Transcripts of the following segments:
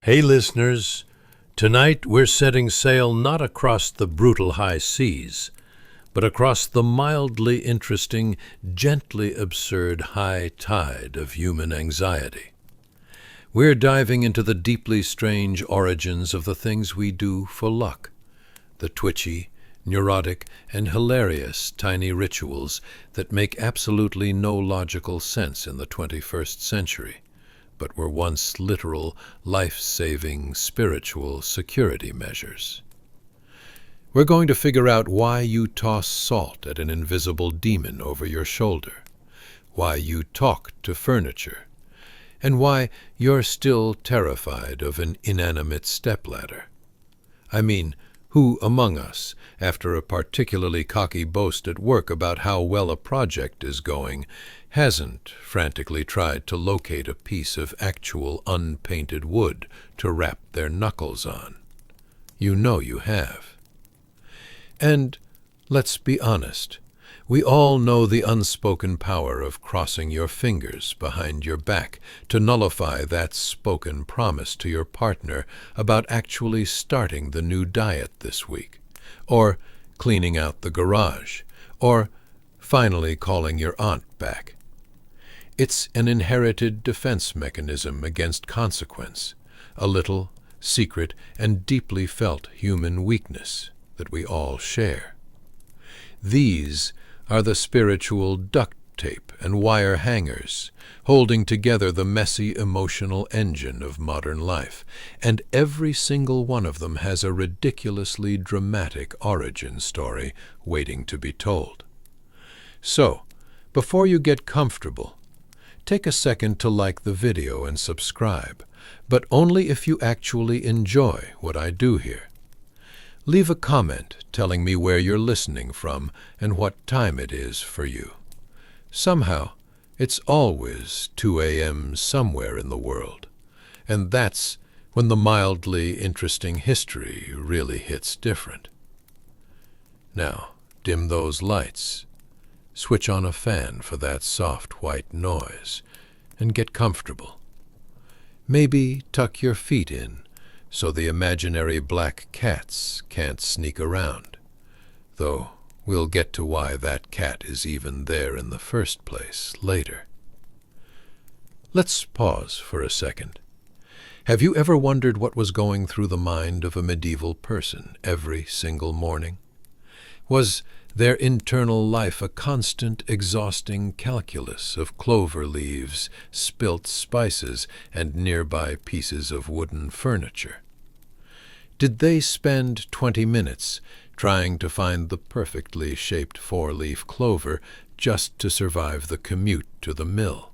Hey listeners, tonight we're setting sail not across the brutal high seas, but across the mildly interesting, gently absurd high tide of human anxiety. We're diving into the deeply strange origins of the things we do for luck, the twitchy, neurotic, and hilarious tiny rituals that make absolutely no logical sense in the 21st century, but were once literal, life-saving, spiritual security measures. We're going to figure out why you toss salt at an invisible demon over your shoulder, why you talk to furniture, and why you're still terrified of an inanimate stepladder. I mean, who among us, after a particularly cocky boast at work about how well a project is going, hasn't frantically tried to locate a piece of actual unpainted wood to rap their knuckles on? You know you have. And let's be honest, we all know the unspoken power of crossing your fingers behind your back to nullify that spoken promise to your partner about actually starting the new diet this week, or cleaning out the garage, or finally calling your aunt back. It's an inherited defense mechanism against consequence, a little, secret, and deeply felt human weakness that we all share. These are the spiritual duct tape and wire hangers holding together the messy emotional engine of modern life, and every single one of them has a ridiculously dramatic origin story waiting to be told. So, before you get comfortable, take a second to like the video and subscribe, but only if you actually enjoy what I do here. Leave a comment telling me where you're listening from and what time it is for you. Somehow, it's always 2 a.m. somewhere in the world, and that's when the mildly interesting history really hits different. Now, dim those lights, switch on a fan for that soft white noise, and get comfortable. Maybe tuck your feet in so the imaginary black cats can't sneak around, though we'll get to why that cat is even there in the first place later. Let's pause for a second. Have you ever wondered what was going through the mind of a medieval person every single morning? Was their internal life a constant, exhausting calculus of clover leaves, spilt spices, and nearby pieces of wooden furniture? Did they spend 20 minutes trying to find the perfectly shaped four-leaf clover just to survive the commute to the mill?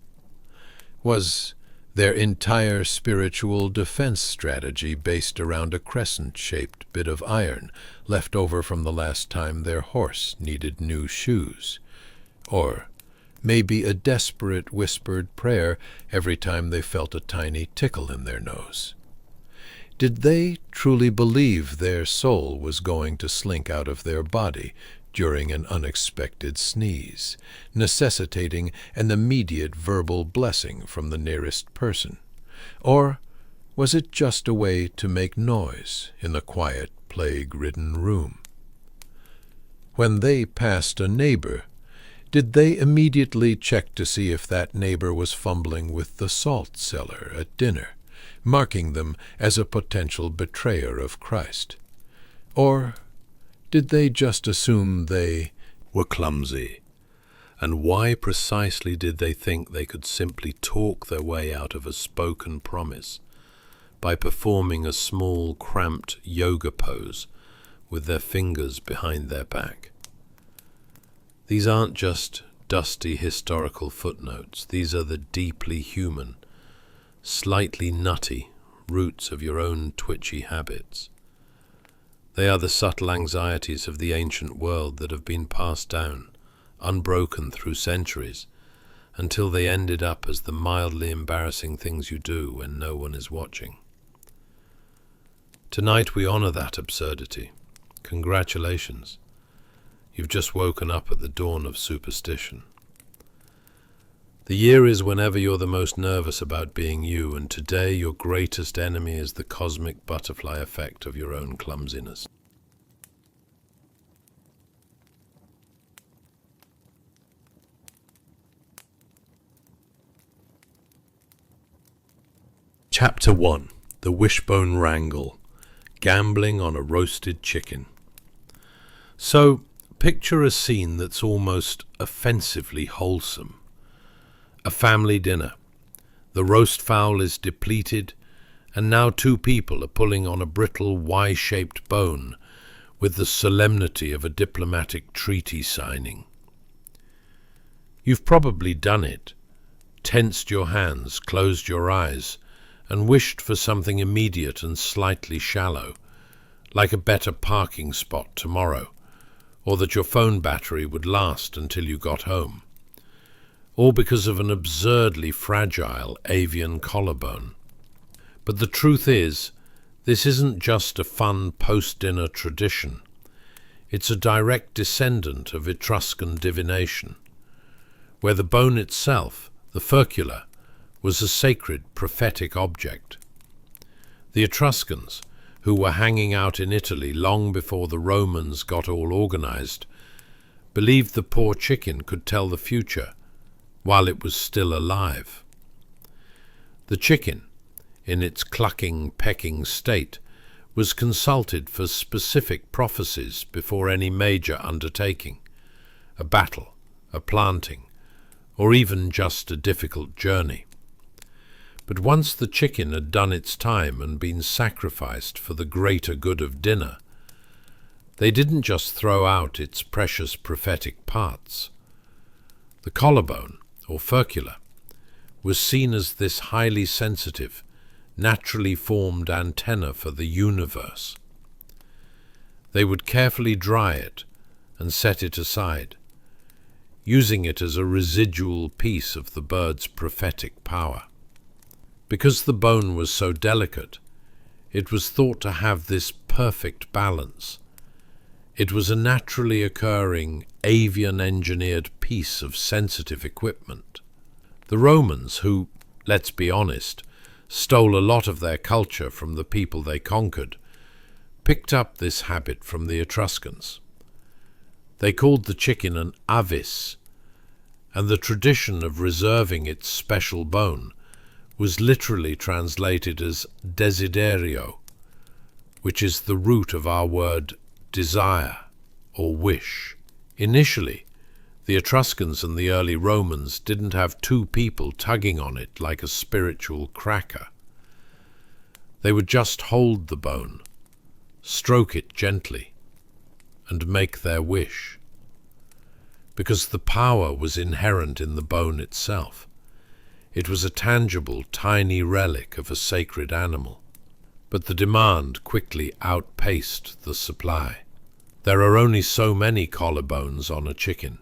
Was their entire spiritual defense strategy based around a crescent-shaped bit of iron left over from the last time their horse needed new shoes? Or maybe a desperate whispered prayer every time they felt a tiny tickle in their nose? Did they truly believe their soul was going to slink out of their body during an unexpected sneeze, necessitating an immediate verbal blessing from the nearest person? Or was it just a way to make noise in the quiet, plague-ridden room? When they passed a neighbor, did they immediately check to see if that neighbor was fumbling with the salt cellar at dinner, marking them as a potential betrayer of Christ? Or did they just assume they were clumsy? And why precisely did they think they could simply talk their way out of a spoken promise by performing a small, cramped yoga pose with their fingers behind their back? These aren't just dusty historical footnotes. These are the deeply human, slightly nutty roots of your own twitchy habits. They are the subtle anxieties of the ancient world that have been passed down, unbroken through centuries, until they ended up as the mildly embarrassing things you do when no one is watching. Tonight we honor that absurdity. Congratulations. You've just woken up at the dawn of superstition. The year is whenever you're the most nervous about being you, and today your greatest enemy is the cosmic butterfly effect of your own clumsiness. Chapter 1. The Wishbone Wrangle. Gambling on a Roasted Chicken. So, picture a scene that's almost offensively wholesome. A family dinner. The roast fowl is depleted, and now two people are pulling on a brittle Y-shaped bone with the solemnity of a diplomatic treaty signing. You've probably done it, tensed your hands, closed your eyes, and wished for something immediate and slightly shallow, like a better parking spot tomorrow, or that your phone battery would last until you got home, or because of an absurdly fragile avian collarbone. But the truth is, this isn't just a fun post-dinner tradition. It's a direct descendant of Etruscan divination, where the bone itself, the furcula, was a sacred prophetic object. The Etruscans, who were hanging out in Italy long before the Romans got all organized, believed the poor chicken could tell the future while it was still alive. The chicken, in its clucking, pecking state, was consulted for specific prophecies before any major undertaking, a battle, a planting, or even just a difficult journey. But once the chicken had done its time and been sacrificed for the greater good of dinner, they didn't just throw out its precious prophetic parts. The collarbone, or furcula, was seen as this highly sensitive, naturally formed antenna for the universe. They would carefully dry it and set it aside, using it as a residual piece of the bird's prophetic power. Because the bone was so delicate, it was thought to have this perfect balance. It was a naturally occurring, avian-engineered piece of sensitive equipment. The Romans, who, let's be honest, stole a lot of their culture from the people they conquered, picked up this habit from the Etruscans. They called the chicken an avis, and the tradition of reserving its special bone was literally translated as desiderio, which is the root of our word desire or wish. Initially, the Etruscans and the early Romans didn't have two people tugging on it like a spiritual cracker. They would just hold the bone, stroke it gently, and make their wish. Because the power was inherent in the bone itself. It was a tangible, tiny relic of a sacred animal. But the demand quickly outpaced the supply. There are only so many collarbones on a chicken,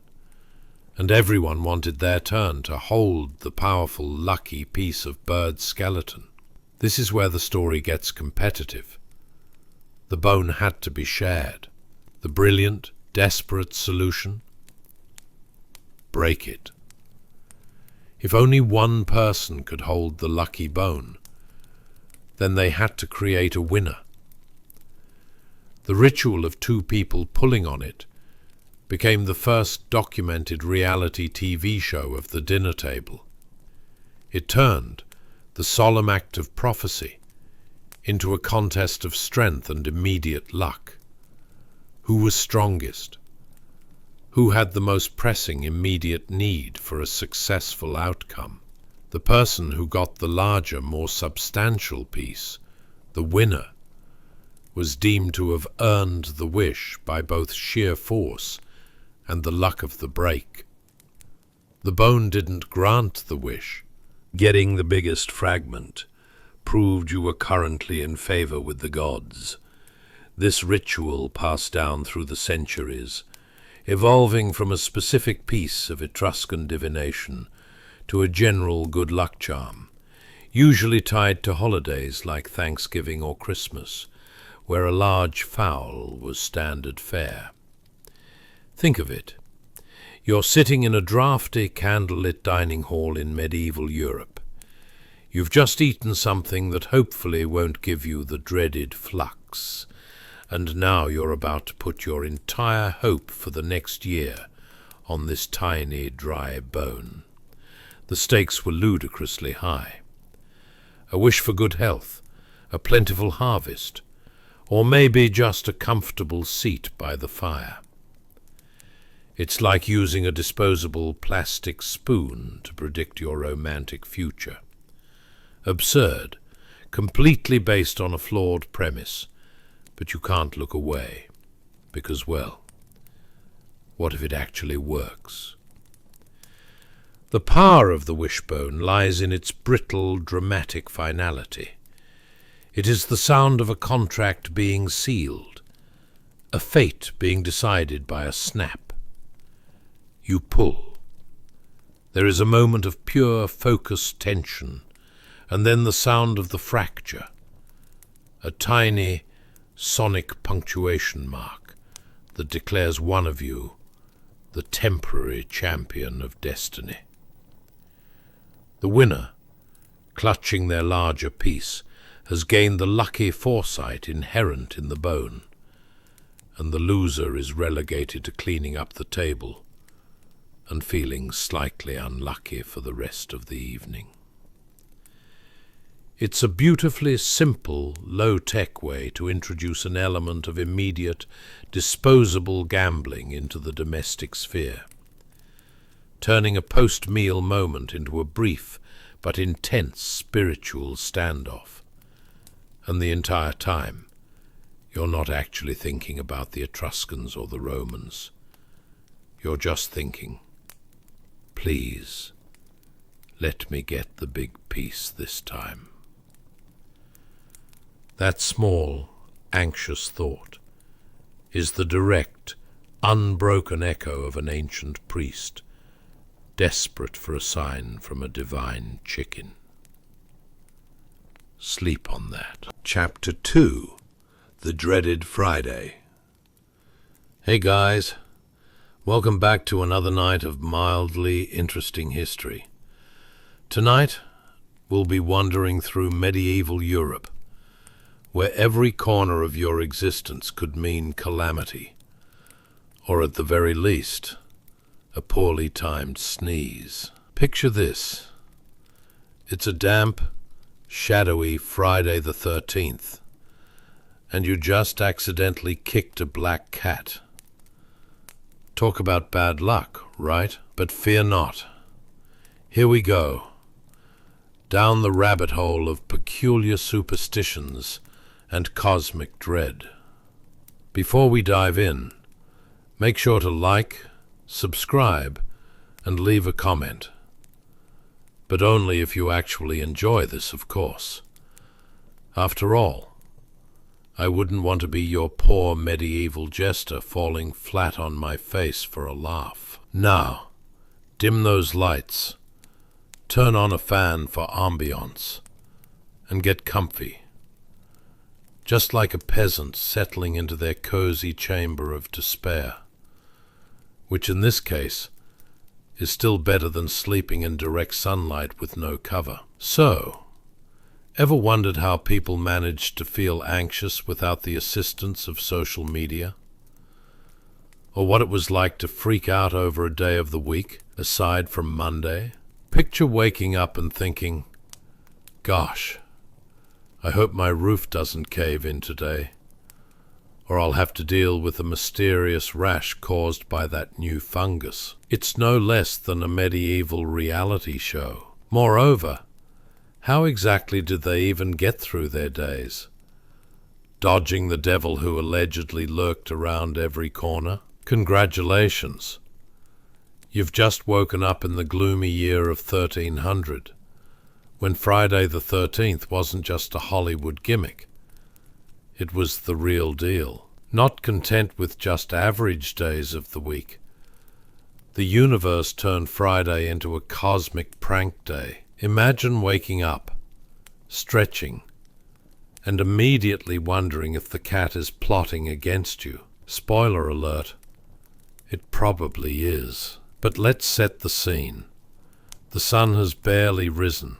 and everyone wanted their turn to hold the powerful, lucky piece of bird skeleton. This is where the story gets competitive. The bone had to be shared. The brilliant, desperate solution? Break it. If only one person could hold the lucky bone, then they had to create a winner. The ritual of two people pulling on it became the first documented reality TV show of the dinner table. It turned the solemn act of prophecy into a contest of strength and immediate luck. Who was strongest? Who had the most pressing immediate need for a successful outcome? The person who got the larger, more substantial piece, the winner, was deemed to have earned the wish by both sheer force and the luck of the break. The bone didn't grant the wish. Getting the biggest fragment proved you were currently in favor with the gods. This ritual passed down through the centuries, evolving from a specific piece of Etruscan divination to a general good luck charm, usually tied to holidays like Thanksgiving or Christmas, where a large fowl was standard fare. Think of it. You're sitting in a drafty, candlelit dining hall in medieval Europe. You've just eaten something that hopefully won't give you the dreaded flux, and now you're about to put your entire hope for the next year on this tiny, dry bone. The stakes were ludicrously high. A wish for good health, a plentiful harvest, or maybe just a comfortable seat by the fire. It's like using a disposable plastic spoon to predict your romantic future. Absurd, completely based on a flawed premise, but you can't look away, because, well, what if it actually works? The power of the wishbone lies in its brittle, dramatic finality. It is the sound of a contract being sealed, a fate being decided by a snap. You pull. There is a moment of pure focused tension, and then the sound of the fracture, a tiny sonic punctuation mark that declares one of you the temporary champion of destiny. The winner, clutching their larger piece, has gained the lucky foresight inherent in the bone, and the loser is relegated to cleaning up the table and feeling slightly unlucky for the rest of the evening. It's a beautifully simple, low-tech way to introduce an element of immediate, disposable gambling into the domestic sphere, turning a post-meal moment into a brief but intense spiritual standoff. And the entire time, you're not actually thinking about the Etruscans or the Romans. You're just thinking, please, let me get the big piece this time. That small, anxious thought is the direct, unbroken echo of an ancient priest, desperate for a sign from a divine chicken. Sleep on that. Chapter 2. The Dreaded Friday. Hey guys, welcome back to another night of mildly interesting history. Tonight, we'll be wandering through medieval Europe, where every corner of your existence could mean calamity, or at the very least, a poorly timed sneeze. Picture this. It's a damp, shadowy Friday the 13th, and you just accidentally kicked a black cat. Talk about bad luck, right? But fear not. Here we go, down the rabbit hole of peculiar superstitions and cosmic dread. Before we dive in, make sure to like, subscribe, and leave a comment. But only if you actually enjoy this, of course. After all, I wouldn't want to be your poor medieval jester falling flat on my face for a laugh. Now, dim those lights, turn on a fan for ambiance, and get comfy, just like a peasant settling into their cozy chamber of despair, which in this case is still better than sleeping in direct sunlight with no cover. So, ever wondered how people managed to feel anxious without the assistance of social media? Or what it was like to freak out over a day of the week, aside from Monday? Picture waking up and thinking, gosh, I hope my roof doesn't cave in today, or I'll have to deal with a mysterious rash caused by that new fungus. It's no less than a medieval reality show. Moreover, how exactly did they even get through their days? Dodging the devil who allegedly lurked around every corner? Congratulations! You've just woken up in the gloomy year of 1300, when Friday the 13th wasn't just a Hollywood gimmick. It was the real deal. Not content with just average days of the week, the universe turned Friday into a cosmic prank day. Imagine waking up, stretching, and immediately wondering if the cat is plotting against you. Spoiler alert, it probably is. But let's set the scene. The sun has barely risen,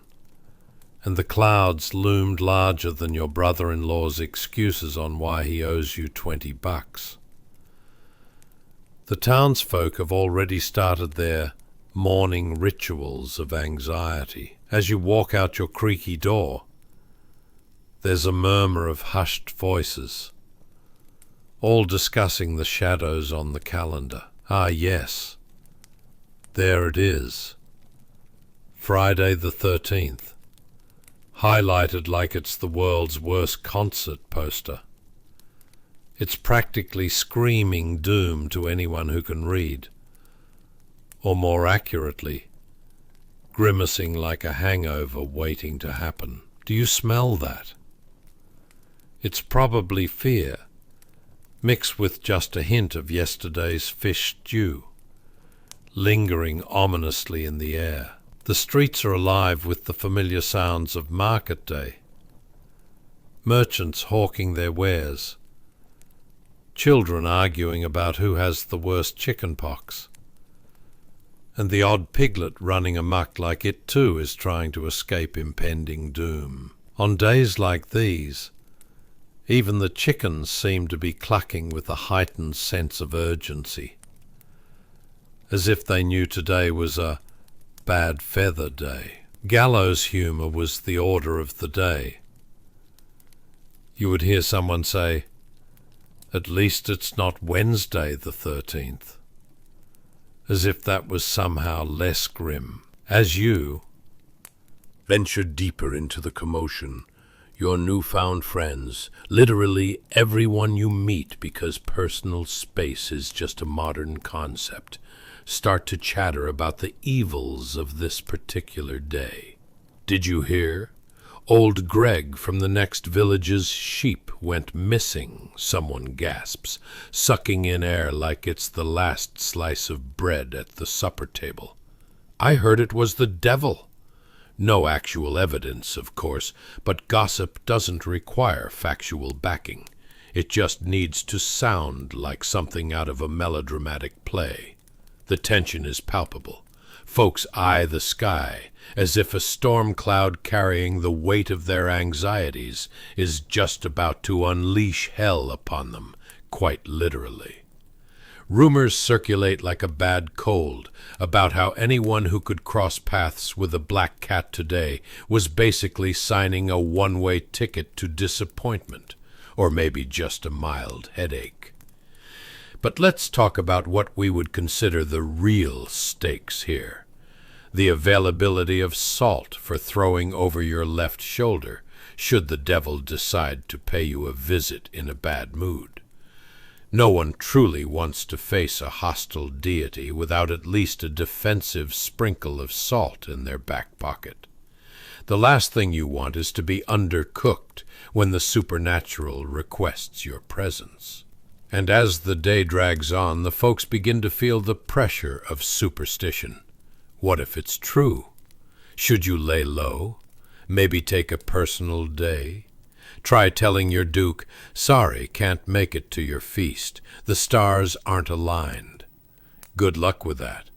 and the clouds loomed larger than your brother-in-law's excuses on why he owes you $20. The townsfolk have already started their morning rituals of anxiety. As you walk out your creaky door, there's a murmur of hushed voices, all discussing the shadows on the calendar. Ah, yes, there it is. Friday the 13th, highlighted like it's the world's worst concert poster. It's practically screaming doom to anyone who can read, or more accurately, grimacing like a hangover waiting to happen. Do you smell that? It's probably fear, mixed with just a hint of yesterday's fish stew, lingering ominously in the air. The streets are alive with the familiar sounds of market day, merchants hawking their wares, children arguing about who has the worst chicken pox, and the odd piglet running amok like it too is trying to escape impending doom. On days like these, even the chickens seem to be clucking with a heightened sense of urgency, as if they knew today was a bad feather day. Gallows humor was the order of the day. You would hear someone say, "At least it's not Wednesday the 13th," as if that was somehow less grim. As you venture deeper into the commotion, your newfound friends, literally everyone you meet because personal space is just a modern concept, start to chatter about the evils of this particular day. Did you hear? Old Greg from the next village's sheep went missing, someone gasps, sucking in air like it's the last slice of bread at the supper table. I heard it was the devil. No actual evidence, of course, but gossip doesn't require factual backing. It just needs to sound like something out of a melodramatic play. The tension is palpable. Folks eye the sky as if a storm cloud carrying the weight of their anxieties is just about to unleash hell upon them, quite literally. Rumors circulate like a bad cold about how anyone who could cross paths with a black cat today was basically signing a one-way ticket to disappointment, or maybe just a mild headache. But let's talk about what we would consider the real stakes here. The availability of salt for throwing over your left shoulder, should the devil decide to pay you a visit in a bad mood. No one truly wants to face a hostile deity without at least a defensive sprinkle of salt in their back pocket. The last thing you want is to be undercooked when the supernatural requests your presence. And as the day drags on, the folks begin to feel the pressure of superstition. What if it's true? Should you lay low? Maybe take a personal day? Try telling your duke, "Sorry, can't make it to your feast. The stars aren't aligned." Good luck with that.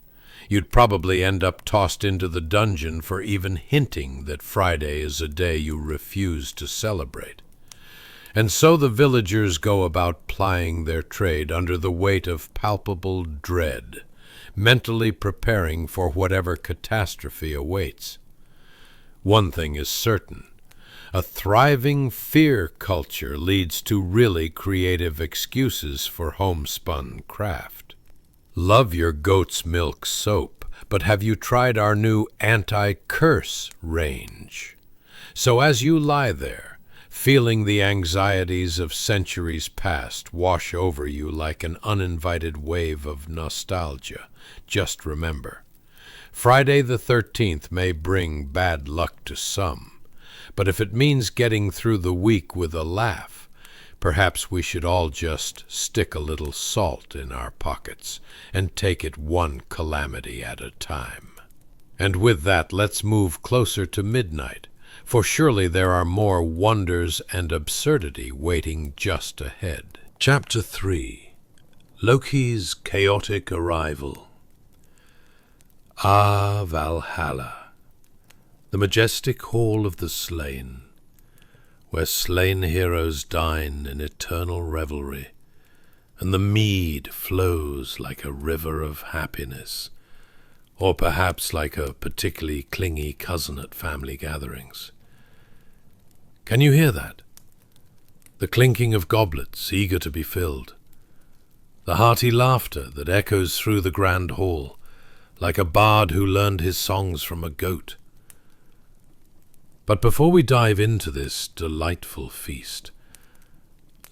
You'd probably end up tossed into the dungeon for even hinting that Friday is a day you refuse to celebrate. And so the villagers go about plying their trade under the weight of palpable dread, mentally preparing for whatever catastrophe awaits. One thing is certain. A thriving fear culture leads to really creative excuses for homespun craft. Love your goat's milk soap, but have you tried our new anti-curse range? So as you lie there, feeling the anxieties of centuries past wash over you like an uninvited wave of nostalgia, just remember, Friday the 13th may bring bad luck to some, but if it means getting through the week with a laugh, perhaps we should all just stick a little salt in our pockets and take it one calamity at a time. And with that, let's move closer to midnight, for surely there are more wonders and absurdity waiting just ahead. Chapter 3. Loki's Chaotic Arrival. Ah, Valhalla, the majestic hall of the slain, where slain heroes dine in eternal revelry, and the mead flows like a river of happiness, or perhaps like a particularly clingy cousin at family gatherings. Can you hear that? The clinking of goblets eager to be filled, the hearty laughter that echoes through the grand hall, like a bard who learned his songs from a goat. But before we dive into this delightful feast,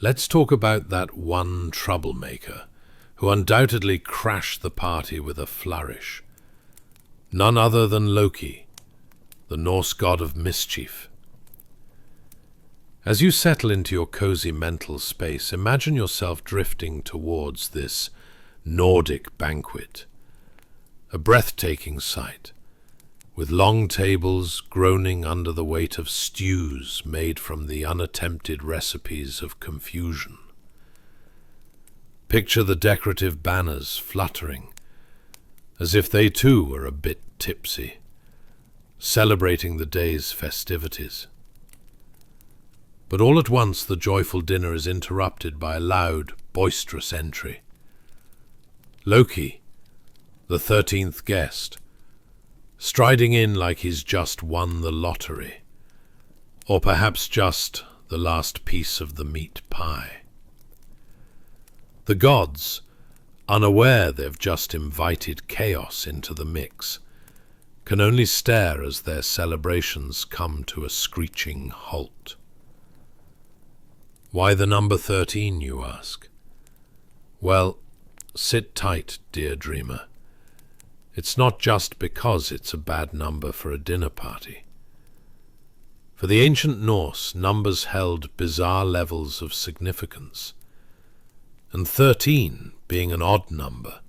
let's talk about that one troublemaker who undoubtedly crashed the party with a flourish. None other than Loki, the Norse god of mischief. As you settle into your cozy mental space, imagine yourself drifting towards this Nordic banquet, a breathtaking sight, with long tables groaning under the weight of stews made from the unattempted recipes of confusion. Picture the decorative banners fluttering, as if they too were a bit tipsy, celebrating the day's festivities. But all at once the joyful dinner is interrupted by a loud, boisterous entry. Loki, the 13th guest, striding in like he's just won the lottery, or perhaps just the last piece of the meat pie. The gods, unaware they've just invited chaos into the mix, can only stare as their celebrations come to a screeching halt. Why the number 13, you ask? Well, sit tight, dear dreamer. It's not just because it's a bad number for a dinner party. For the ancient Norse, numbers held bizarre levels of significance, and 13, being an odd number,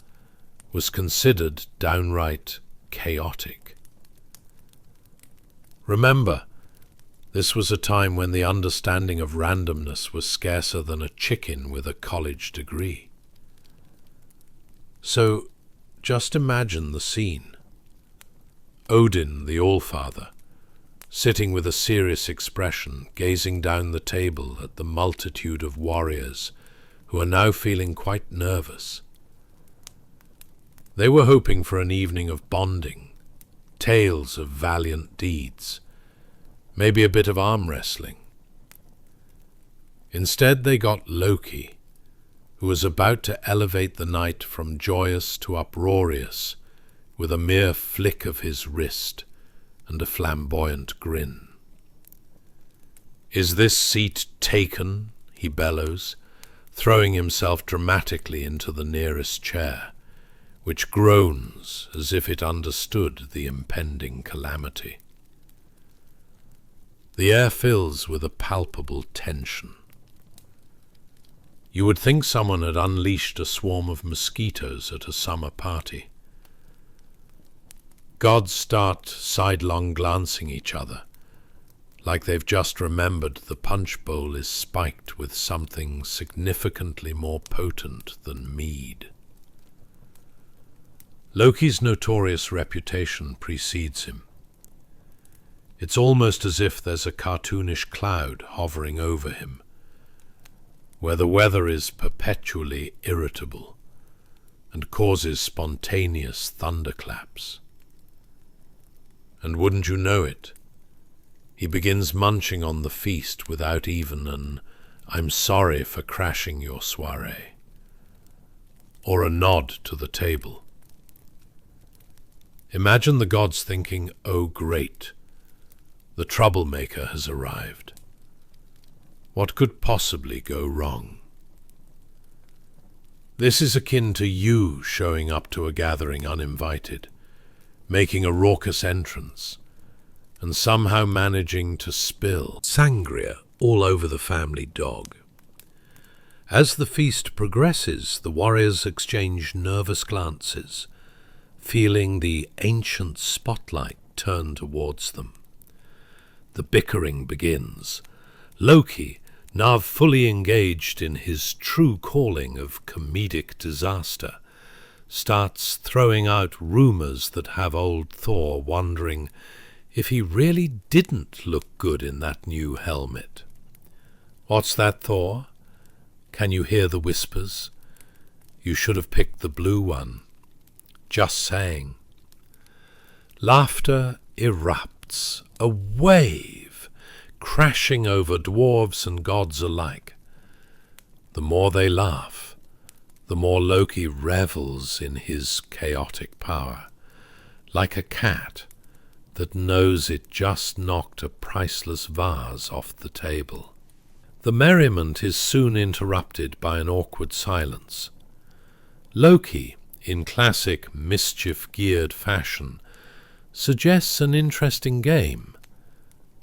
was considered downright chaotic. Remember, this was a time when the understanding of randomness was scarcer than a chicken with a college degree. So, just imagine the scene. Odin, the Allfather, sitting with a serious expression, gazing down the table at the multitude of warriors who are now feeling quite nervous. They were hoping for an evening of bonding, tales of valiant deeds, maybe a bit of arm wrestling. Instead they got Loki, who was about to elevate the night from joyous to uproarious with a mere flick of his wrist and a flamboyant grin. "Is this seat taken?" he bellows, throwing himself dramatically into the nearest chair, which groans as if it understood the impending calamity. The air fills with a palpable tension. You would think someone had unleashed a swarm of mosquitoes at a summer party. Gods start sidelong glancing each other, like they've just remembered the punch bowl is spiked with something significantly more potent than mead. Loki's notorious reputation precedes him. It's almost as if there's a cartoonish cloud hovering over him, where the weather is perpetually irritable and causes spontaneous thunderclaps. And wouldn't you know it, he begins munching on the feast without even an "I'm sorry for crashing your soirée," or a nod to the table. Imagine the gods thinking, "Oh great, the troublemaker has arrived. What could possibly go wrong?" This is akin to you showing up to a gathering uninvited, making a raucous entrance, and somehow managing to spill sangria all over the family dog. As the feast progresses, the warriors exchange nervous glances, feeling the ancient spotlight turn towards them. The bickering begins. Loki, now fully engaged in his true calling of comedic disaster, starts throwing out rumors that have old Thor wondering if he really didn't look good in that new helmet. What's that, Thor? Can you hear the whispers? You should have picked the blue one. Just saying. Laughter erupts, a wave, crashing over dwarves and gods alike. The more they laugh, the more Loki revels in his chaotic power, like a cat that knows it just knocked a priceless vase off the table. The merriment is soon interrupted by an awkward silence. Loki, in classic mischief-geared fashion, suggests an interesting game,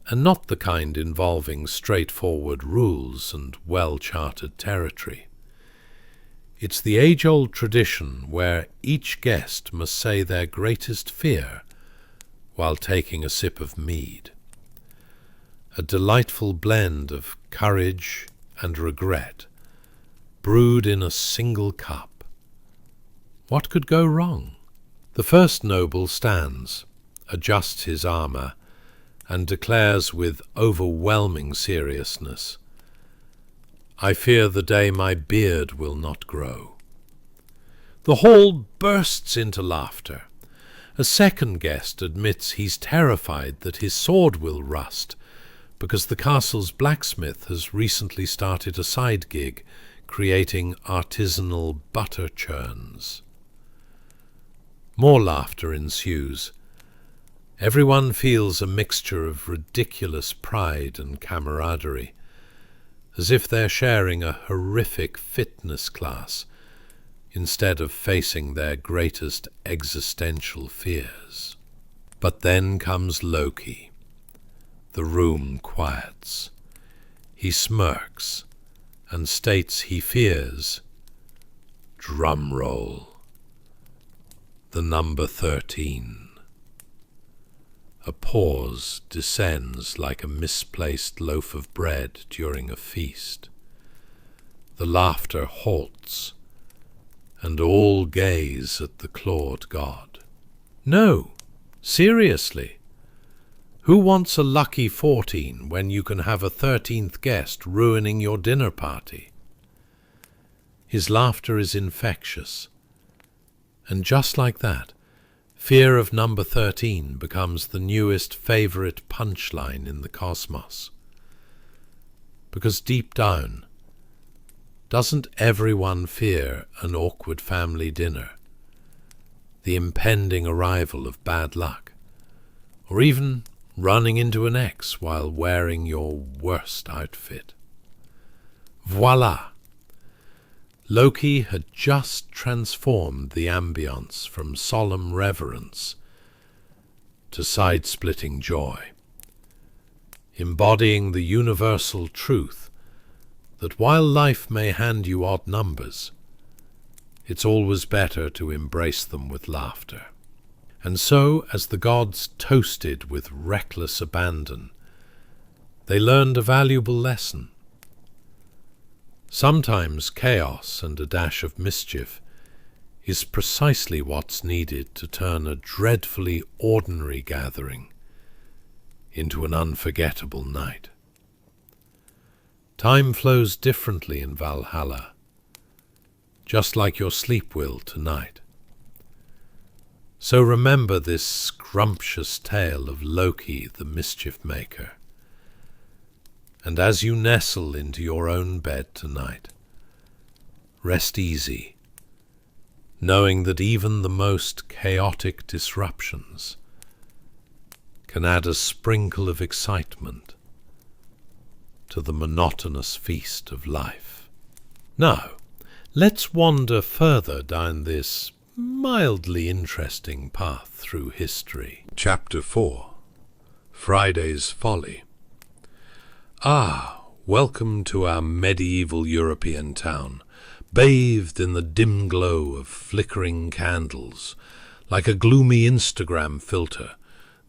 and not the kind involving straightforward rules and well-charted territory. It's the age-old tradition where each guest must say their greatest fear while taking a sip of mead. A delightful blend of courage and regret, brewed in a single cup. What could go wrong? The first noble stands, adjusts his armour, and declares with overwhelming seriousness, "I fear the day my beard will not grow." The hall bursts into laughter. A second guest admits he's terrified that his sword will rust, because the castle's blacksmith has recently started a side gig, creating artisanal butter churns. More laughter ensues. Everyone feels a mixture of ridiculous pride and camaraderie, as if they're sharing a horrific fitness class instead of facing their greatest existential fears. But then comes Loki. The room quiets. He smirks and states he fears, drum roll, the number 13. A pause descends like a misplaced loaf of bread during a feast. The laughter halts, and all gaze at the clawed god. No, seriously. Who wants a lucky 14 when you can have a 13th guest ruining your dinner party? His laughter is infectious, and just like that, fear of number 13 becomes the newest favourite punchline in the cosmos. Because deep down, doesn't everyone fear an awkward family dinner, the impending arrival of bad luck, or even running into an ex while wearing your worst outfit? Voila! Loki had just transformed the ambience from solemn reverence to side-splitting joy, embodying the universal truth that while life may hand you odd numbers, it's always better to embrace them with laughter. And so, as the gods toasted with reckless abandon, they learned a valuable lesson. Sometimes chaos and a dash of mischief is precisely what's needed to turn a dreadfully ordinary gathering into an unforgettable night. Time flows differently in Valhalla, just like your sleep will tonight. So remember this scrumptious tale of Loki the mischief maker. And as you nestle into your own bed tonight, rest easy, knowing that even the most chaotic disruptions can add a sprinkle of excitement to the monotonous feast of life. Now, let's wander further down this mildly interesting path through history. Chapter 4. Friday's Folly. Ah, welcome to our medieval European town, bathed in the dim glow of flickering candles, like a gloomy Instagram filter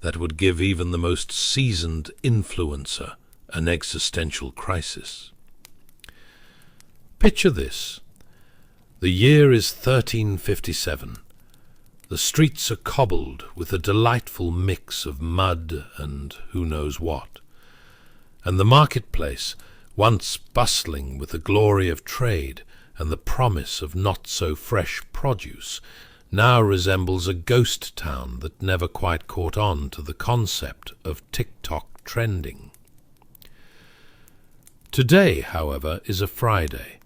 that would give even the most seasoned influencer an existential crisis. Picture this: The year is 1357. The streets are cobbled with a delightful mix of mud and who knows what, and the marketplace, once bustling with the glory of trade and the promise of not-so-fresh produce, now resembles a ghost town that never quite caught on to the concept of TikTok trending. Today, however, is a Friday,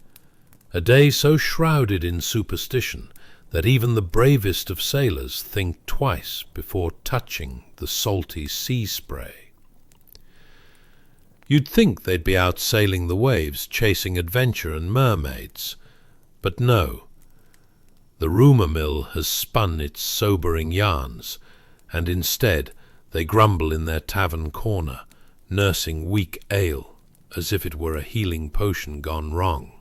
a day so shrouded in superstition that even the bravest of sailors think twice before touching the salty sea spray. You'd think they'd be out sailing the waves, chasing adventure and mermaids, but no. The rumour mill has spun its sobering yarns, and instead they grumble in their tavern corner, nursing weak ale, as if it were a healing potion gone wrong.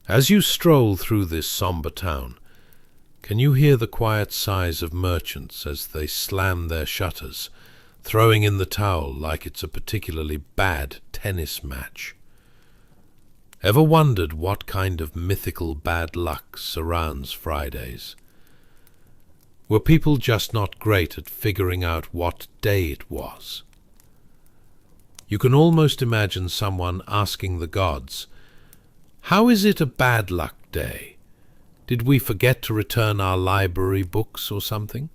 As you stroll through this sombre town, can you hear the quiet sighs of merchants as they slam their shutters, throwing in the towel like it's a particularly bad tennis match? Ever wondered what kind of mythical bad luck surrounds Fridays? Were people just not great at figuring out what day it was? You can almost imagine someone asking the gods, "How is it a bad luck day? Did we forget to return our library books or something?"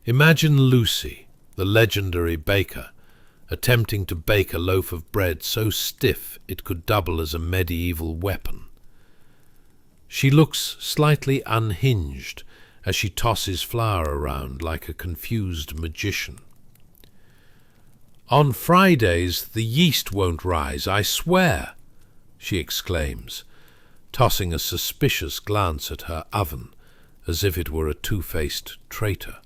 Imagine Lucy, the legendary baker, attempting to bake a loaf of bread so stiff it could double as a medieval weapon. She looks slightly unhinged as she tosses flour around like a confused magician. "On Fridays the yeast won't rise, I swear," she exclaims, tossing a suspicious glance at her oven, as if it were a two-faced traitor.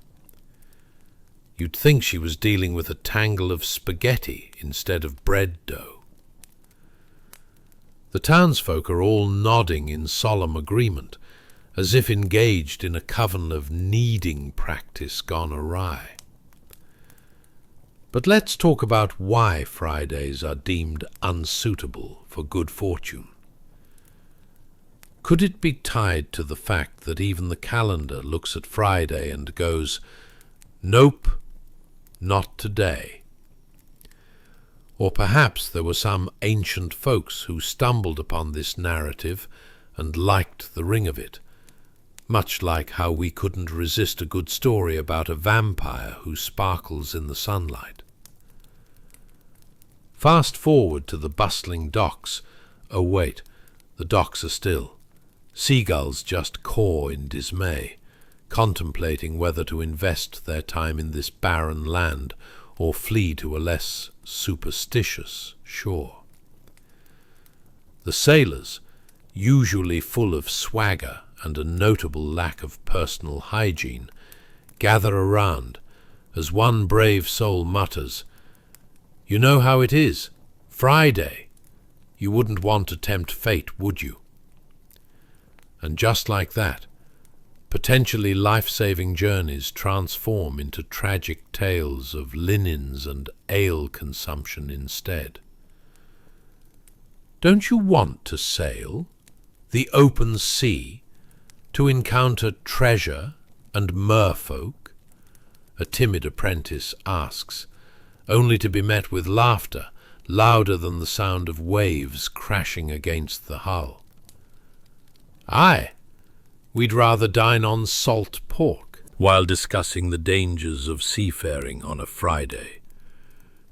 You'd think she was dealing with a tangle of spaghetti instead of bread dough. The townsfolk are all nodding in solemn agreement, as if engaged in a coven of kneading practice gone awry. But let's talk about why Fridays are deemed unsuitable for good fortune. Could it be tied to the fact that even the calendar looks at Friday and goes, "Nope, not today"? Or perhaps there were some ancient folks who stumbled upon this narrative and liked the ring of it, much like how we couldn't resist a good story about a vampire who sparkles in the sunlight. Fast forward to the bustling docks. Oh wait, the docks are still. Seagulls just caw in dismay, contemplating whether to invest their time in this barren land or flee to a less superstitious shore. The sailors, usually full of swagger and a notable lack of personal hygiene, gather around as one brave soul mutters, "You know how it is. Friday. You wouldn't want to tempt fate, would you?" And just like that, potentially life-saving journeys transform into tragic tales of linens and ale consumption instead. Don't you want to sail, the open sea, to encounter treasure and merfolk? A timid apprentice asks, only to be met with laughter louder than the sound of waves crashing against the hull. "Aye, we'd rather dine on salt pork," while discussing the dangers of seafaring on a Friday.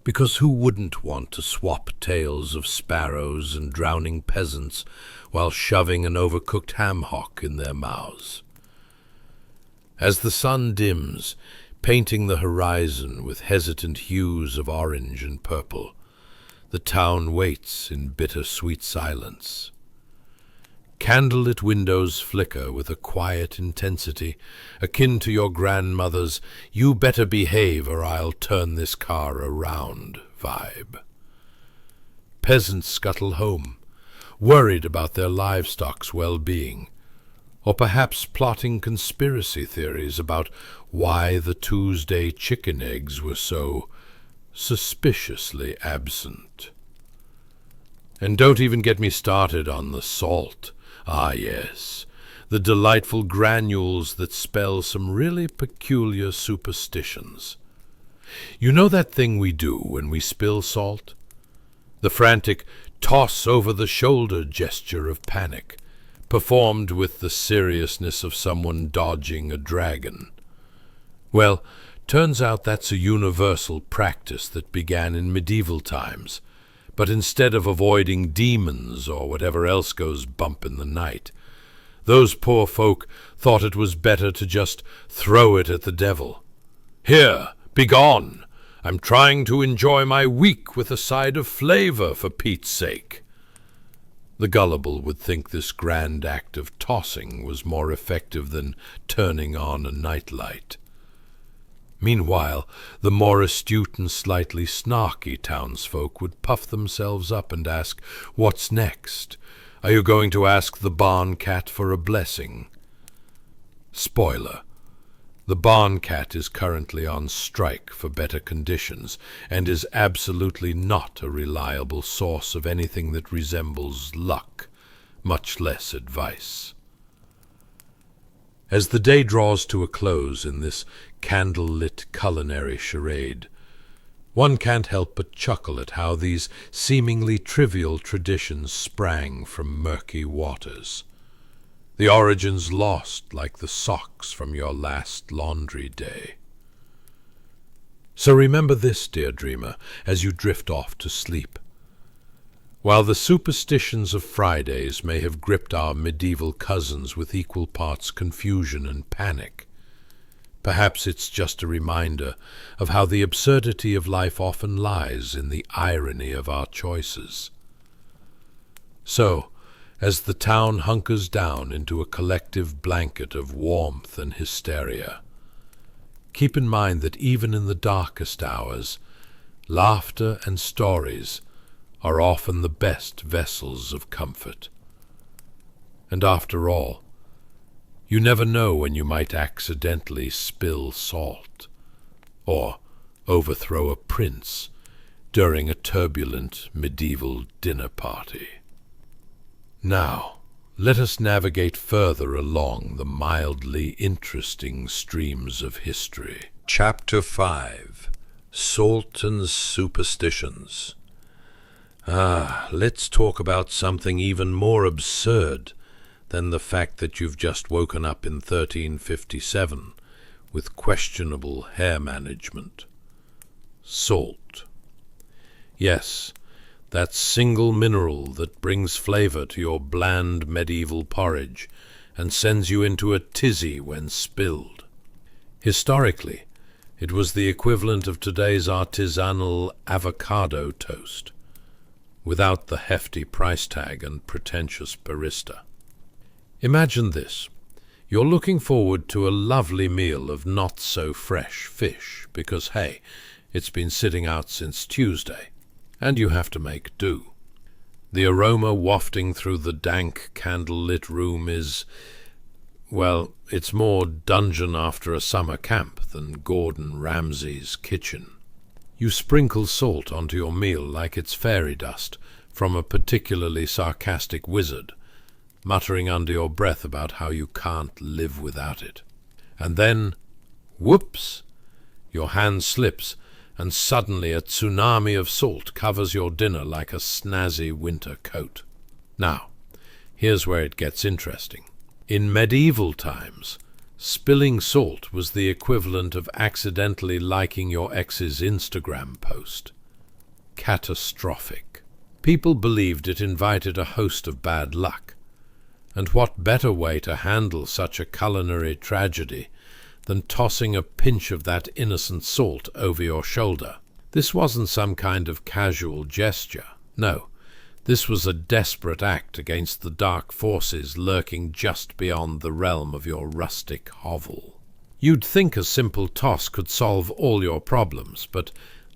Because who wouldn't want to swap tales of sparrows and drowning peasants while shoving an overcooked ham hock in their mouths? As the sun dims, painting the horizon with hesitant hues of orange and purple, the town waits in bitter-sweet silence. Candlelit windows flicker with a quiet intensity, akin to your grandmother's "you better behave or I'll turn this car around" vibe. Peasants scuttle home, worried about their livestock's well-being, or perhaps plotting conspiracy theories about why the Tuesday chicken eggs were so suspiciously absent. And don't even get me started on the salt. Ah, yes, the delightful granules that spell some really peculiar superstitions. You know that thing we do when we spill salt? The frantic toss-over-the-shoulder gesture of panic, performed with the seriousness of someone dodging a dragon. Well, turns out that's a universal practice that began in medieval times, but instead of avoiding demons or whatever else goes bump in the night, those poor folk thought it was better to just throw it at the devil. Here, begone! I'm trying to enjoy my week with a side of flavor, for Pete's sake. The gullible would think this grand act of tossing was more effective than turning on a nightlight. Meanwhile, the more astute and slightly snarky townsfolk would puff themselves up and ask, "What's next? Are you going to ask the barn cat for a blessing?" Spoiler: the barn cat is currently on strike for better conditions and is absolutely not a reliable source of anything that resembles luck, much less advice. As the day draws to a close in this candle-lit culinary charade, one can't help but chuckle at how these seemingly trivial traditions sprang from murky waters. The origins lost like the socks from your last laundry day. So remember this, dear dreamer, as you drift off to sleep. While the superstitions of Fridays may have gripped our medieval cousins with equal parts confusion and panic, perhaps it's just a reminder of how the absurdity of life often lies in the irony of our choices. So, as the town hunkers down into a collective blanket of warmth and hysteria, keep in mind that even in the darkest hours, laughter and stories are often the best vessels of comfort. And after all, you never know when you might accidentally spill salt, or overthrow a prince during a turbulent medieval dinner party. Now, let us navigate further along the mildly interesting streams of history. Chapter 5. Salt and Superstitions. Let's talk about something even more absurd than the fact that you've just woken up in 1357 with questionable hair management. Salt. Yes, that single mineral that brings flavor to your bland medieval porridge and sends you into a tizzy when spilled. Historically, it was the equivalent of today's artisanal avocado toast, without the hefty price tag and pretentious barista. Imagine this. You're looking forward to a lovely meal of not-so-fresh fish because, hey, it's been sitting out since Tuesday, and you have to make do. The aroma wafting through the dank, candle-lit room is, well, it's more dungeon after a summer camp than Gordon Ramsay's kitchen. You sprinkle salt onto your meal like it's fairy dust from a particularly sarcastic wizard, muttering under your breath about how you can't live without it. And then, whoops, your hand slips, and suddenly a tsunami of salt covers your dinner like a snazzy winter coat. Now, here's where it gets interesting. In medieval times, spilling salt was the equivalent of accidentally liking your ex's Instagram post. Catastrophic. People believed it invited a host of bad luck. And what better way to handle such a culinary tragedy than tossing a pinch of that innocent salt over your shoulder? This wasn't some kind of casual gesture. No, this was a desperate act against the dark forces lurking just beyond the realm of your rustic hovel. You'd think a simple toss could solve all your problems, but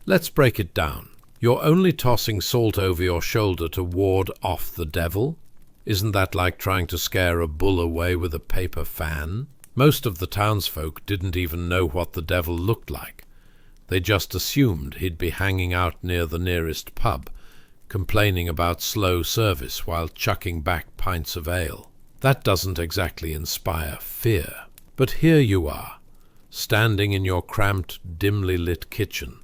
let's break it down. You're only tossing salt over your shoulder to ward off the devil? Isn't that like trying to scare a bull away with a paper fan? Most of the townsfolk didn't even know what the devil looked like. They just assumed he'd be hanging out near the nearest pub, complaining about slow service while chucking back pints of ale. That doesn't exactly inspire fear. But here you are, standing in your cramped, dimly lit kitchen,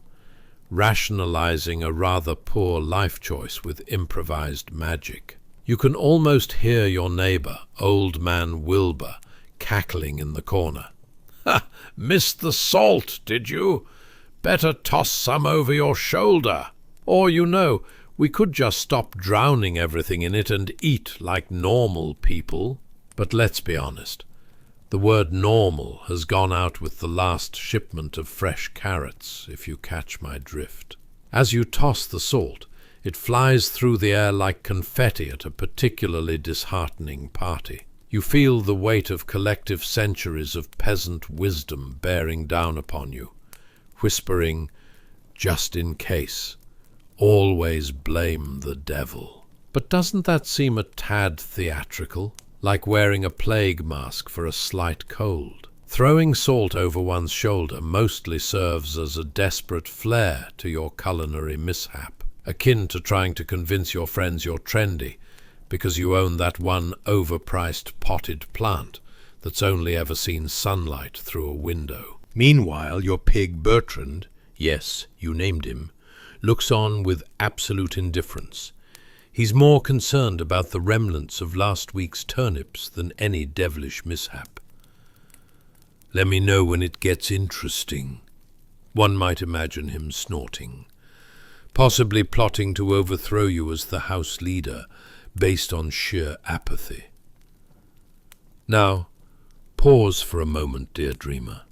rationalizing a rather poor life choice with improvised magic. You can almost hear your neighbor, Old Man Wilbur, cackling in the corner. "Ha! Missed the salt, did you? Better toss some over your shoulder. Or, we could just stop drowning everything in it and eat like normal people." But let's be honest. The word normal has gone out with the last shipment of fresh carrots, if you catch my drift. As you toss the salt, it flies through the air like confetti at a particularly disheartening party. You feel the weight of collective centuries of peasant wisdom bearing down upon you, whispering, "Just in case, always blame the devil." But doesn't that seem a tad theatrical? Like wearing a plague mask for a slight cold. Throwing salt over one's shoulder mostly serves as a desperate flair to your culinary mishap, akin to trying to convince your friends you're trendy because you own that one overpriced potted plant that's only ever seen sunlight through a window. Meanwhile, your pig Bertrand, yes, you named him, looks on with absolute indifference. He's more concerned about the remnants of last week's turnips than any devilish mishap. "Let me know when it gets interesting," one might imagine him snorting, possibly plotting to overthrow you as the house leader based on sheer apathy. Now, pause for a moment, dear dreamer.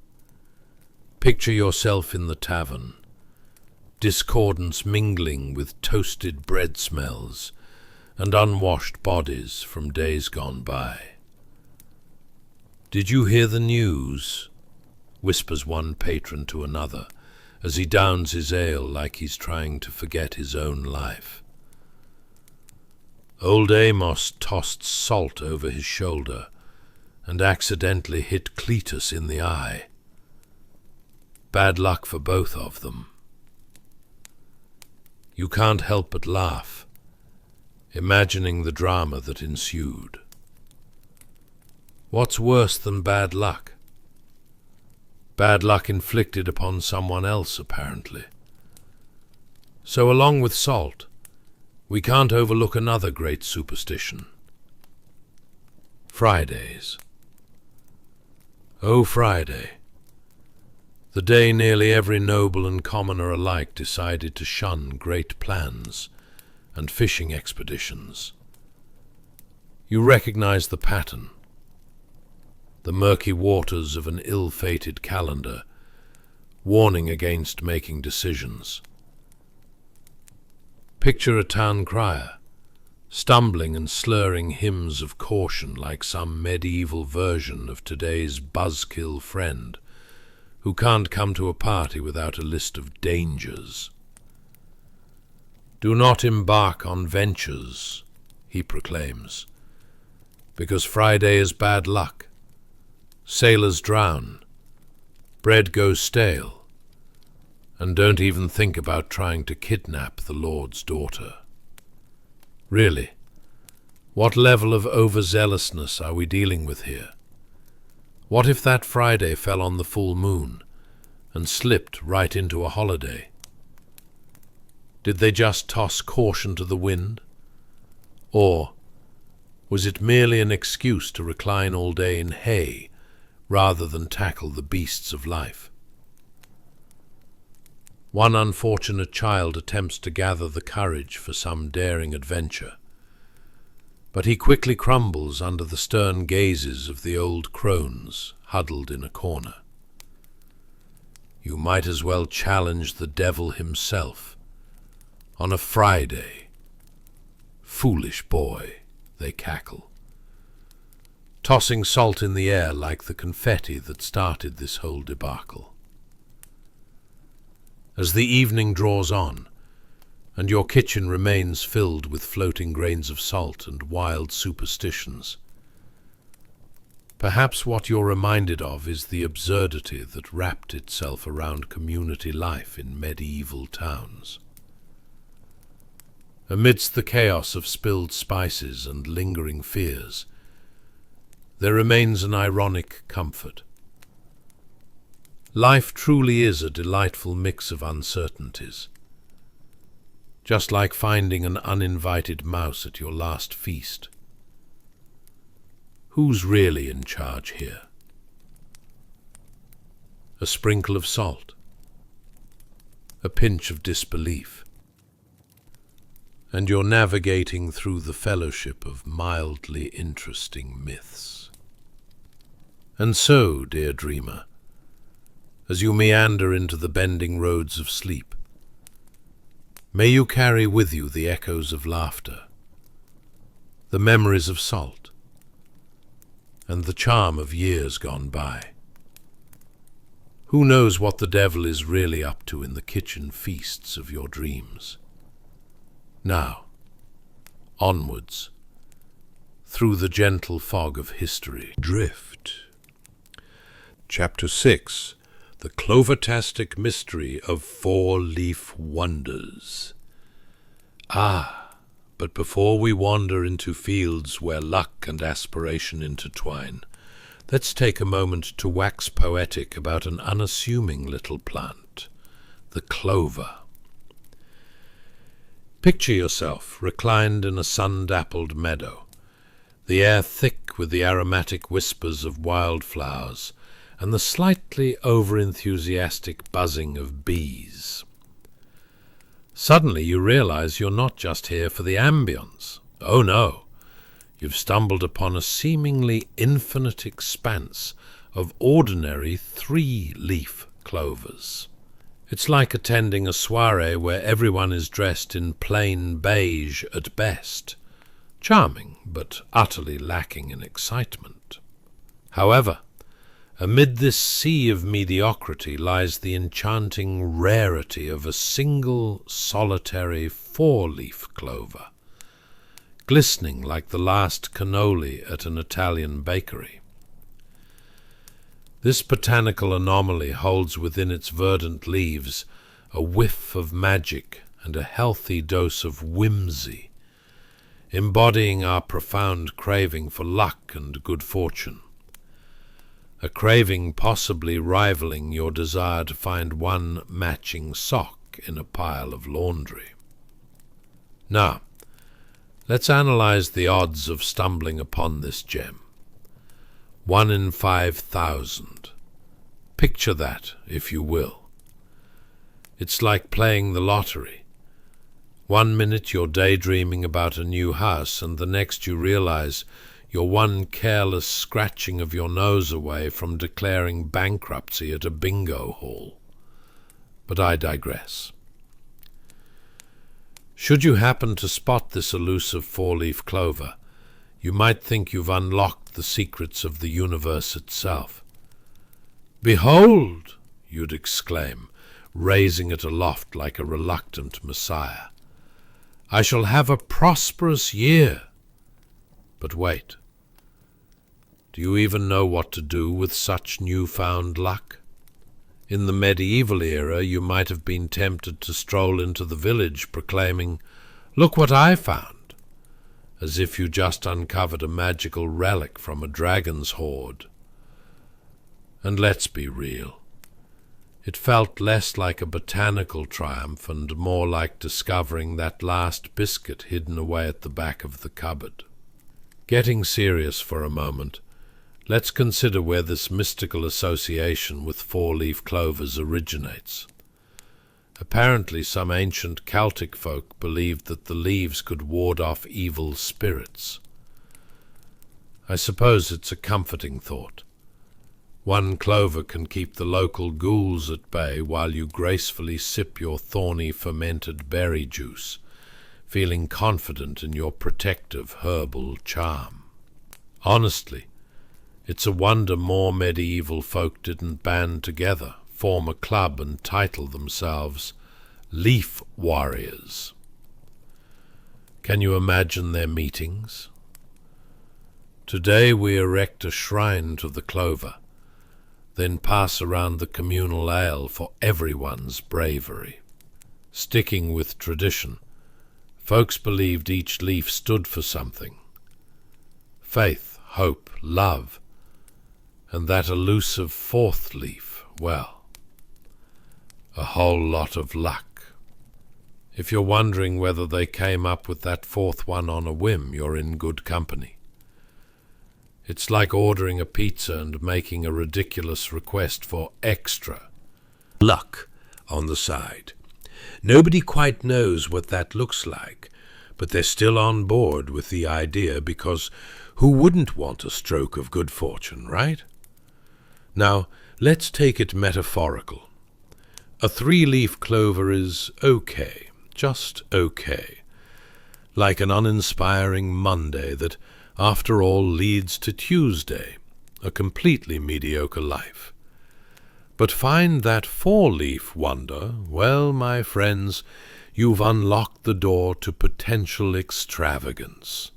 Picture yourself in the tavern, discordance mingling with toasted bread smells and unwashed bodies from days gone by. "Did you hear the news?" whispers one patron to another as he downs his ale like he's trying to forget his own life. Old Amos tossed salt over his shoulder and accidentally hit Cletus in the eye. Bad luck for both of them. You can't help but laugh, imagining the drama that ensued. What's worse than bad luck? Bad luck inflicted upon someone else, apparently. So along with salt, we can't overlook another great superstition. Fridays. Oh, Friday. The day nearly every noble and commoner alike decided to shun great plans and fishing expeditions. You recognize the pattern. The murky waters of an ill-fated calendar, warning against making decisions. Picture a town crier, stumbling and slurring hymns of caution like some medieval version of today's buzzkill friend, who can't come to a party without a list of dangers. Do not embark on ventures, he proclaims, because Friday is bad luck. Sailors drown, bread goes stale, and don't even think about trying to kidnap the Lord's daughter. Really, what level of overzealousness are we dealing with here? What if that Friday fell on the full moon and slipped right into a holiday? Did they just toss caution to the wind? Or was it merely an excuse to recline all day in hay rather than tackle the beasts of life? One unfortunate child attempts to gather the courage for some daring adventure, but he quickly crumbles under the stern gazes of the old crones huddled in a corner. You might as well challenge the devil himself on a Friday. Foolish boy, they cackle, tossing salt in the air like the confetti that started this whole debacle. As the evening draws on, and your kitchen remains filled with floating grains of salt and wild superstitions, perhaps what you're reminded of is the absurdity that wrapped itself around community life in medieval towns. Amidst the chaos of spilled spices and lingering fears, there remains an ironic comfort. Life truly is a delightful mix of uncertainties, just like finding an uninvited mouse at your last feast. Who's really in charge here? A sprinkle of salt, a pinch of disbelief, and you're navigating through the fellowship of mildly interesting myths. And so, dear dreamer, as you meander into the bending roads of sleep, may you carry with you the echoes of laughter, the memories of salt, and the charm of years gone by. Who knows what the devil is really up to in the kitchen feasts of your dreams? Now, onwards, through the gentle fog of history. Drift. Chapter 6. The Clovertastic Mystery of Four-Leaf Wonders. But before we wander into fields where luck and aspiration intertwine, let's take a moment to wax poetic about an unassuming little plant, the clover. Picture yourself reclined in a sun-dappled meadow, the air thick with the aromatic whispers of wildflowers and the slightly over-enthusiastic buzzing of bees. Suddenly you realize you're not just here for the ambience. Oh no, you've stumbled upon a seemingly infinite expanse of ordinary three-leaf clovers. It's like attending a soirée where everyone is dressed in plain beige at best, charming but utterly lacking in excitement. However, amid this sea of mediocrity lies the enchanting rarity of a single, solitary four-leaf clover, glistening like the last cannoli at an Italian bakery. This botanical anomaly holds within its verdant leaves a whiff of magic and a healthy dose of whimsy, embodying our profound craving for luck and good fortune. A craving possibly rivaling your desire to find one matching sock in a pile of laundry. Now, let's analyze the odds of stumbling upon this gem. 1 in 5,000. Picture that, if you will. It's like playing the lottery. 1 minute you're daydreaming about a new house, and the next you realize you're one careless scratching of your nose away from declaring bankruptcy at a bingo hall. But I digress. Should you happen to spot this elusive four-leaf clover, you might think you've unlocked the secrets of the universe itself. "Behold!" you'd exclaim, raising it aloft like a reluctant messiah. "I shall have a prosperous year." But wait. Do you even know what to do with such newfound luck? In the medieval era, you might have been tempted to stroll into the village proclaiming, "Look what I found," as if you just uncovered a magical relic from a dragon's hoard. And let's be real. It felt less like a botanical triumph and more like discovering that last biscuit hidden away at the back of the cupboard. Getting serious for a moment, let's consider where this mystical association with four-leaf clovers originates. Apparently, some ancient Celtic folk believed that the leaves could ward off evil spirits. I suppose it's a comforting thought. 1 clover can keep the local ghouls at bay while you gracefully sip your thorny fermented berry juice, feeling confident in your protective herbal charm. Honestly, it's a wonder more medieval folk didn't band together, form a club and title themselves Leaf Warriors. Can you imagine their meetings? Today we erect a shrine to the clover, then pass around the communal ale for everyone's bravery. Sticking with tradition, Folks believed each leaf stood for something. Faith, hope, love, and that elusive fourth leaf, well, a whole lot of luck. If you're wondering whether they came up with that fourth one on a whim, you're in good company. It's like ordering a pizza and making a ridiculous request for extra luck on the side. Nobody quite knows what that looks like, but they're still on board with the idea because who wouldn't want a stroke of good fortune, right? Now, let's take it metaphorical. A 3-leaf clover is okay, just okay, like an uninspiring Monday that, after all, leads to Tuesday, a completely mediocre life. But find that 4-leaf wonder, well, my friends, you've unlocked the door to potential extravagance.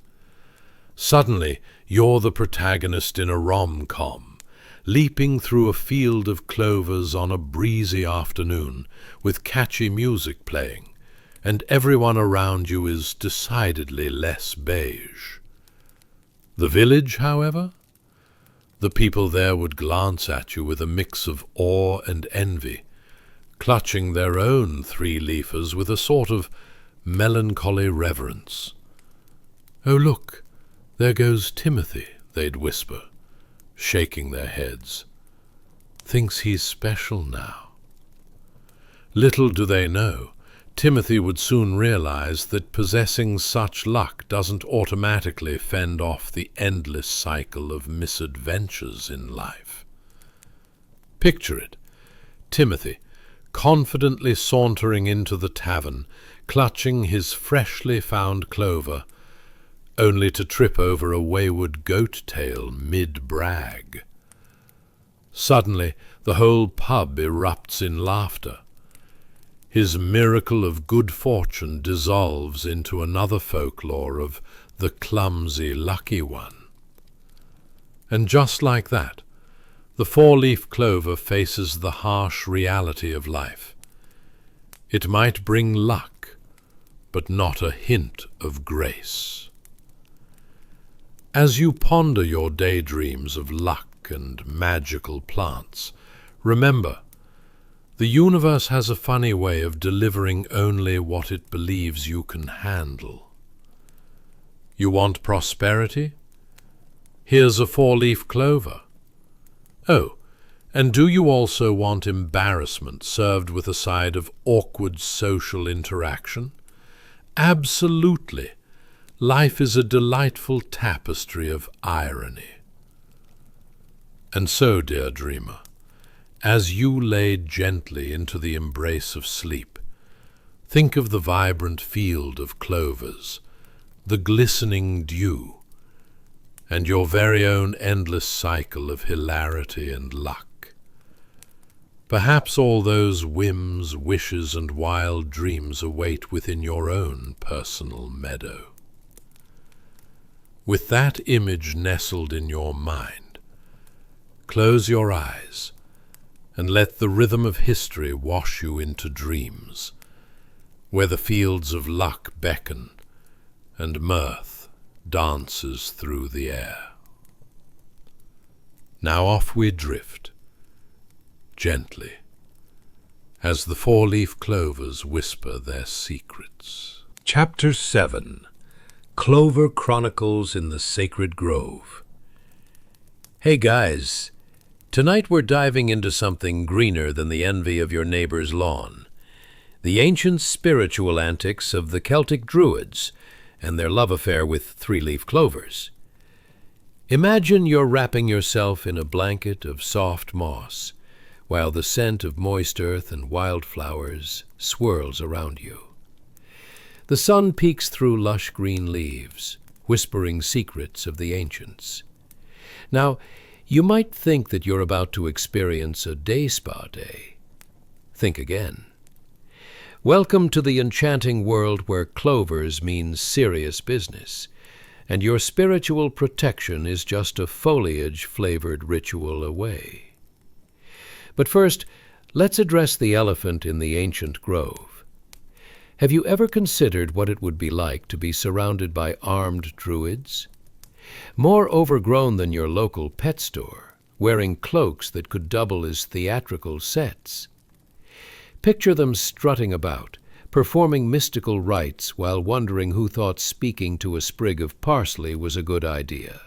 Suddenly, you're the protagonist in a rom-com, leaping through a field of clovers on a breezy afternoon with catchy music playing, and everyone around you is decidedly less beige. The village, however? The people there would glance at you with a mix of awe and envy, clutching their own 3-leafers with a sort of melancholy reverence. "Oh, look, there goes Timothy," they'd whisper, shaking their heads. "Thinks he's special now." Little do they know, Timothy would soon realize that possessing such luck doesn't automatically fend off the endless cycle of misadventures in life. Picture it, Timothy, confidently sauntering into the tavern, clutching his freshly found clover, only to trip over a wayward goat-tail mid-brag. Suddenly, the whole pub erupts in laughter. His miracle of good fortune dissolves into another folklore of the clumsy lucky one. And just like that, the 4-leaf clover faces the harsh reality of life. It might bring luck, but not a hint of grace. As you ponder your daydreams of luck and magical plants, remember, the universe has a funny way of delivering only what it believes you can handle. You want prosperity? Here's a 4-leaf clover. Oh, and do you also want embarrassment served with a side of awkward social interaction? Absolutely. Life is a delightful tapestry of irony. And so, dear dreamer, as you lay gently into the embrace of sleep, think of the vibrant field of clovers, the glistening dew, and your very own endless cycle of hilarity and luck. Perhaps all those whims, wishes, and wild dreams await within your own personal meadow. With that image nestled in your mind, close your eyes and let the rhythm of history wash you into dreams, where the fields of luck beckon and mirth dances through the air. Now off we drift, gently, as the 4-leaf clovers whisper their secrets. Chapter 7. Clover Chronicles in the Sacred Grove. Hey guys, tonight we're diving into something greener than the envy of your neighbor's lawn. The ancient spiritual antics of the Celtic Druids and their love affair with 3-leaf clovers. Imagine you're wrapping yourself in a blanket of soft moss, while the scent of moist earth and wildflowers swirls around you. The sun peeks through lush green leaves, whispering secrets of the ancients. Now, you might think that you're about to experience a day spa day. Think again. Welcome to the enchanting world where clovers mean serious business, and your spiritual protection is just a foliage-flavored ritual away. But first, let's address the elephant in the ancient grove. Have you ever considered what it would be like to be surrounded by armed druids? More overgrown than your local pet store, wearing cloaks that could double as theatrical sets. Picture them strutting about, performing mystical rites while wondering who thought speaking to a sprig of parsley was a good idea.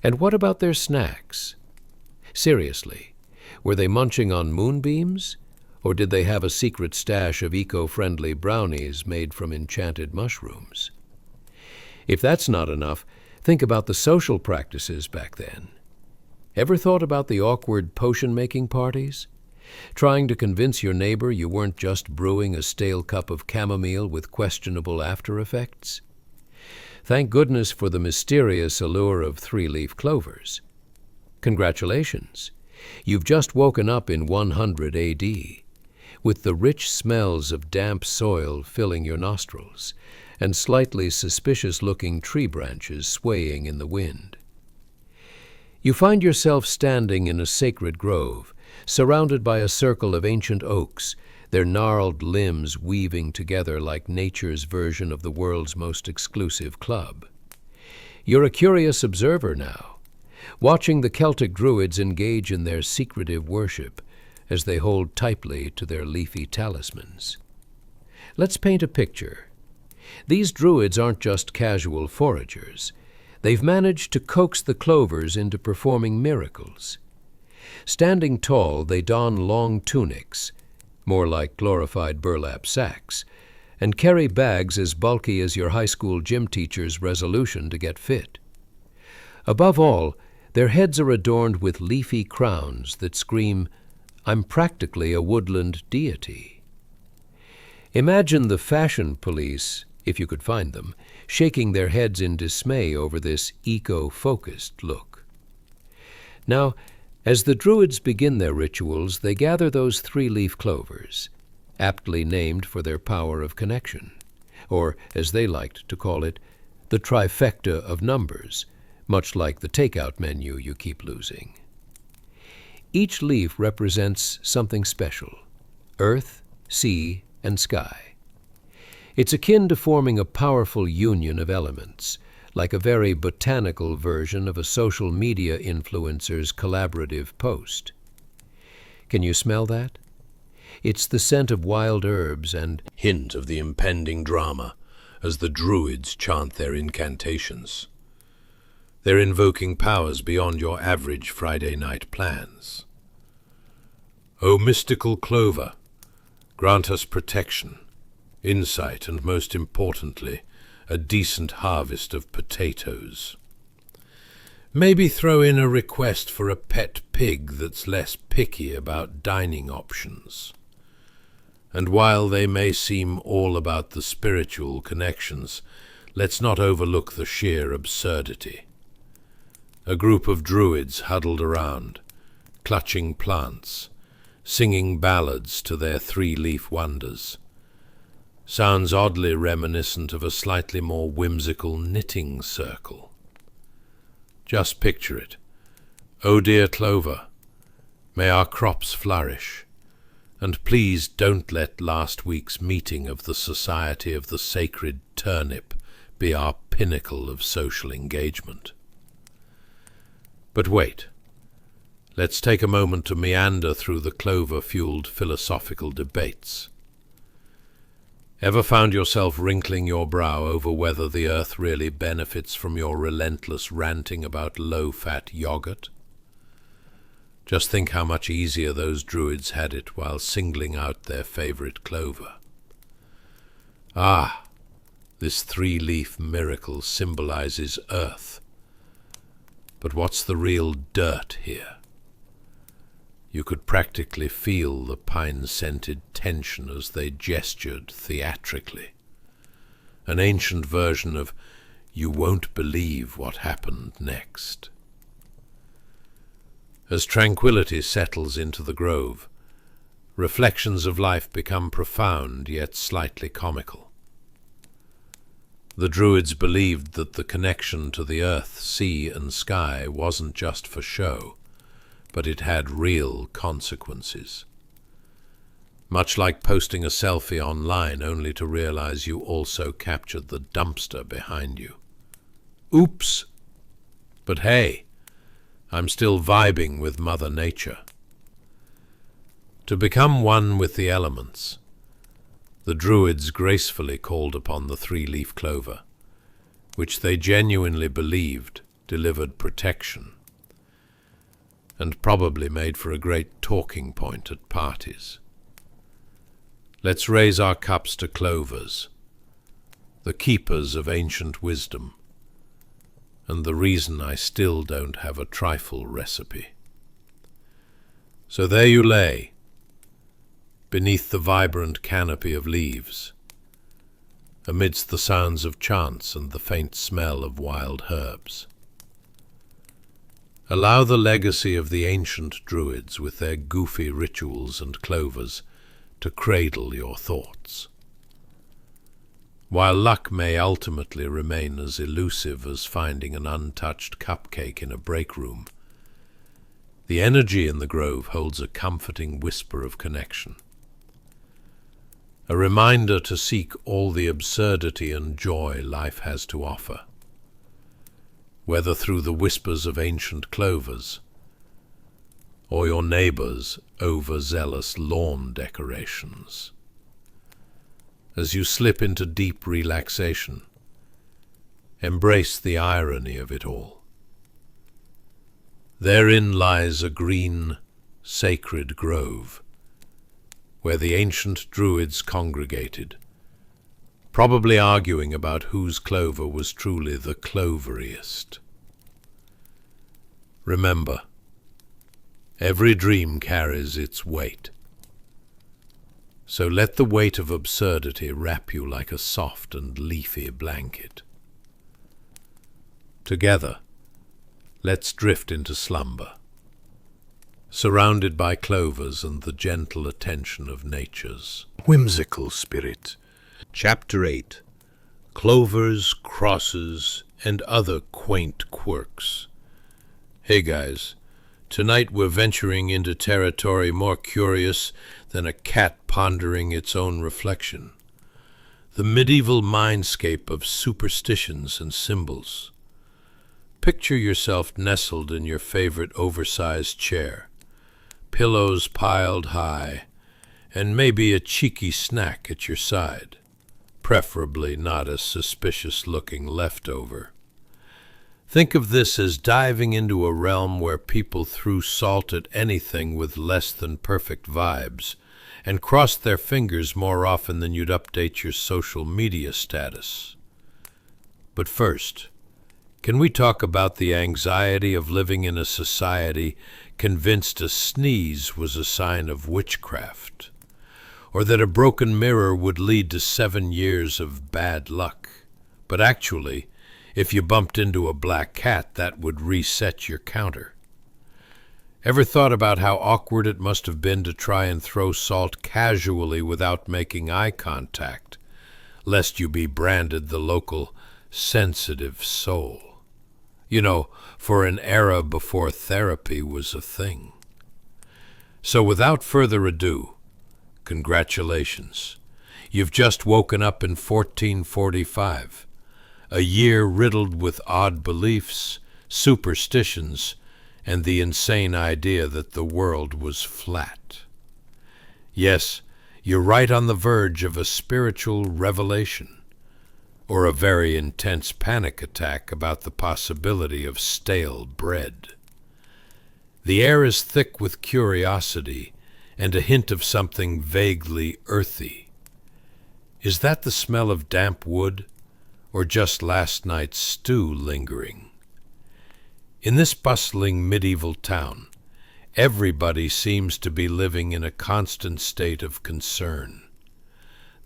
And what about their snacks? Seriously, were they munching on moonbeams? Or did they have a secret stash of eco-friendly brownies made from enchanted mushrooms? If that's not enough, think about the social practices back then. Ever thought about the awkward potion-making parties? Trying to convince your neighbor you weren't just brewing a stale cup of chamomile with questionable after-effects? Thank goodness for the mysterious allure of three-leaf clovers. Congratulations! You've just woken up in 100 AD, with the rich smells of damp soil filling your nostrils, and slightly suspicious-looking tree branches swaying in the wind. You find yourself standing in a sacred grove, surrounded by a circle of ancient oaks, their gnarled limbs weaving together like nature's version of the world's most exclusive club. You're a curious observer now, watching the Celtic druids engage in their secretive worship as they hold tightly to their leafy talismans. Let's paint a picture. These druids aren't just casual foragers. They've managed to coax the clovers into performing miracles. Standing tall, they don long tunics, more like glorified burlap sacks, and carry bags as bulky as your high school gym teacher's resolution to get fit. Above all, their heads are adorned with leafy crowns that scream, "I'm practically a woodland deity." Imagine the fashion police, if you could find them, shaking their heads in dismay over this eco-focused look. Now, as the druids begin their rituals, they gather those three-leaf clovers, aptly named for their power of connection, or, as they liked to call it, the trifecta of numbers, much like the takeout menu you keep losing. Each leaf represents something special: earth, sea, and sky. It's akin to forming a powerful union of elements, like a very botanical version of a social media influencer's collaborative post. Can you smell that? It's the scent of wild herbs and hint of the impending drama as the druids chant their incantations. They're invoking powers beyond your average Friday night plans. O mystical clover, grant us protection, insight, and most importantly, a decent harvest of potatoes. Maybe throw in a request for a pet pig that's less picky about dining options. And while they may seem all about the spiritual connections, let's not overlook the sheer absurdity. A group of druids huddled around, clutching plants, singing ballads to their three-leaf wonders. Sounds oddly reminiscent of a slightly more whimsical knitting circle. Just picture it. Oh dear clover, may our crops flourish, and please don't let last week's meeting of the Society of the Sacred Turnip be our pinnacle of social engagement. But wait, let's take a moment to meander through the clover-fueled philosophical debates. Ever found yourself wrinkling your brow over whether the earth really benefits from your relentless ranting about low-fat yogurt? Just think how much easier those druids had it while singling out their favorite clover. Ah, this three-leaf miracle symbolizes earth. But what's the real dirt here? You could practically feel the pine-scented tension as they gestured theatrically. An ancient version of "you won't believe what happened next." As tranquility settles into the grove, reflections of life become profound yet slightly comical. The druids believed that the connection to the earth, sea, and sky wasn't just for show, but it had real consequences. much like posting a selfie online only to realize you also captured the dumpster behind you. Oops! But hey, I'm still vibing with Mother Nature. To become one with the elements, the Druids gracefully called upon the three-leaf clover, which they genuinely believed delivered protection, and probably made for a great talking point at parties. Let's raise our cups to clovers, the keepers of ancient wisdom, and the reason I still don't have a trifle recipe. So there you lay, beneath the vibrant canopy of leaves, amidst the sounds of chants and the faint smell of wild herbs. Allow the legacy of the ancient Druids with their goofy rituals and clovers to cradle your thoughts. While luck may ultimately remain as elusive as finding an untouched cupcake in a break room, the energy in the grove holds a comforting whisper of connection, a reminder to seek all the absurdity and joy life has to offer, whether through the whispers of ancient clovers or your neighbor's overzealous lawn decorations. As you slip into deep relaxation, embrace the irony of it all. Therein lies a green, sacred grove, where the ancient Druids congregated, probably arguing about whose clover was truly the cloveriest. Remember, every dream carries its weight. So let the weight of absurdity wrap you like a soft and leafy blanket. Together, let's drift into slumber, surrounded by clovers and the gentle attention of nature's whimsical spirit. Chapter 8. Clovers, Crosses, and Other Quaint Quirks. Hey guys, tonight we're venturing into territory more curious than a cat pondering its own reflection. The medieval mindscape of superstitions and symbols. Picture yourself nestled in your favorite oversized chair, pillows piled high, and maybe a cheeky snack at your side, preferably not a suspicious-looking leftover. Think of this as diving into a realm where people threw salt at anything with less than perfect vibes, and crossed their fingers more often than you'd update your social media status. But first, can we talk about the anxiety of living in a society convinced a sneeze was a sign of witchcraft, or that a broken mirror would lead to 7 years of bad luck, but actually, if you bumped into a black cat, that would reset your counter? Ever thought about how awkward it must have been to try and throw salt casually without making eye contact, lest you be branded the local sensitive soul? You know, for an era before therapy was a thing. So without further ado, congratulations. You've just woken up in 1445, a year riddled with odd beliefs, superstitions, and the insane idea that the world was flat. Yes, you're right on the verge of a spiritual revelation, or a very intense panic attack about the possibility of stale bread. The air is thick with curiosity and a hint of something vaguely earthy. Is that the smell of damp wood, or just last night's stew lingering? In this bustling medieval town, everybody seems to be living in a constant state of concern.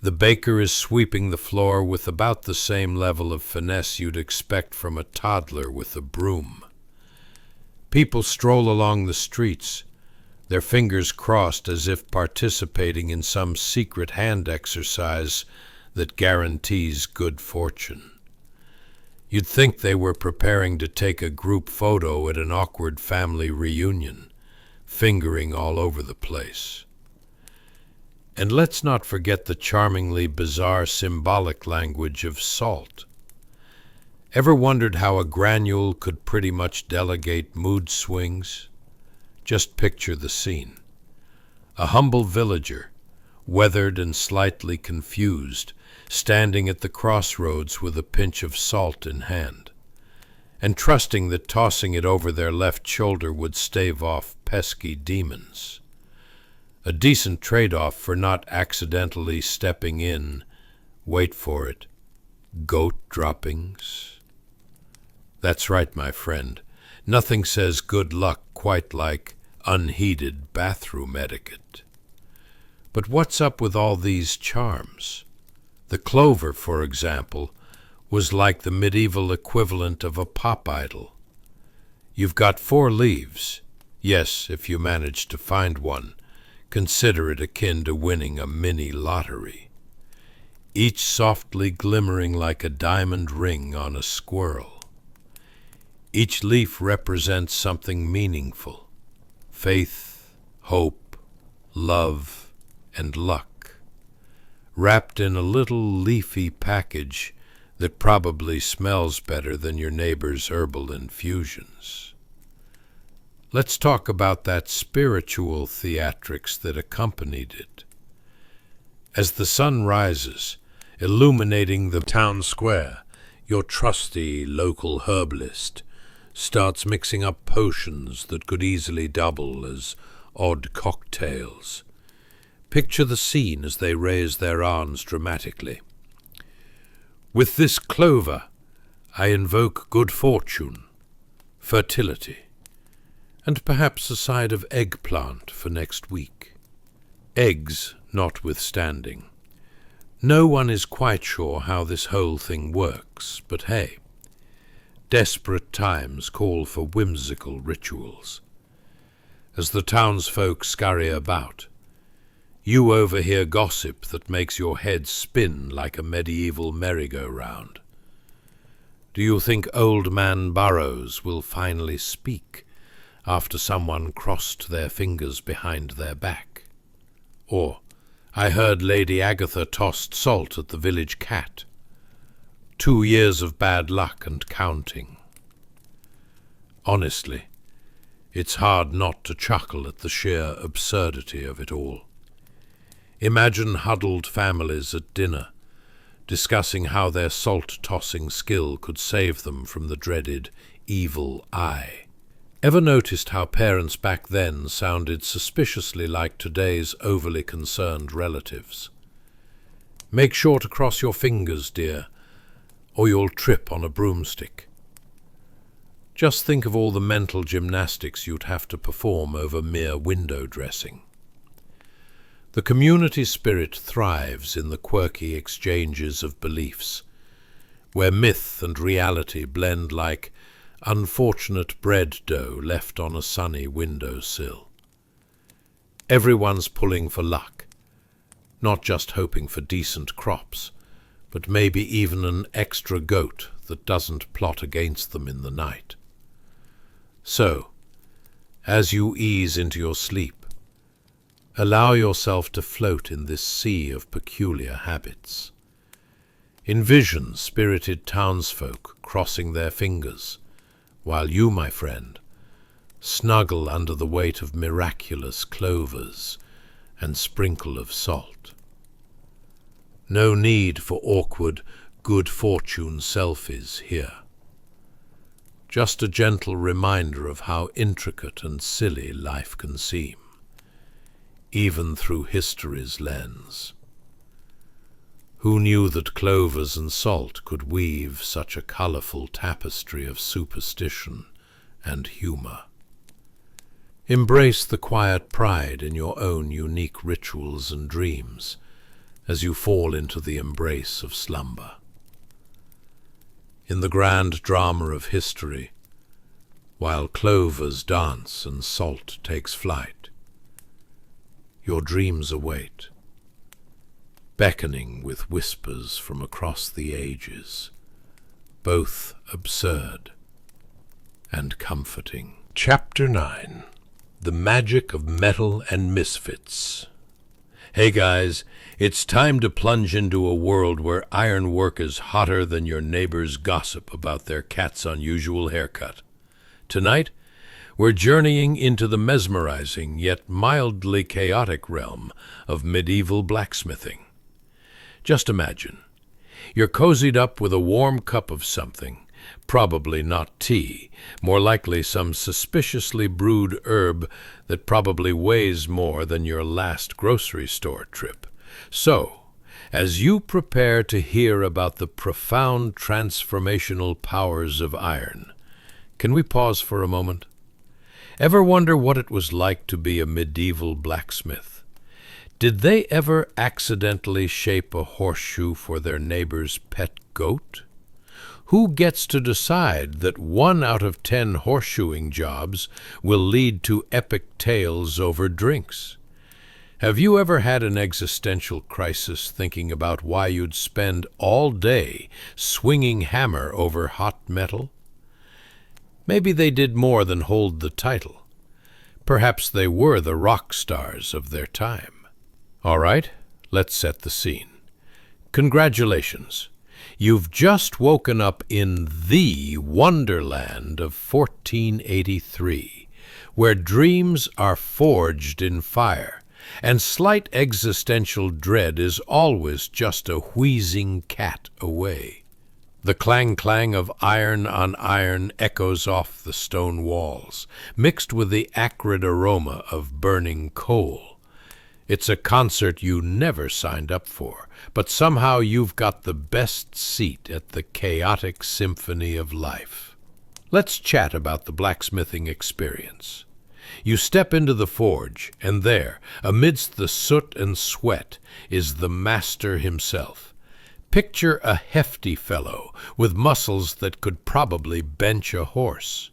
The baker is sweeping the floor with about the same level of finesse you'd expect from a toddler with a broom. People stroll along the streets, their fingers crossed as if participating in some secret hand exercise that guarantees good fortune. You'd think they were preparing to take a group photo at an awkward family reunion, fingering all over the place. And let's not forget the charmingly bizarre symbolic language of salt. Ever wondered how a granule could pretty much delegate mood swings? Just picture the scene. A humble villager, weathered and slightly confused, standing at the crossroads with a pinch of salt in hand, and trusting that tossing it over their left shoulder would stave off pesky demons. A decent trade-off for not accidentally stepping in, wait for it, goat droppings. That's right, my friend. Nothing says good luck quite like unheeded bathroom etiquette. But what's up with all these charms? The clover, for example, was like the medieval equivalent of a pop idol. You've got 4 leaves. Yes, if you manage to find one, consider it akin to winning a mini lottery. Each softly glimmering like a diamond ring on a squirrel. Each leaf represents something meaningful: faith, hope, love, and luck, wrapped in a little leafy package that probably smells better than your neighbor's herbal infusions. Let's talk about that spiritual theatrics that accompanied it. As the sun rises, illuminating the town square, your trusty local herbalist starts mixing up potions that could easily double as odd cocktails. Picture the scene as they raise their arms dramatically. With this clover, I invoke good fortune, fertility, and perhaps a side of eggplant for next week. Eggs notwithstanding. No one is quite sure how this whole thing works, but hey, desperate times call for whimsical rituals. As the townsfolk scurry about, you overhear gossip that makes your head spin like a medieval merry-go-round. Do you think Old Man Burrows will finally speak after someone crossed their fingers behind their back? Or, I heard Lady Agatha tossed salt at the village cat. 2 years of bad luck and counting. Honestly, it's hard not to chuckle at the sheer absurdity of it all. Imagine huddled families at dinner, discussing how their salt-tossing skill could save them from the dreaded evil eye. Ever noticed how parents back then sounded suspiciously like today's overly concerned relatives? Make sure to cross your fingers, dear, or you'll trip on a broomstick. Just think of all the mental gymnastics you'd have to perform over mere window dressing. The community spirit thrives in the quirky exchanges of beliefs, where myth and reality blend like unfortunate bread dough left on a sunny windowsill. Everyone's pulling for luck, not just hoping for decent crops, but maybe even an extra goat that doesn't plot against them in the night. So, as you ease into your sleep, allow yourself to float in this sea of peculiar habits. Envision spirited townsfolk crossing their fingers, while you, my friend, snuggle under the weight of miraculous clovers and sprinkle of salt. No need for awkward good fortune selfies here. Just a gentle reminder of how intricate and silly life can seem, even through history's lens. Who knew that clovers and salt could weave such a colourful tapestry of superstition and humour? Embrace the quiet pride in your own unique rituals and dreams as you fall into the embrace of slumber. In the grand drama of history, while clovers dance and salt takes flight, your dreams await, beckoning with whispers from across the ages, both absurd and comforting. Chapter 9. The Magic of Metal and Misfits. Hey guys, it's time to plunge into a world where ironwork is hotter than your neighbor's gossip about their cat's unusual haircut. Tonight, we're journeying into the mesmerizing yet mildly chaotic realm of medieval blacksmithing. Just imagine, you're cozied up with a warm cup of something, probably not tea, more likely some suspiciously brewed herb that probably weighs more than your last grocery store trip. So, as you prepare to hear about the profound transformational powers of iron, can we pause for a moment? Ever wonder what it was like to be a medieval blacksmith? Did they ever accidentally shape a horseshoe for their neighbor's pet goat? Who gets to decide that 1 out of 10 horseshoeing jobs will lead to epic tales over drinks? Have you ever had an existential crisis thinking about why you'd spend all day swinging hammer over hot metal? Maybe they did more than hold the title. Perhaps they were the rock stars of their time. All right, let's set the scene. Congratulations. You've just woken up in the wonderland of 1483, where dreams are forged in fire, and slight existential dread is always just a wheezing cat away. The clang-clang of iron on iron echoes off the stone walls, mixed with the acrid aroma of burning coal. It's a concert you never signed up for, but somehow you've got the best seat at the chaotic symphony of life. Let's chat about the blacksmithing experience. You step into the forge, and there, amidst the soot and sweat, is the master himself. Picture a hefty fellow with muscles that could probably bench a horse.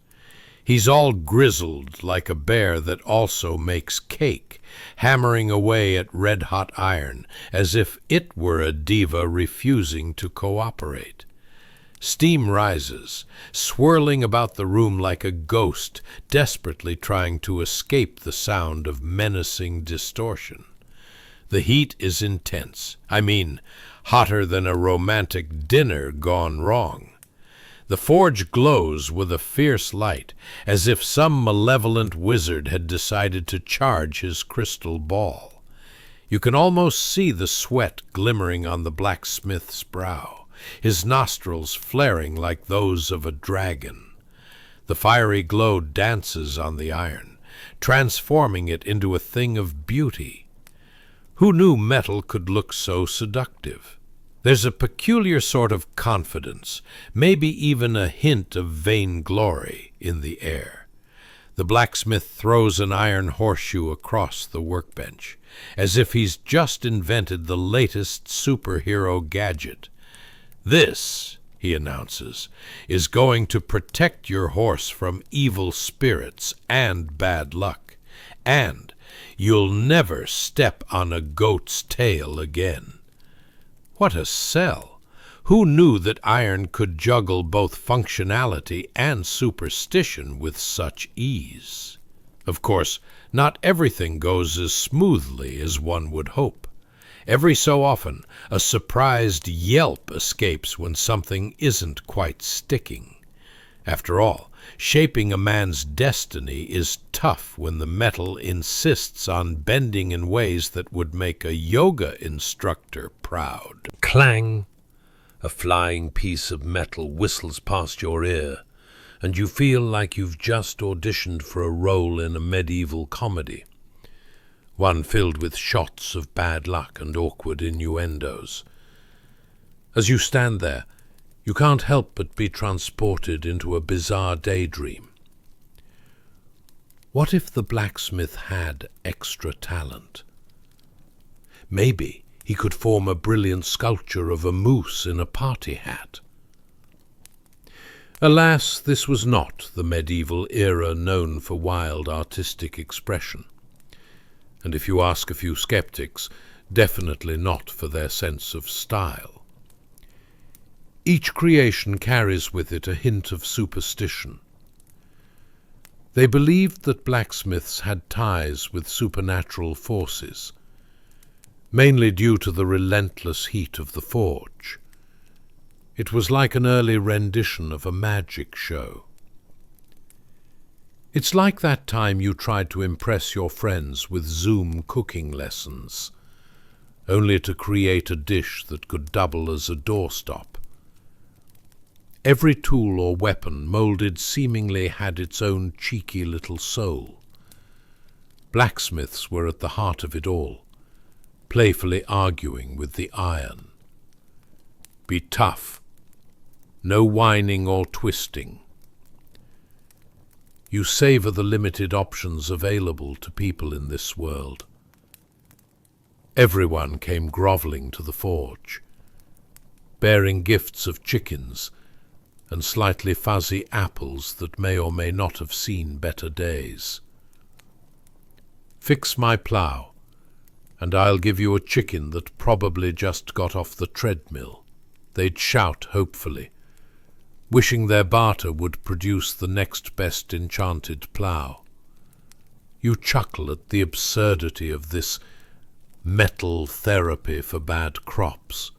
He's all grizzled like a bear that also makes cake, hammering away at red-hot iron as if it were a diva refusing to cooperate. Steam rises, swirling about the room like a ghost, desperately trying to escape the sound of menacing distortion. The heat is intense. Hotter than a romantic dinner gone wrong. The forge glows with a fierce light, as if some malevolent wizard had decided to charge his crystal ball. You can almost see the sweat glimmering on the blacksmith's brow, his nostrils flaring like those of a dragon. The fiery glow dances on the iron, transforming it into a thing of beauty. Who knew metal could look so seductive? There's a peculiar sort of confidence, maybe even a hint of vainglory, in the air. The blacksmith throws an iron horseshoe across the workbench, as if he's just invented the latest superhero gadget. "This," he announces, "is going to protect your horse from evil spirits and bad luck, and you'll never step on a goat's tail again." What a sell! Who knew that iron could juggle both functionality and superstition with such ease? Of course, not everything goes as smoothly as one would hope. Every so often, a surprised yelp escapes when something isn't quite sticking. After all, shaping a man's destiny is tough when the metal insists on bending in ways that would make a yoga instructor proud. Clang! A flying piece of metal whistles past your ear, and you feel like you've just auditioned for a role in a medieval comedy, one filled with shots of bad luck and awkward innuendos. As you stand there, you can't help but be transported into a bizarre daydream. What if the blacksmith had extra talent? Maybe he could form a brilliant sculpture of a moose in a party hat. Alas, this was not the medieval era known for wild artistic expression. And if you ask a few skeptics, definitely not for their sense of style. Each creation carries with it a hint of superstition. They believed that blacksmiths had ties with supernatural forces, mainly due to the relentless heat of the forge. It was like an early rendition of a magic show. It's like that time you tried to impress your friends with Zoom cooking lessons, only to create a dish that could double as a doorstop. Every tool or weapon moulded seemingly had its own cheeky little soul. Blacksmiths were at the heart of it all, playfully arguing with the iron. Be tough. No whining or twisting. You savor the limited options available to people in this world. Everyone came grovelling to the forge, bearing gifts of chickens and slightly fuzzy apples that may or may not have seen better days. Fix my plough, and I'll give you a chicken that probably just got off the treadmill, they'd shout hopefully, wishing their barter would produce the next best enchanted plough. You chuckle at the absurdity of this metal therapy for bad crops,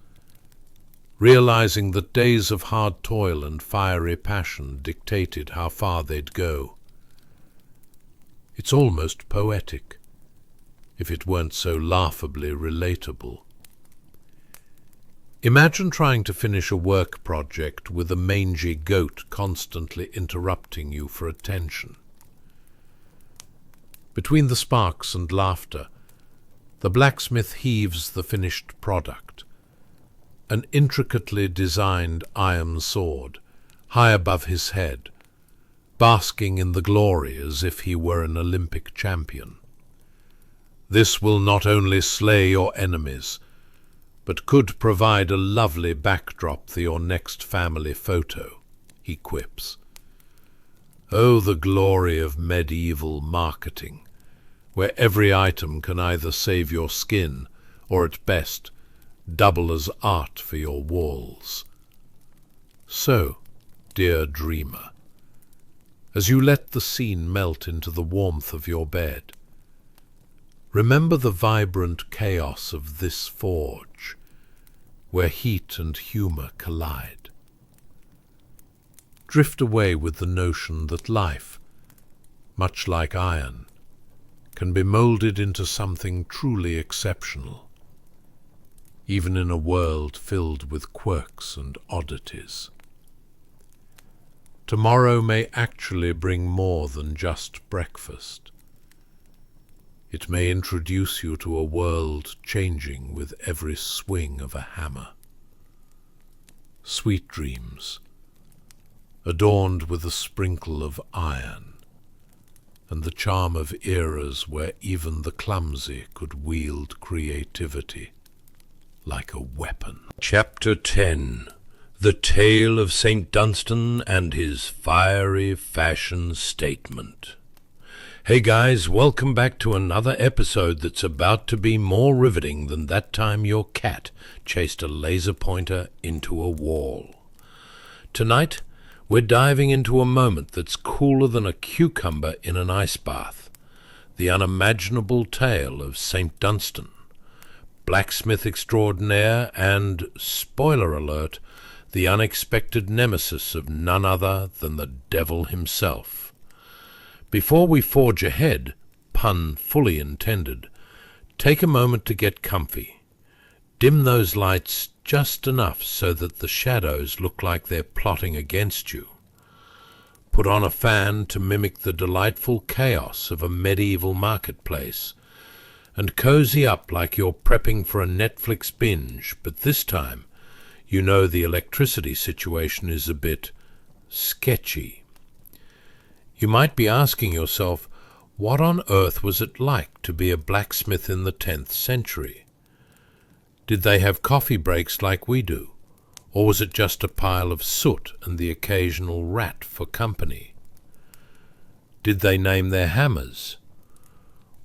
realizing that days of hard toil and fiery passion dictated how far they'd go. It's almost poetic, if it weren't so laughably relatable. Imagine trying to finish a work project with a mangy goat constantly interrupting you for attention. Between the sparks and laughter, the blacksmith heaves the finished product, an intricately designed iron sword, high above his head, basking in the glory as if he were an Olympic champion. This will not only slay your enemies, but could provide a lovely backdrop for your next family photo, he quips. Oh, the glory of medieval marketing, where every item can either save your skin or, at best, double as art for your walls. So, dear dreamer, as you let the scene melt into the warmth of your bed, remember the vibrant chaos of this forge, where heat and humour collide. Drift away with the notion that life, much like iron, can be moulded into something truly exceptional, even in a world filled with quirks and oddities. Tomorrow may actually bring more than just breakfast. It may introduce you to a world changing with every swing of a hammer. Sweet dreams, adorned with a sprinkle of iron, and the charm of eras where even the clumsy could wield creativity like a weapon. Chapter 10. The Tale of St. Dunstan and His Fiery Fashion Statement. Hey guys, welcome back to another episode that's about to be more riveting than that time your cat chased a laser pointer into a wall. Tonight, we're diving into a moment that's cooler than a cucumber in an ice bath. The unimaginable tale of St. Dunstan, blacksmith extraordinaire and, spoiler alert, the unexpected nemesis of none other than the devil himself. Before we forge ahead, pun fully intended, take a moment to get comfy. Dim those lights just enough so that the shadows look like they're plotting against you. Put on a fan to mimic the delightful chaos of a medieval marketplace, and cozy up like you're prepping for a Netflix binge, but this time you know the electricity situation is a bit sketchy. You might be asking yourself, what on earth was it like to be a blacksmith in the 10th century? Did they have coffee breaks like we do, or was it just a pile of soot and the occasional rat for company? Did they name their hammers?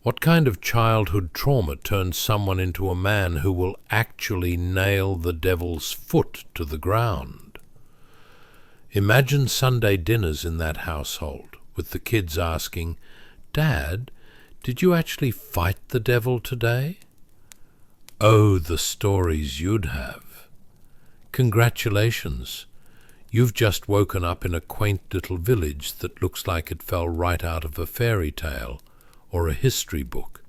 What kind of childhood trauma turns someone into a man who will actually nail the devil's foot to the ground? Imagine Sunday dinners in that household, with the kids asking, "Dad, did you actually fight the devil today?" Oh, the stories you'd have. Congratulations. You've just woken up in a quaint little village that looks like it fell right out of a fairy tale or a history book,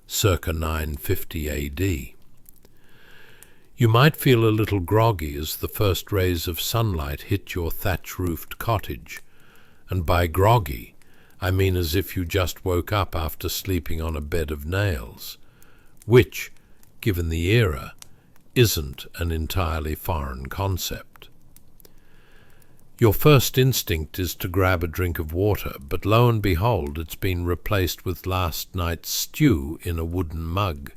circa 950 AD. You might feel a little groggy as the first rays of sunlight hit your thatch-roofed cottage, and by groggy, I mean as if you just woke up after sleeping on a bed of nails, which, given the era, isn't an entirely foreign concept. Your first instinct is to grab a drink of water, but lo and behold, it's been replaced with last night's stew in a wooden mug,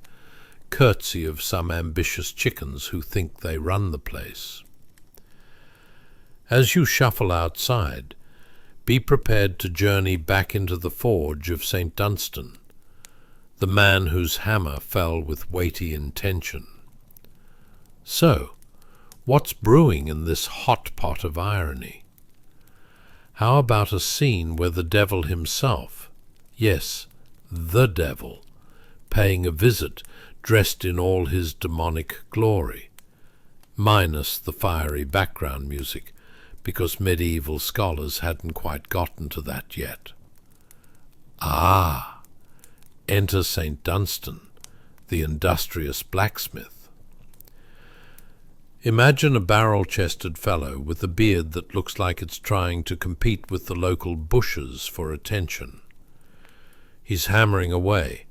courtesy of some ambitious chickens who think they run the place. As you shuffle outside, be prepared to journey back into the forge of St. Dunstan, the man whose hammer fell with weighty intention. So, what's brewing in this hot pot of irony? How about a scene where the devil himself, yes, the devil, paying a visit dressed in all his demonic glory, minus the fiery background music, because medieval scholars hadn't quite gotten to that yet. Ah, enter St. Dunstan, the industrious blacksmith. Imagine a barrel-chested fellow with a beard that looks like it's trying to compete with the local bushes for attention. He's hammering away,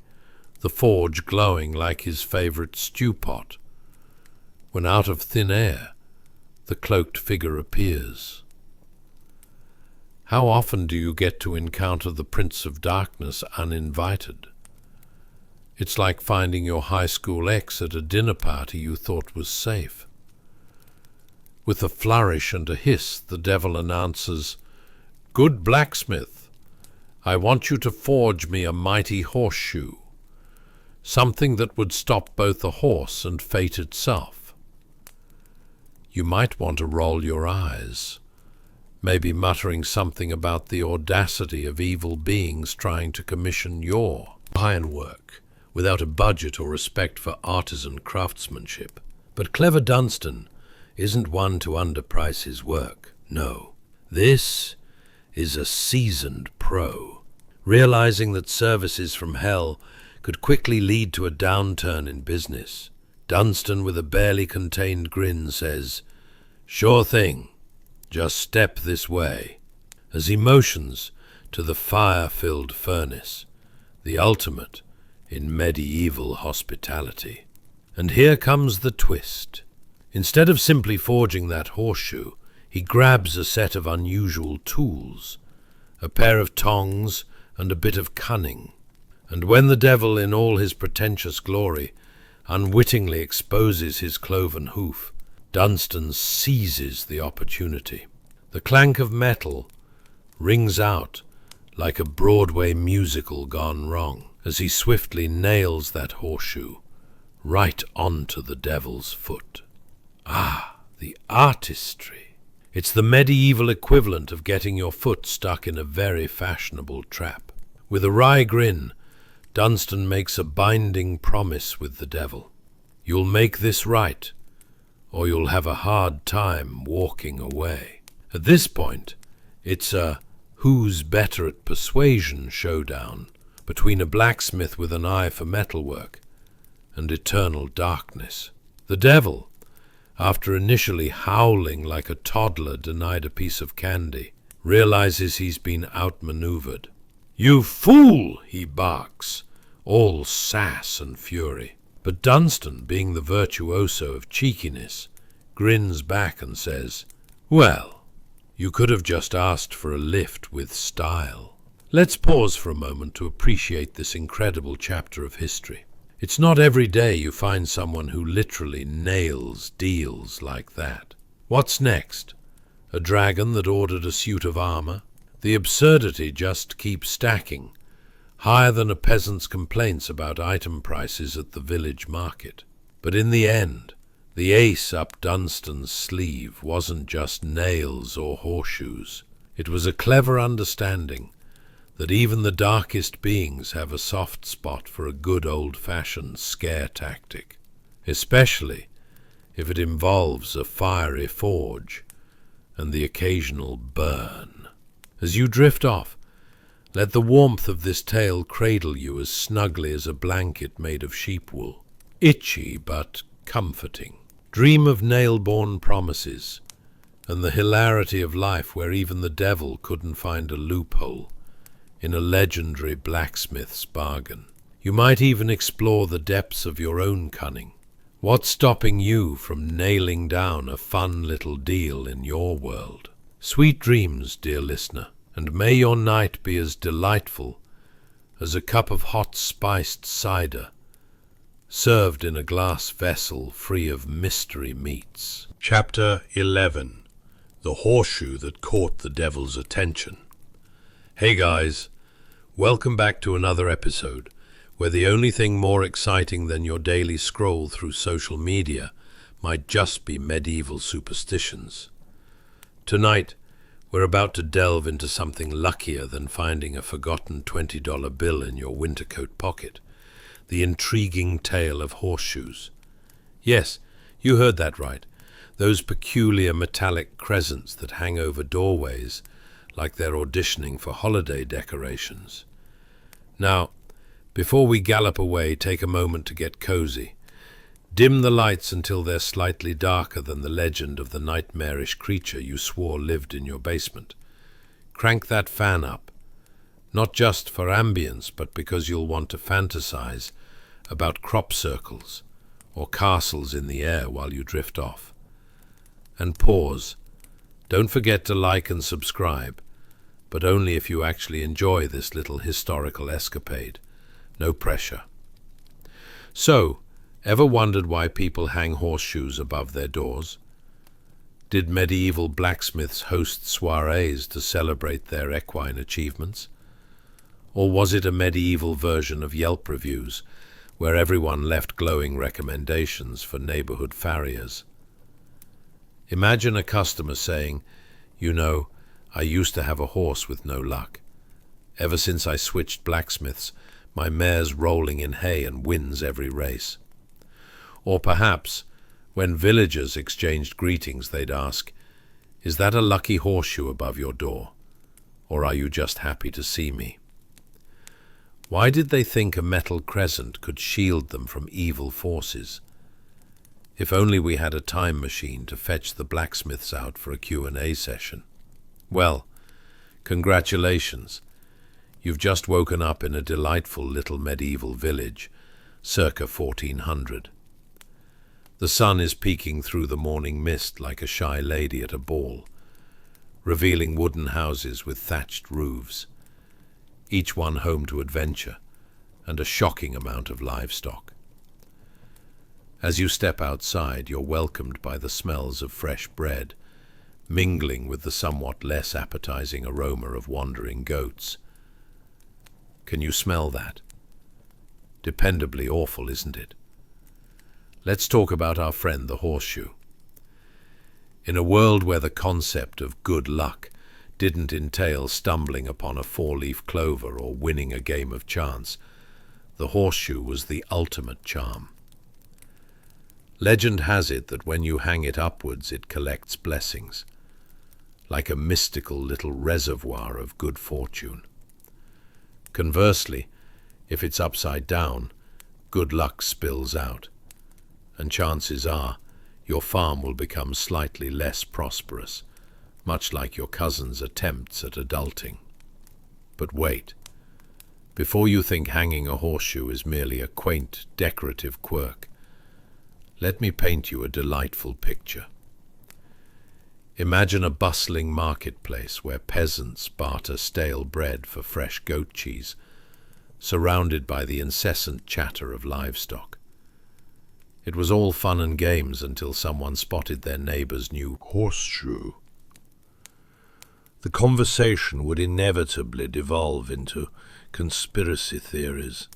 the forge glowing like his favourite stew pot, when out of thin air the cloaked figure appears. How often do you get to encounter the Prince of Darkness uninvited? It's like finding your high school ex at a dinner party you thought was safe. With a flourish and a hiss, the devil announces, "Good blacksmith, I want you to forge me a mighty horseshoe, something that would stop both the horse and fate itself." You might want to roll your eyes, maybe muttering something about the audacity of evil beings trying to commission your ironwork without a budget or respect for artisan craftsmanship. But clever Dunstan isn't one to underprice his work. No, this is a seasoned pro, realizing that services from hell could quickly lead to a downturn in business. Dunstan, with a barely contained grin, says, "Sure thing, just step this way," as he motions to the fire-filled furnace, the ultimate in medieval hospitality. And here comes the twist. Instead of simply forging that horseshoe, he grabs a set of unusual tools, a pair of tongs and a bit of cunning. And when the devil, in all his pretentious glory, unwittingly exposes his cloven hoof, Dunstan seizes the opportunity. The clank of metal rings out like a Broadway musical gone wrong as he swiftly nails that horseshoe right onto the devil's foot. Ah, the artistry! It's the medieval equivalent of getting your foot stuck in a very fashionable trap. With a wry grin, Dunstan makes a binding promise with the devil. You'll make this right, or you'll have a hard time walking away. At this point, it's a who's better at persuasion showdown between a blacksmith with an eye for metalwork and eternal darkness. The devil, after initially howling like a toddler denied a piece of candy, realizes he's been outmaneuvered. "You fool!" he barks, all sass and fury. But Dunstan, being the virtuoso of cheekiness, grins back and says, "Well, you could have just asked for a lift with style." Let's pause for a moment to appreciate this incredible chapter of history. It's not every day you find someone who literally nails deals like that. What's next? A dragon that ordered a suit of armor? The absurdity just keeps stacking, higher than a peasant's complaints about item prices at the village market. But in the end, the ace up Dunstan's sleeve wasn't just nails or horseshoes. It was a clever understanding that even the darkest beings have a soft spot for a good old-fashioned scare tactic. especially if it involves a fiery forge and the occasional burn. As you drift off, let the warmth of this tale cradle you as snugly as a blanket made of sheep wool, itchy but comforting. Dream of nail-born promises and the hilarity of life where even the devil couldn't find a loophole in a legendary blacksmith's bargain. You might even explore the depths of your own cunning. What's stopping you from nailing down a fun little deal in your world? Sweet dreams, dear listener, and may your night be as delightful as a cup of hot spiced cider served in a glass vessel free of mystery meats. Chapter 11. The Horseshoe That Caught the Devil's Attention. Hey guys, welcome back to another episode where the only thing more exciting than your daily scroll through social media might just be medieval superstitions. Tonight, we're about to delve into something luckier than finding a forgotten $20 bill in your winter coat pocket, the intriguing tale of horseshoes. Yes, you heard that right. Those peculiar metallic crescents that hang over doorways like they're auditioning for holiday decorations. Now, before we gallop away, take a moment to get cozy. Dim the lights until they're slightly darker than the legend of the nightmarish creature you swore lived in your basement. Crank that fan up, not just for ambience, but because you'll want to fantasize about crop circles or castles in the air while you drift off. And pause. Don't forget to like and subscribe, but only if you actually enjoy this little historical escapade. No pressure. So, ever wondered why people hang horseshoes above their doors? Did medieval blacksmiths host soirees to celebrate their equine achievements? Or was it a medieval version of Yelp reviews, where everyone left glowing recommendations for neighborhood farriers? Imagine a customer saying, "You know, I used to have a horse with no luck. Ever since I switched blacksmiths, my mare's rolling in hay and wins every race." Or perhaps, when villagers exchanged greetings, they'd ask, "Is that a lucky horseshoe above your door? Or are you just happy to see me?" Why did they think a metal crescent could shield them from evil forces? If only we had a time machine to fetch the blacksmiths out for a Q&A session. Well, congratulations. You've just woken up in a delightful little medieval village, circa 1400. The sun is peeking through the morning mist like a shy lady at a ball, revealing wooden houses with thatched roofs, each one home to adventure and a shocking amount of livestock. As you step outside, you're welcomed by the smells of fresh bread, mingling with the somewhat less appetizing aroma of wandering goats. Can you smell that? Dependably awful, isn't it? Let's talk about our friend the horseshoe. In a world where the concept of good luck didn't entail stumbling upon a four-leaf clover or winning a game of chance, the horseshoe was the ultimate charm. Legend has it that when you hang it upwards, it collects blessings, like a mystical little reservoir of good fortune. Conversely, if it's upside down, good luck spills out, and chances are your farm will become slightly less prosperous, much like your cousin's attempts at adulting. But wait, before you think hanging a horseshoe is merely a quaint, decorative quirk, let me paint you a delightful picture. Imagine a bustling marketplace where peasants barter stale bread for fresh goat cheese, surrounded by the incessant chatter of livestock. It was all fun and games until someone spotted their neighbor's new horseshoe. The conversation would inevitably devolve into conspiracy theories.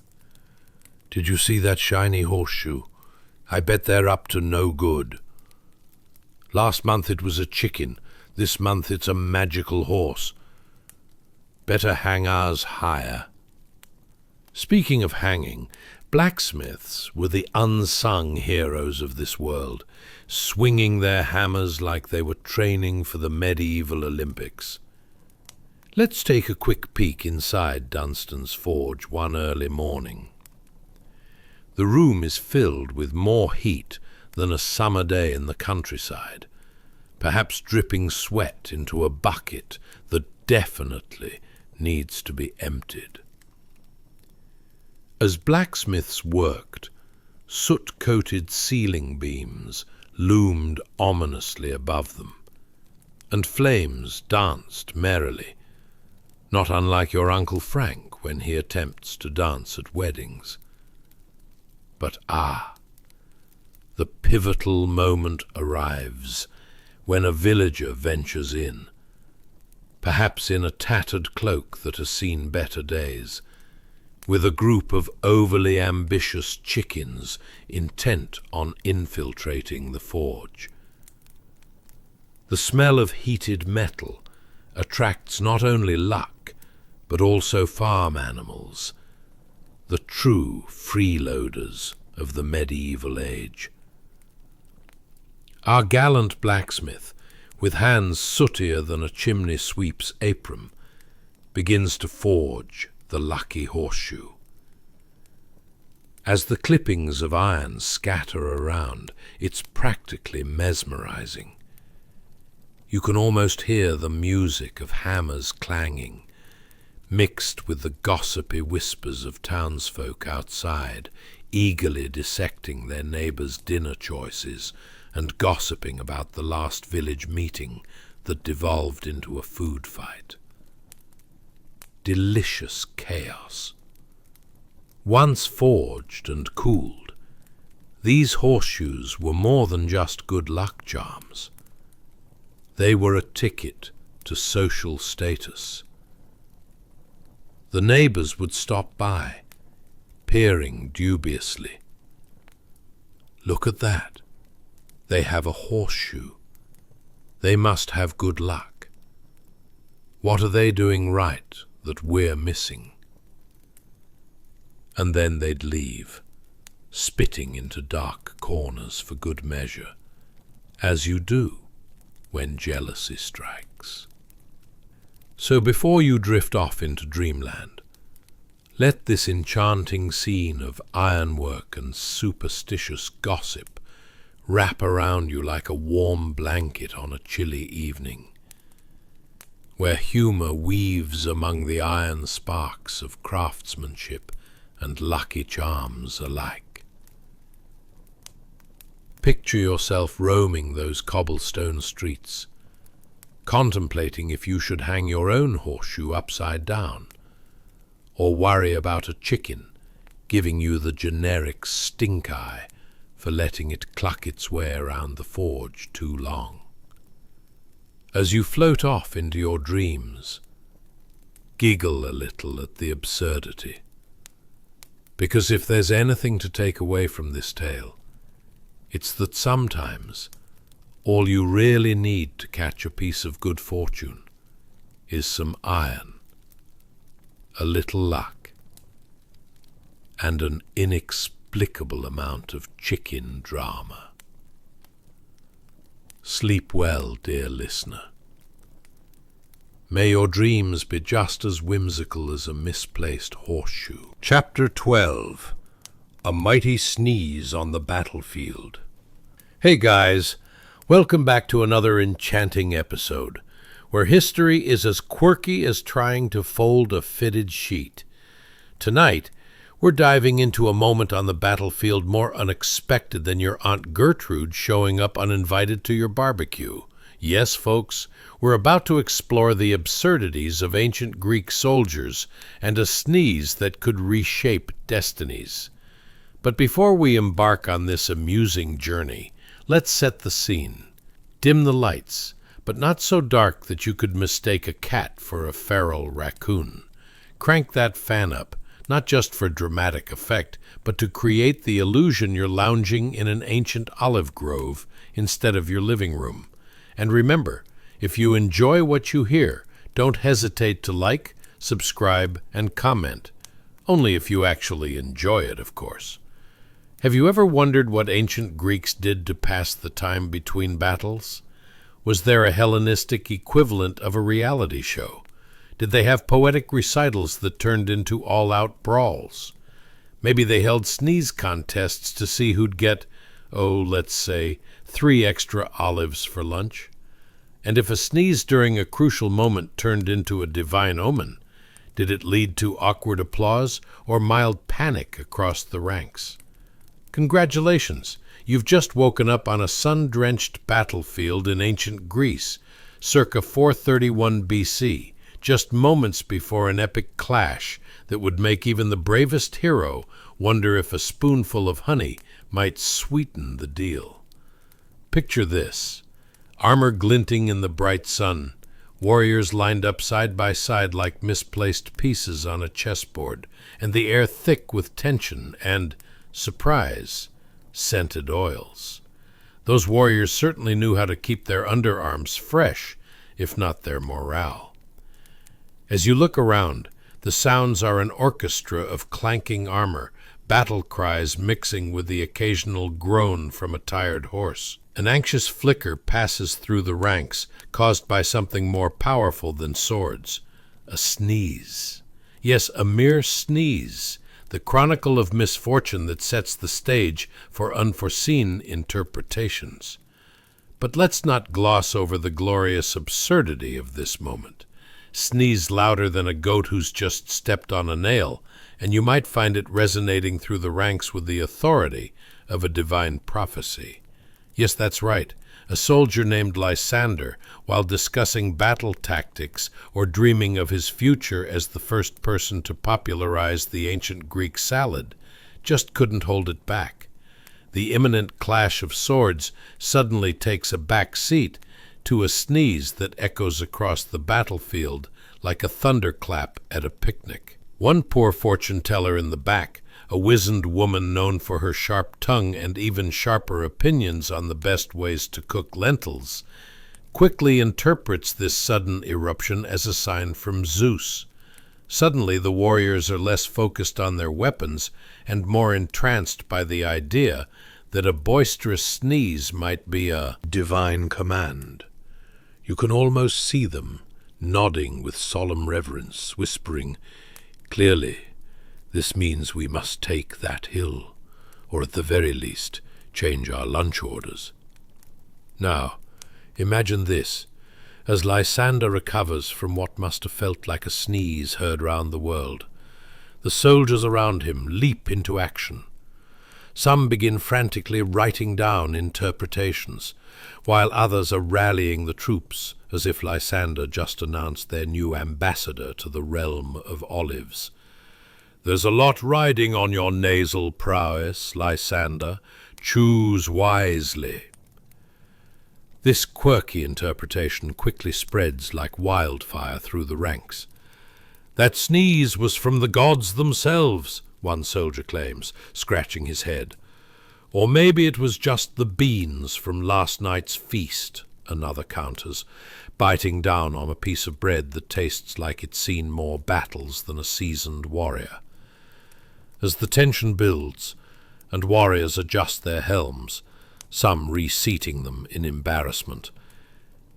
"Did you see that shiny horseshoe? I bet they're up to no good. Last month it was a chicken. This month it's a magical horse. Better hang ours higher." Speaking of hanging, Blacksmiths were the unsung heroes of this world, swinging their hammers like they were training for the medieval Olympics. Let's take a quick peek inside Dunstan's forge one early morning. The room is filled with more heat than a summer day in the countryside, perhaps dripping sweat into a bucket that definitely needs to be emptied. As blacksmiths worked, soot-coated ceiling beams loomed ominously above them, and flames danced merrily, not unlike your Uncle Frank when he attempts to dance at weddings. But the pivotal moment arrives when a villager ventures in, perhaps in a tattered cloak that has seen better days, with a group of overly ambitious chickens intent on infiltrating the forge. The smell of heated metal attracts not only luck, but also farm animals, the true freeloaders of the medieval age. Our gallant blacksmith, with hands sootier than a chimney sweep's apron, begins to forge the lucky horseshoe. As the clippings of iron scatter around, it's practically mesmerizing. You can almost hear the music of hammers clanging, mixed with the gossipy whispers of townsfolk outside, eagerly dissecting their neighbours' dinner choices and gossiping about the last village meeting that devolved into a food fight. Delicious chaos. Once forged and cooled, these horseshoes were more than just good luck charms. They were a ticket to social status. The neighbours would stop by, peering dubiously. Look at that. They have a horseshoe. They must have good luck. What are they doing right that we're missing? And then they'd leave, spitting into dark corners for good measure, as you do when jealousy strikes. So before you drift off into dreamland, let this enchanting scene of ironwork and superstitious gossip wrap around you like a warm blanket on a chilly evening, where humour weaves among the iron sparks of craftsmanship and lucky charms alike. Picture yourself roaming those cobblestone streets, contemplating if you should hang your own horseshoe upside down, or worry about a chicken giving you the generic stink eye for letting it cluck its way around the forge too long. As you float off into your dreams, giggle a little at the absurdity, because if there's anything to take away from this tale, it's that sometimes all you really need to catch a piece of good fortune is some iron, a little luck, and an inexplicable amount of chicken drama. Sleep well, dear listener. May your dreams be just as whimsical as a misplaced horseshoe. Chapter 12. A Mighty Sneeze on the Battlefield. Hey guys, welcome back to another enchanting episode, where history is as quirky as trying to fold a fitted sheet. Tonight, we're diving into a moment on the battlefield more unexpected than your Aunt Gertrude showing up uninvited to your barbecue. Yes, folks, we're about to explore the absurdities of ancient Greek soldiers and a sneeze that could reshape destinies. But before we embark on this amusing journey, let's set the scene. Dim the lights, but not so dark that you could mistake a cat for a feral raccoon. Crank that fan up, not just for dramatic effect, but to create the illusion you're lounging in an ancient olive grove instead of your living room. And remember, if you enjoy what you hear, don't hesitate to like, subscribe, and comment. Only if you actually enjoy it, of course. Have you ever wondered what ancient Greeks did to pass the time between battles? Was there a Hellenistic equivalent of a reality show? Did they have poetic recitals that turned into all-out brawls? Maybe they held sneeze contests to see who'd get, let's say, 3 extra olives for lunch. And if a sneeze during a crucial moment turned into a divine omen, did it lead to awkward applause or mild panic across the ranks? Congratulations! You've just woken up on a sun-drenched battlefield in ancient Greece, circa 431 BC, just moments before an epic clash that would make even the bravest hero wonder if a spoonful of honey might sweeten the deal. Picture this: armor glinting in the bright sun, warriors lined up side by side like misplaced pieces on a chessboard, and the air thick with tension and, surprise, scented oils. Those warriors certainly knew how to keep their underarms fresh, if not their morale. As you look around, the sounds are an orchestra of clanking armor, battle cries mixing with the occasional groan from a tired horse. An anxious flicker passes through the ranks, caused by something more powerful than swords: a sneeze. Yes, a mere sneeze, the chronicle of misfortune that sets the stage for unforeseen interpretations. But let's not gloss over the glorious absurdity of this moment. Sneeze louder than a goat who's just stepped on a nail, and you might find it resonating through the ranks with the authority of a divine prophecy. Yes, that's right. A soldier named Lysander, while discussing battle tactics or dreaming of his future as the first person to popularize the ancient Greek salad, just couldn't hold it back. The imminent clash of swords suddenly takes a back seat to a sneeze that echoes across the battlefield like a thunderclap at a picnic. One poor fortune-teller in the back, a wizened woman known for her sharp tongue and even sharper opinions on the best ways to cook lentils, quickly interprets this sudden eruption as a sign from Zeus. Suddenly the warriors are less focused on their weapons and more entranced by the idea that a boisterous sneeze might be a divine command. You can almost see them, nodding with solemn reverence, whispering, "Clearly, this means we must take that hill, or at the very least, change our lunch orders." Now, imagine this: as Lysander recovers from what must have felt like a sneeze heard round the world, the soldiers around him leap into action. Some begin frantically writing down interpretations, while others are rallying the troops as if Lysander just announced their new ambassador to the realm of olives. "There's a lot riding on your nasal prowess, Lysander. Choose wisely." This quirky interpretation quickly spreads like wildfire through the ranks. "That sneeze was from the gods themselves," one soldier claims, scratching his head. "Or maybe it was just the beans from last night's feast," another counters, biting down on a piece of bread that tastes like it's seen more battles than a seasoned warrior. As the tension builds, and warriors adjust their helms, some reseating them in embarrassment,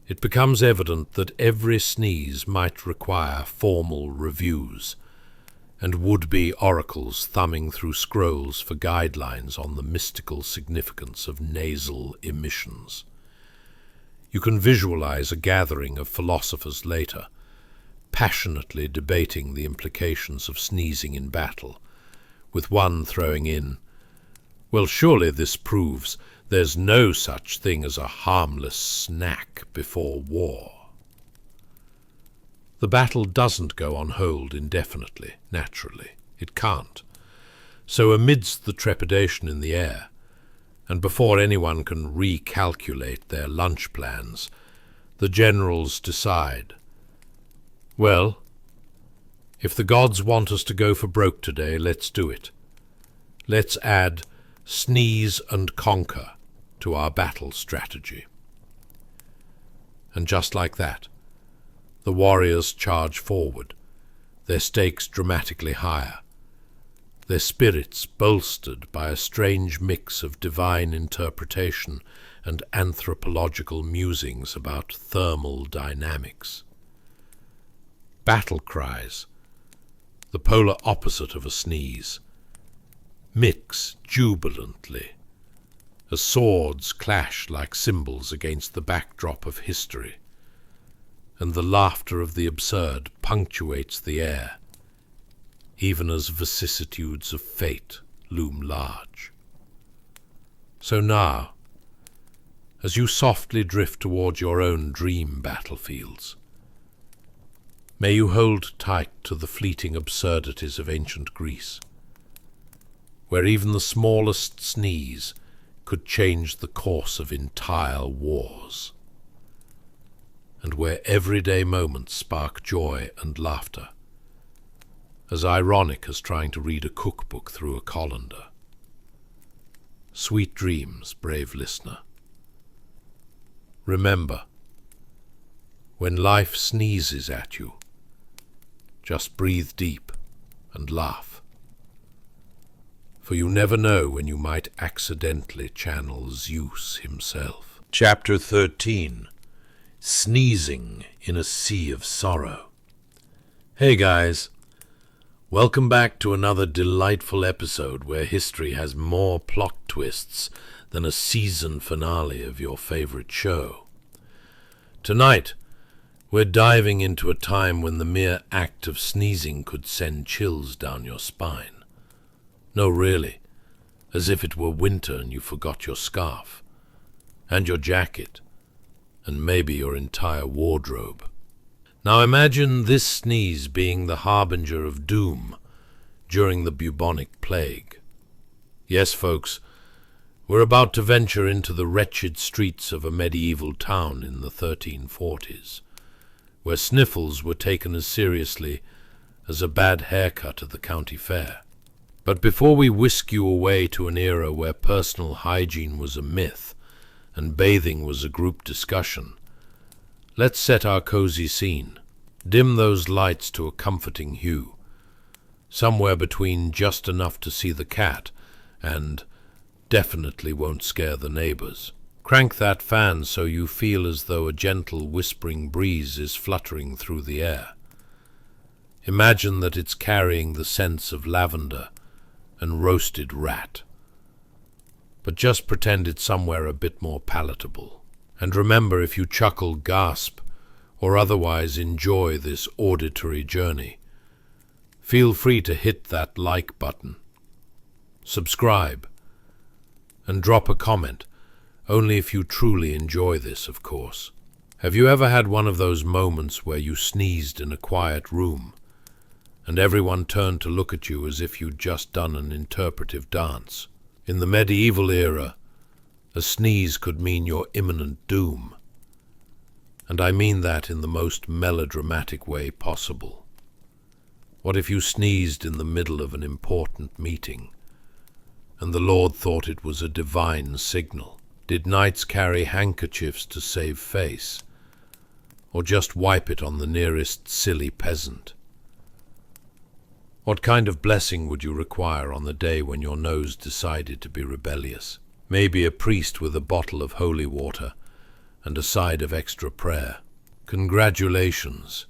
it becomes evident that every sneeze might require formal reviews, and would-be oracles thumbing through scrolls for guidelines on the mystical significance of nasal emissions. You can visualize a gathering of philosophers later, passionately debating the implications of sneezing in battle, with one throwing in, "Well, surely this proves there's no such thing as a harmless snack before war." The battle doesn't go on hold indefinitely, naturally. It can't. So amidst the trepidation in the air, and before anyone can recalculate their lunch plans, the generals decide, "Well, if the gods want us to go for broke today, let's do it. Let's add sneeze and conquer to our battle strategy." And just like that, the warriors charge forward, their stakes dramatically higher, their spirits bolstered by a strange mix of divine interpretation and anthropological musings about thermal dynamics. Battle cries, the polar opposite of a sneeze, mix jubilantly, as swords clash like cymbals against the backdrop of history, and the laughter of the absurd punctuates the air, even as vicissitudes of fate loom large. So now, as you softly drift toward your own dream battlefields, may you hold tight to the fleeting absurdities of ancient Greece, where even the smallest sneeze could change the course of entire wars, and where everyday moments spark joy and laughter, as ironic as trying to read a cookbook through a colander. Sweet dreams, brave listener. Remember, when life sneezes at you, just breathe deep and laugh, for you never know when you might accidentally channel Zeus himself. Chapter 13. Sneezing in a Sea of Sorrow. Hey guys, welcome back to another delightful episode where history has more plot twists than a season finale of your favorite show. Tonight, we're diving into a time when the mere act of sneezing could send chills down your spine. No, really, as if it were winter and you forgot your scarf, and your jacket, and maybe your entire wardrobe. Now imagine this sneeze being the harbinger of doom during the bubonic plague. Yes, folks, we're about to venture into the wretched streets of a medieval town in the 1340s, where sniffles were taken as seriously as a bad haircut at the county fair. But before we whisk you away to an era where personal hygiene was a myth and bathing was a group discussion, let's set our cozy scene, dim those lights to a comforting hue, somewhere between just enough to see the cat and definitely won't scare the neighbors. Crank that fan so you feel as though a gentle whispering breeze is fluttering through the air. Imagine that it's carrying the scents of lavender and roasted rat. But just pretend it's somewhere a bit more palatable. And remember, if you chuckle, gasp, or otherwise enjoy this auditory journey, feel free to hit that like button, subscribe, and drop a comment, only if you truly enjoy this, of course. Have you ever had one of those moments where you sneezed in a quiet room, and everyone turned to look at you as if you'd just done an interpretive dance? In the medieval era, a sneeze could mean your imminent doom, and I mean that in the most melodramatic way possible. What if you sneezed in the middle of an important meeting, and the Lord thought it was a divine signal? Did knights carry handkerchiefs to save face, or just wipe it on the nearest silly peasant? What kind of blessing would you require on the day when your nose decided to be rebellious? Maybe a priest with a bottle of holy water and a side of extra prayer. Congratulations!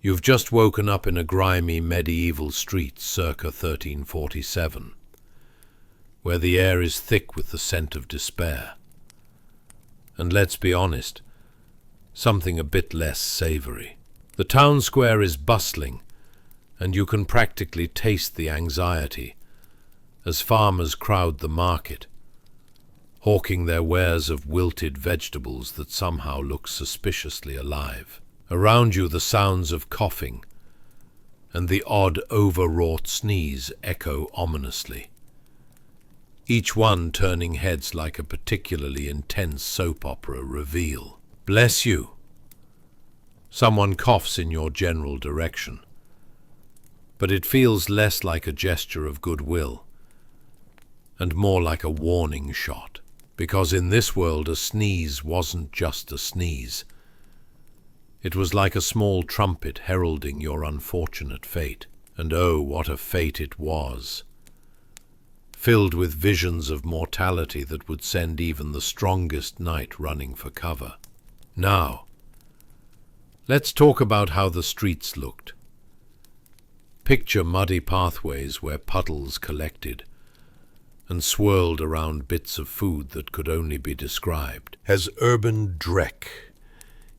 You've just woken up in a grimy medieval street circa 1347, where the air is thick with the scent of despair. And let's be honest, something a bit less savory. The town square is bustling, and you can practically taste the anxiety as farmers crowd the market, hawking their wares of wilted vegetables that somehow look suspiciously alive. Around you the sounds of coughing and the odd overwrought sneeze echo ominously, each one turning heads like a particularly intense soap opera reveal. Bless you! Someone coughs in your general direction, but it feels less like a gesture of goodwill and more like a warning shot, because in this world a sneeze wasn't just a sneeze. It was like a small trumpet heralding your unfortunate fate. And oh, what a fate it was! Filled with visions of mortality that would send even the strongest knight running for cover. Now, let's talk about how the streets looked. Picture muddy pathways where puddles collected and swirled around bits of food that could only be described as urban dreck.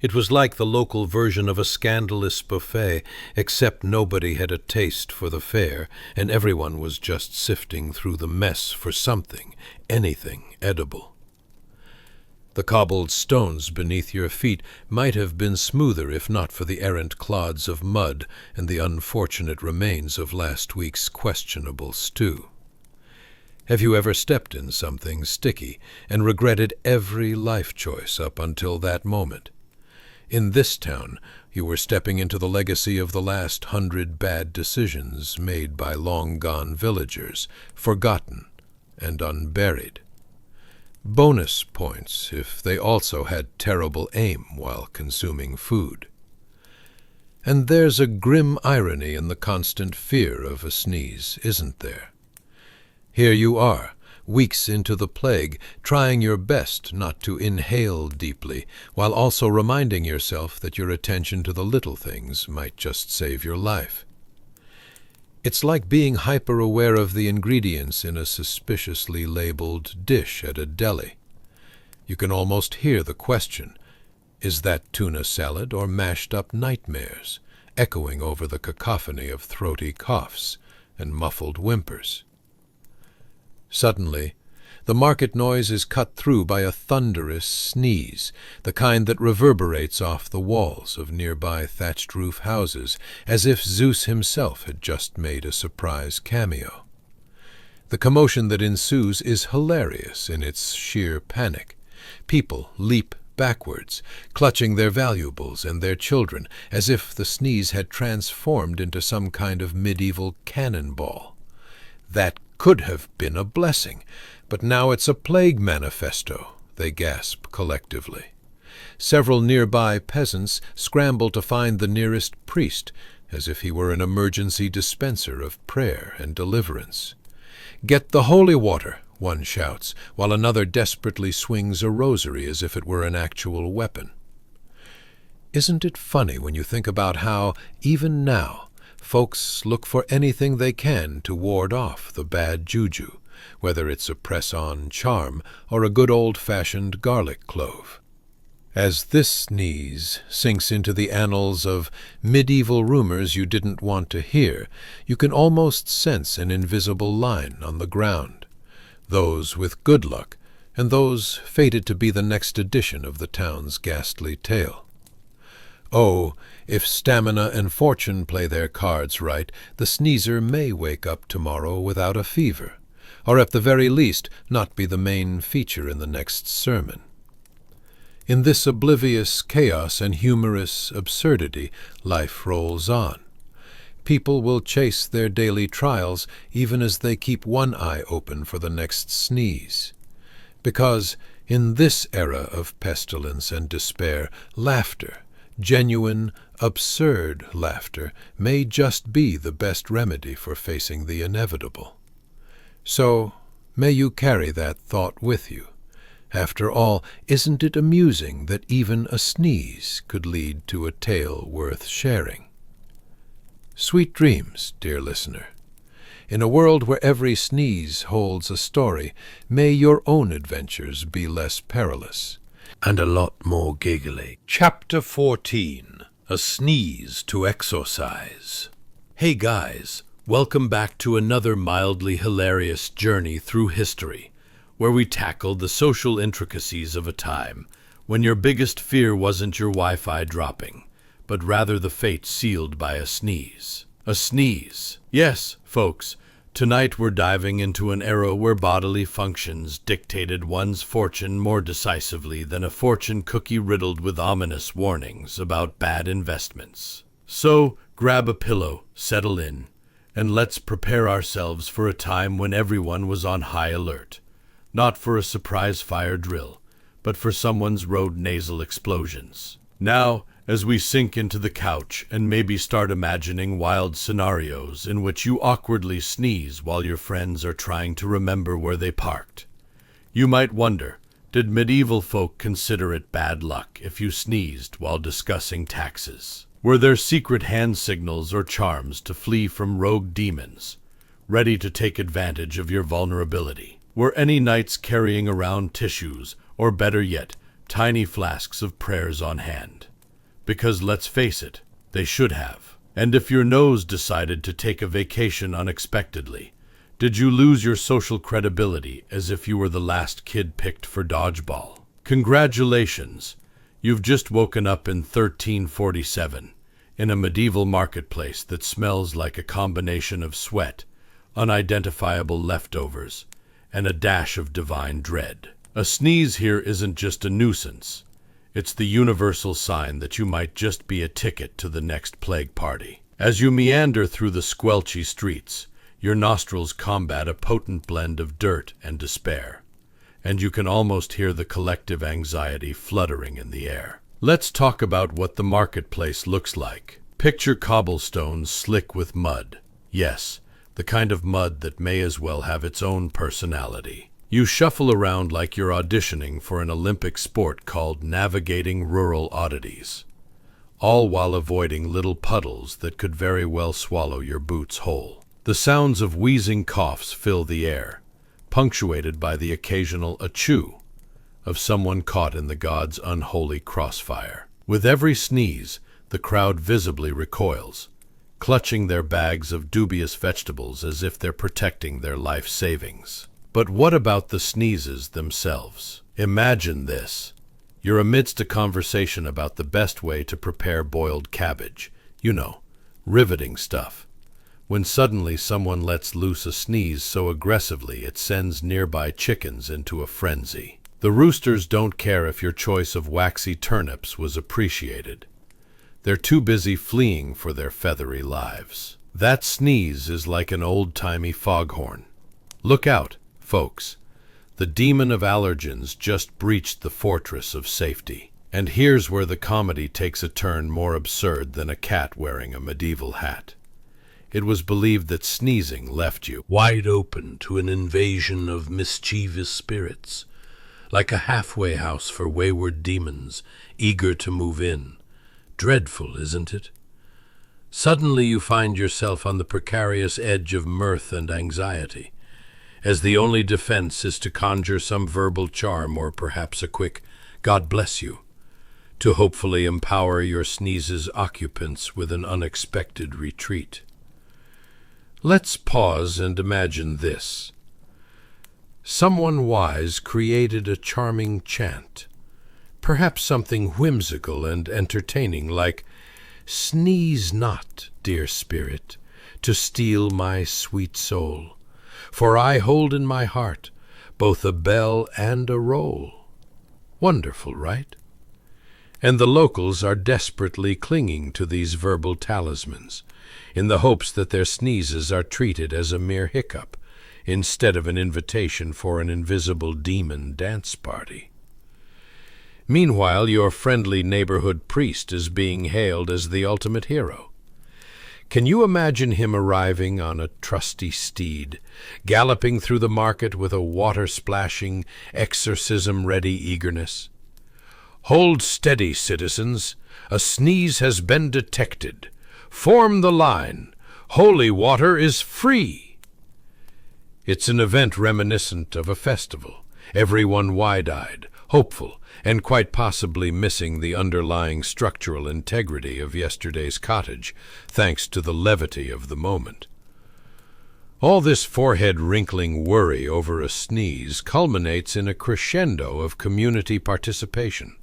It was like the local version of a scandalous buffet, except nobody had a taste for the fare, and everyone was just sifting through the mess for something, anything edible. The cobbled stones beneath your feet might have been smoother if not for the errant clods of mud and the unfortunate remains of last week's questionable stew. Have you ever stepped in something sticky and regretted every life choice up until that moment? In this town, you were stepping into the legacy of the last 100 bad decisions made by long-gone villagers, forgotten and unburied. Bonus points if they also had terrible aim while consuming food. And there's a grim irony in the constant fear of a sneeze, isn't there? Here you are, weeks into the plague, trying your best not to inhale deeply, while also reminding yourself that your attention to the little things might just save your life. It's like being hyper-aware of the ingredients in a suspiciously labeled dish at a deli. You can almost hear the question, is that tuna salad or mashed-up nightmares, echoing over the cacophony of throaty coughs and muffled whimpers. Suddenly, the market noise is cut through by a thunderous sneeze, the kind that reverberates off the walls of nearby thatched-roof houses, as if Zeus himself had just made a surprise cameo. The commotion that ensues is hilarious in its sheer panic. People leap backwards, clutching their valuables and their children, as if the sneeze had transformed into some kind of medieval cannonball. That could have been a blessing, but now it's a plague manifesto, they gasp collectively. Several nearby peasants scramble to find the nearest priest, as if he were an emergency dispenser of prayer and deliverance. "Get the holy water," one shouts, while another desperately swings a rosary as if it were an actual weapon. Isn't it funny when you think about how, even now, folks look for anything they can to ward off the bad juju, whether it's a press-on charm or a good old-fashioned garlic clove? As this sneeze sinks into the annals of medieval rumors you didn't want to hear, you can almost sense an invisible line on the ground. Those with good luck, and those fated to be the next edition of the town's ghastly tale. Oh, if stamina and fortune play their cards right, the sneezer may wake up tomorrow without a fever, or at the very least not be the main feature in the next sermon. In this oblivious chaos and humorous absurdity, life rolls on. People will chase their daily trials even as they keep one eye open for the next sneeze. Because in this era of pestilence and despair, laughter, genuine, absurd laughter, may just be the best remedy for facing the inevitable. So, may you carry that thought with you. After all, isn't it amusing that even a sneeze could lead to a tale worth sharing? Sweet dreams, dear listener. In a world where every sneeze holds a story, may your own adventures be less perilous and a lot more giggly. Chapter 14. A Sneeze to Exorcise. Hey guys, welcome back to another mildly hilarious journey through history, where we tackled the social intricacies of a time when your biggest fear wasn't your Wi-Fi dropping, but rather the fate sealed by a sneeze. A sneeze. Yes, folks, tonight we're diving into an era where bodily functions dictated one's fortune more decisively than a fortune cookie riddled with ominous warnings about bad investments. So, grab a pillow, settle in, and let's prepare ourselves for a time when everyone was on high alert. Not for a surprise fire drill, but for someone's road nasal explosions. Now, as we sink into the couch and maybe start imagining wild scenarios in which you awkwardly sneeze while your friends are trying to remember where they parked. You might wonder, did medieval folk consider it bad luck if you sneezed while discussing taxes? Were there secret hand signals or charms to flee from rogue demons, ready to take advantage of your vulnerability? Were any knights carrying around tissues, or better yet, tiny flasks of prayers on hand? Because let's face it, they should have. And if your nose decided to take a vacation unexpectedly, did you lose your social credibility as if you were the last kid picked for dodgeball? Congratulations! You've just woken up in 1347, in a medieval marketplace that smells like a combination of sweat, unidentifiable leftovers, and a dash of divine dread. A sneeze here isn't just a nuisance. It's the universal sign that you might just be a ticket to the next plague party. As you meander through the squelchy streets, your nostrils combat a potent blend of dirt and despair, and you can almost hear the collective anxiety fluttering in the air. Let's talk about what the marketplace looks like. Picture cobblestones slick with mud. Yes, the kind of mud that may as well have its own personality. You shuffle around like you're auditioning for an Olympic sport called navigating rural oddities, all while avoiding little puddles that could very well swallow your boots whole. The sounds of wheezing coughs fill the air, punctuated by the occasional achoo of someone caught in the gods' unholy crossfire. With every sneeze, the crowd visibly recoils, clutching their bags of dubious vegetables as if they're protecting their life savings. But what about the sneezes themselves? Imagine this. You're amidst a conversation about the best way to prepare boiled cabbage. You know, riveting stuff. When suddenly someone lets loose a sneeze so aggressively it sends nearby chickens into a frenzy. The roosters don't care if your choice of waxy turnips was appreciated. They're too busy fleeing for their feathery lives. That sneeze is like an old-timey foghorn. Look out, folks. The demon of allergens just breached the fortress of safety. And here's where the comedy takes a turn more absurd than a cat wearing a medieval hat. It was believed that sneezing left you wide open to an invasion of mischievous spirits, like a halfway house for wayward demons eager to move in. Dreadful, isn't it? Suddenly you find yourself on the precarious edge of mirth and anxiety, as the only defense is to conjure some verbal charm or perhaps a quick "God bless you," to hopefully empower your sneeze's occupants with an unexpected retreat. Let's pause and imagine this. Someone wise created a charming chant, perhaps something whimsical and entertaining like, "Sneeze not, dear spirit, to steal my sweet soul, for I hold in my heart both a bell and a roll." Wonderful, right? And the locals are desperately clinging to these verbal talismans, in the hopes that their sneezes are treated as a mere hiccup, instead of an invitation for an invisible demon dance party. Meanwhile, your friendly neighborhood priest is being hailed as the ultimate hero. Can you imagine him arriving on a trusty steed, galloping through the market with a water-splashing, exorcism-ready eagerness? "Hold steady, citizens. A sneeze has been detected. Form the line. Holy water is free." It's an event reminiscent of a festival, everyone wide-eyed, hopeful, and quite possibly missing the underlying structural integrity of yesterday's cottage, thanks to the levity of the moment. All this forehead-wrinkling worry over a sneeze culminates in a crescendo of community participation,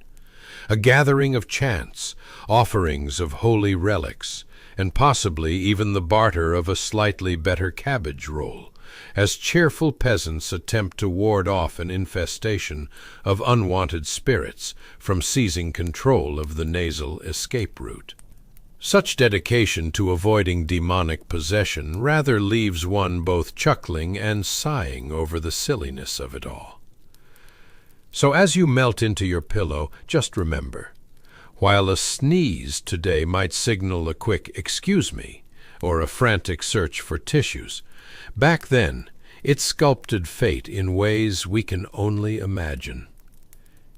a gathering of chants, offerings of holy relics, and possibly even the barter of a slightly better cabbage roll, as cheerful peasants attempt to ward off an infestation of unwanted spirits from seizing control of the nasal escape route. Such dedication to avoiding demonic possession rather leaves one both chuckling and sighing over the silliness of it all. So as you melt into your pillow, just remember, While a sneeze today might signal a quick "excuse me" or a frantic search for tissues, back then it sculpted fate in ways we can only imagine.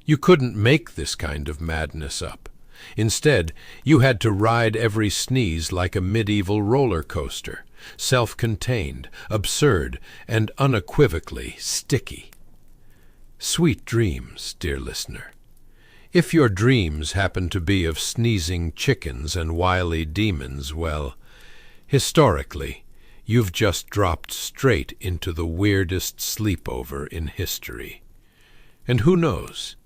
You couldn't make this kind of madness up. Instead, you had to ride every sneeze like a medieval roller coaster, self-contained, absurd, and unequivocally sticky. Sweet dreams, dear listener. If your dreams happen to be of sneezing chickens and wily demons, well, historically, you've just dropped straight into the weirdest sleepover in history. And who knows?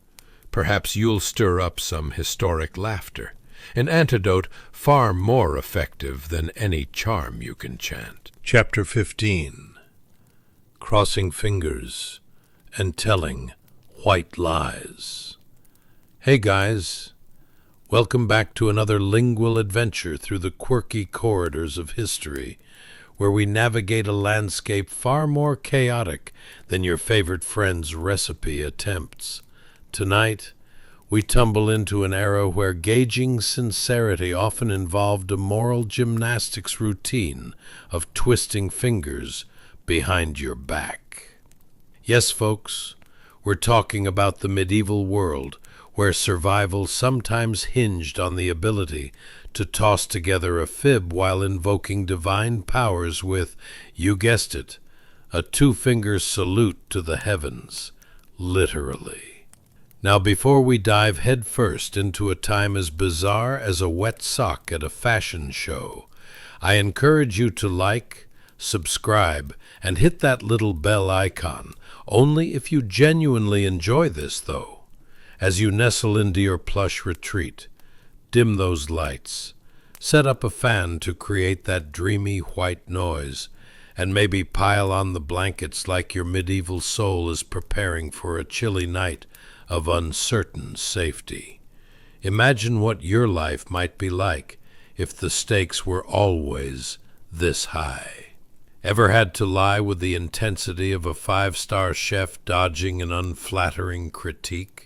Perhaps you'll stir up some historic laughter, an antidote far more effective than any charm you can chant. Chapter 15. Crossing Fingers and Telling White Lies. Hey guys, welcome back to another lingual adventure through the quirky corridors of history, where we navigate a landscape far more chaotic than your favorite friend's recipe attempts. Tonight, we tumble into an era where gauging sincerity often involved a moral gymnastics routine of twisting fingers behind your back. Yes, folks, we're talking about the medieval world, where survival sometimes hinged on the ability to toss together a fib while invoking divine powers with, you guessed it, a two-finger salute to the heavens, literally. Now, before we dive headfirst into a time as bizarre as a wet sock at a fashion show, I encourage you to like, subscribe, and hit that little bell icon, only if you genuinely enjoy this, though. As you nestle into your plush retreat, dim those lights, set up a fan to create that dreamy white noise, and maybe pile on the blankets like your medieval soul is preparing for a chilly night of uncertain safety. Imagine what your life might be like if the stakes were always this high. Ever had to lie with the intensity of a five-star chef dodging an unflattering critique?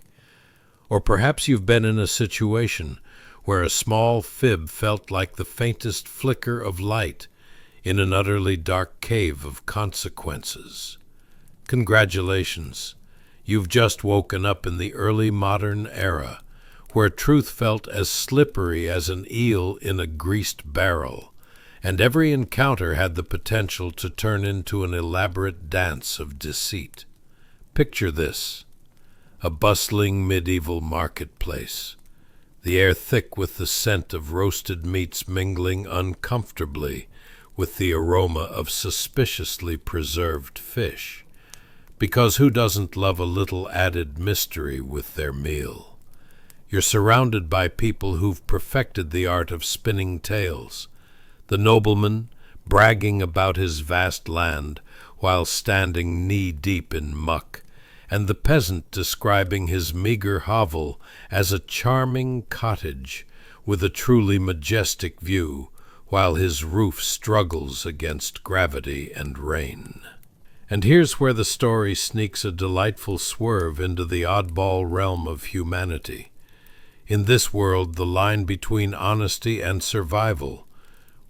Or perhaps you've been in a situation where a small fib felt like the faintest flicker of light in an utterly dark cave of consequences. Congratulations. You've just woken up in the early modern era, where truth felt as slippery as an eel in a greased barrel, and every encounter had the potential to turn into an elaborate dance of deceit. Picture this: a bustling medieval marketplace, the air thick with the scent of roasted meats mingling uncomfortably with the aroma of suspiciously preserved fish. Because who doesn't love a little added mystery with their meal? You're surrounded by people who've perfected the art of spinning tales. The nobleman bragging about his vast land while standing knee-deep in muck, and the peasant describing his meager hovel as a charming cottage with a truly majestic view, while his roof struggles against gravity and rain. And here's where the story sneaks a delightful swerve into the oddball realm of humanity. In this world, the line between honesty and survival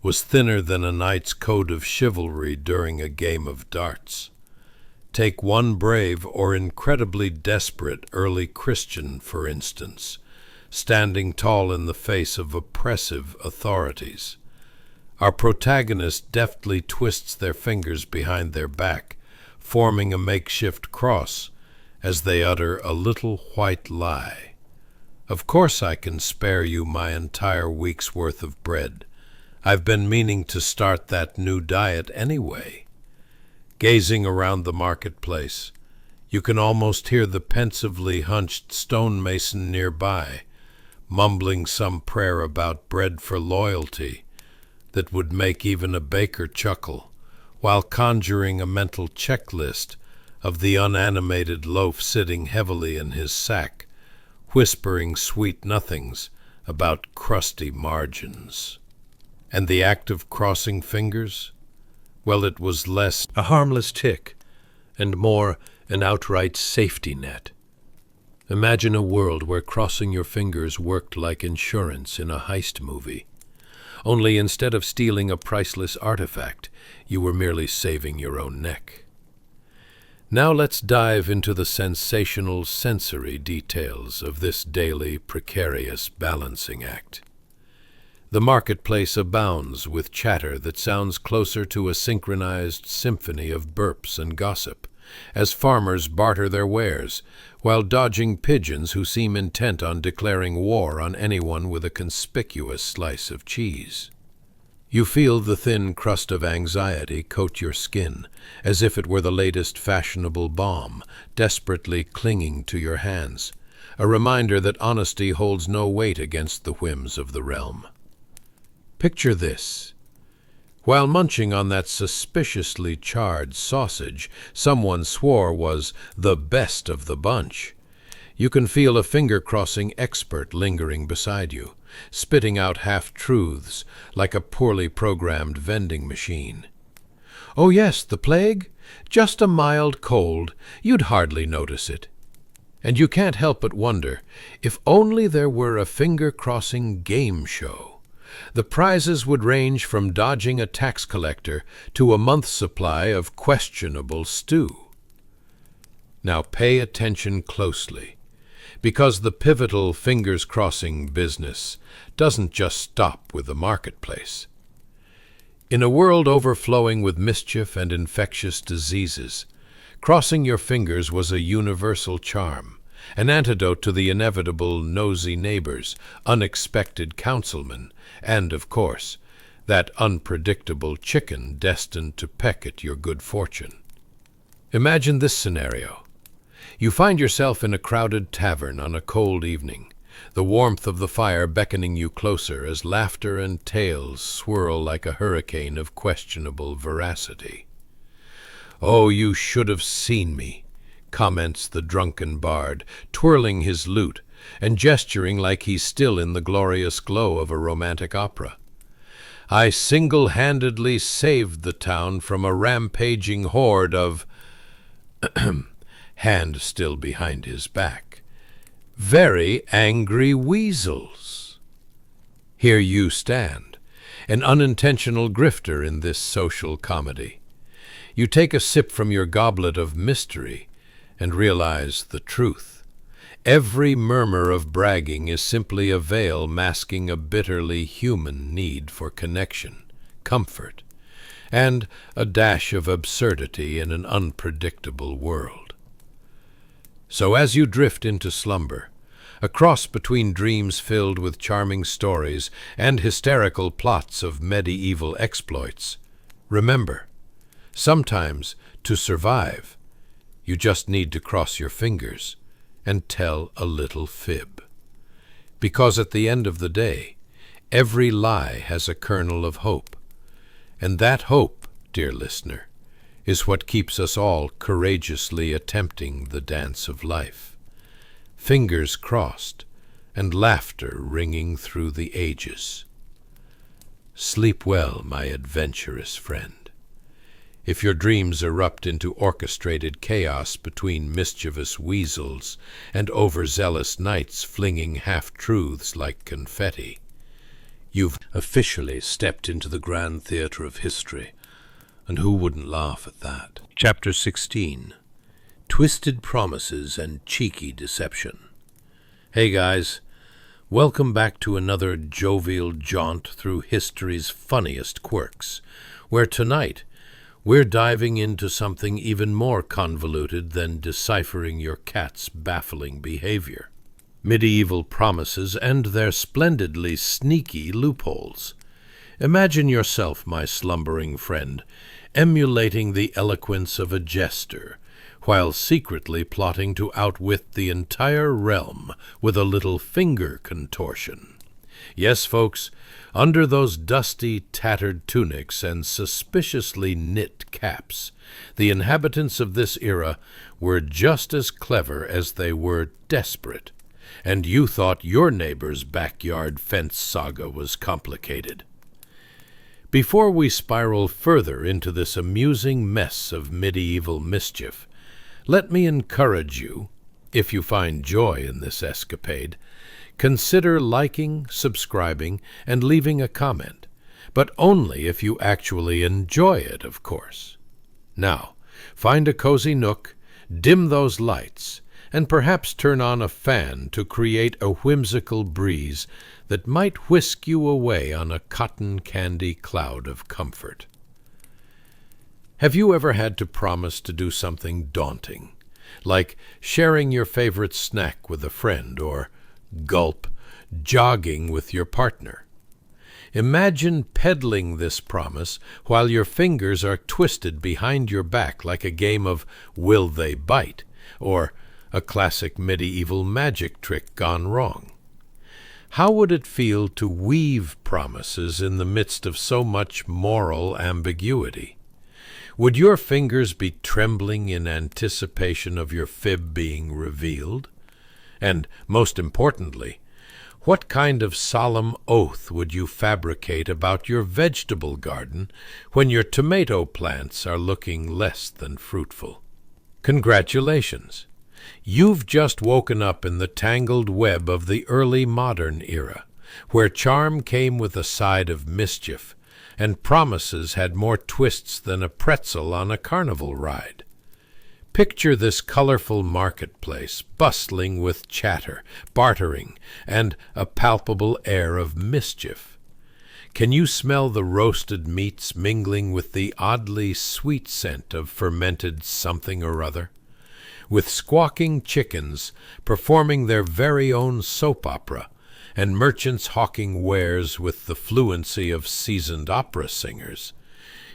was thinner than a knight's code of chivalry during a game of darts. Take one brave or incredibly desperate early Christian, for instance, standing tall in the face of oppressive authorities. Our protagonist deftly twists their fingers behind their back, forming a makeshift cross as they utter a little white lie. Of course I can spare you my entire week's worth of bread. I've been meaning to start that new diet anyway. Gazing around the marketplace, you can almost hear the pensively hunched stonemason nearby, mumbling some prayer about bread for loyalty that would make even a baker chuckle, while conjuring a mental checklist of the unanimated loaf sitting heavily in his sack, whispering sweet nothings about crusty margins. And the act of crossing fingers? Well, it was less a harmless tick and more an outright safety net. Imagine a world where crossing your fingers worked like insurance in a heist movie. Only instead of stealing a priceless artifact, you were merely saving your own neck. Now let's dive into the sensational sensory details of this daily precarious balancing act. The marketplace abounds with chatter that sounds closer to a synchronized symphony of burps and gossip, as farmers barter their wares, while dodging pigeons who seem intent on declaring war on anyone with a conspicuous slice of cheese. You feel the thin crust of anxiety coat your skin, as if it were the latest fashionable balm, desperately clinging to your hands, a reminder that honesty holds no weight against the whims of the realm. Picture this. While munching on that suspiciously charred sausage someone swore was the best of the bunch, you can feel a finger-crossing expert lingering beside you, spitting out half-truths like a poorly programmed vending machine. Oh yes, the plague? Just a mild cold. You'd hardly notice it. And you can't help but wonder, if only there were a finger-crossing game show. The prizes would range from dodging a tax collector to a month's supply of questionable stew. Now pay attention closely, because the pivotal fingers-crossing business doesn't just stop with the marketplace. In a world overflowing with mischief and infectious diseases, crossing your fingers was a universal charm, an antidote to the inevitable nosy neighbors, unexpected councilmen, and, of course, that unpredictable chicken destined to peck at your good fortune. Imagine this scenario. You find yourself in a crowded tavern on a cold evening, the warmth of the fire beckoning you closer as laughter and tales swirl like a hurricane of questionable veracity. "Oh, you should have seen me," comments the drunken bard, twirling his lute and gesturing like he's still in the glorious glow of a romantic opera. "I single-handedly saved the town from a rampaging horde of," hand still behind his back, "very angry weasels." Here you stand, an unintentional grifter in this social comedy. You take a sip from your goblet of mystery and realize the truth. Every murmur of bragging is simply a veil masking a bitterly human need for connection, comfort, and a dash of absurdity in an unpredictable world. So as you drift into slumber, a cross between dreams filled with charming stories and hysterical plots of medieval exploits, remember, sometimes to survive, you just need to cross your fingers and tell a little fib. Because at the end of the day, every lie has a kernel of hope. And that hope, dear listener, is what keeps us all courageously attempting the dance of life. Fingers crossed and laughter ringing through the ages. Sleep well, my adventurous friend. If your dreams erupt into orchestrated chaos between mischievous weasels and overzealous knights flinging half-truths like confetti, you've officially stepped into the grand theater of history, and who wouldn't laugh at that? Chapter 16. Twisted Promises and Cheeky Deception. Hey guys, welcome back to another jovial jaunt through history's funniest quirks, where tonight we're diving into something even more convoluted than deciphering your cat's baffling behavior. Medieval promises and their splendidly sneaky loopholes. Imagine yourself, my slumbering friend, emulating the eloquence of a jester, while secretly plotting to outwit the entire realm with a little finger contortion. Yes, folks, under those dusty, tattered tunics and suspiciously knit caps, the inhabitants of this era were just as clever as they were desperate, and you thought your neighbor's backyard fence saga was complicated. Before we spiral further into this amusing mess of medieval mischief, let me encourage you, If you find joy in this escapade, consider liking, subscribing, and leaving a comment, but only if you actually enjoy it, of course. Now, find a cozy nook, dim those lights, and perhaps turn on a fan to create a whimsical breeze that might whisk you away on a cotton candy cloud of comfort. Have you ever had to promise to do something daunting, like sharing your favorite snack with a friend or, gulp, jogging with your partner? Imagine peddling this promise while your fingers are twisted behind your back like a game of Will They Bite, or a classic medieval magic trick gone wrong. How would it feel to weave promises in the midst of so much moral ambiguity? Would your fingers be trembling in anticipation of your fib being revealed? And, most importantly, what kind of solemn oath would you fabricate about your vegetable garden when your tomato plants are looking less than fruitful? Congratulations! You've just woken up in the tangled web of the early modern era, where charm came with a side of mischief, and promises had more twists than a pretzel on a carnival ride. Picture this colorful marketplace, bustling with chatter, bartering, and a palpable air of mischief. Can you smell the roasted meats mingling with the oddly sweet scent of fermented something or other? With squawking chickens performing their very own soap opera, and merchants hawking wares with the fluency of seasoned opera singers,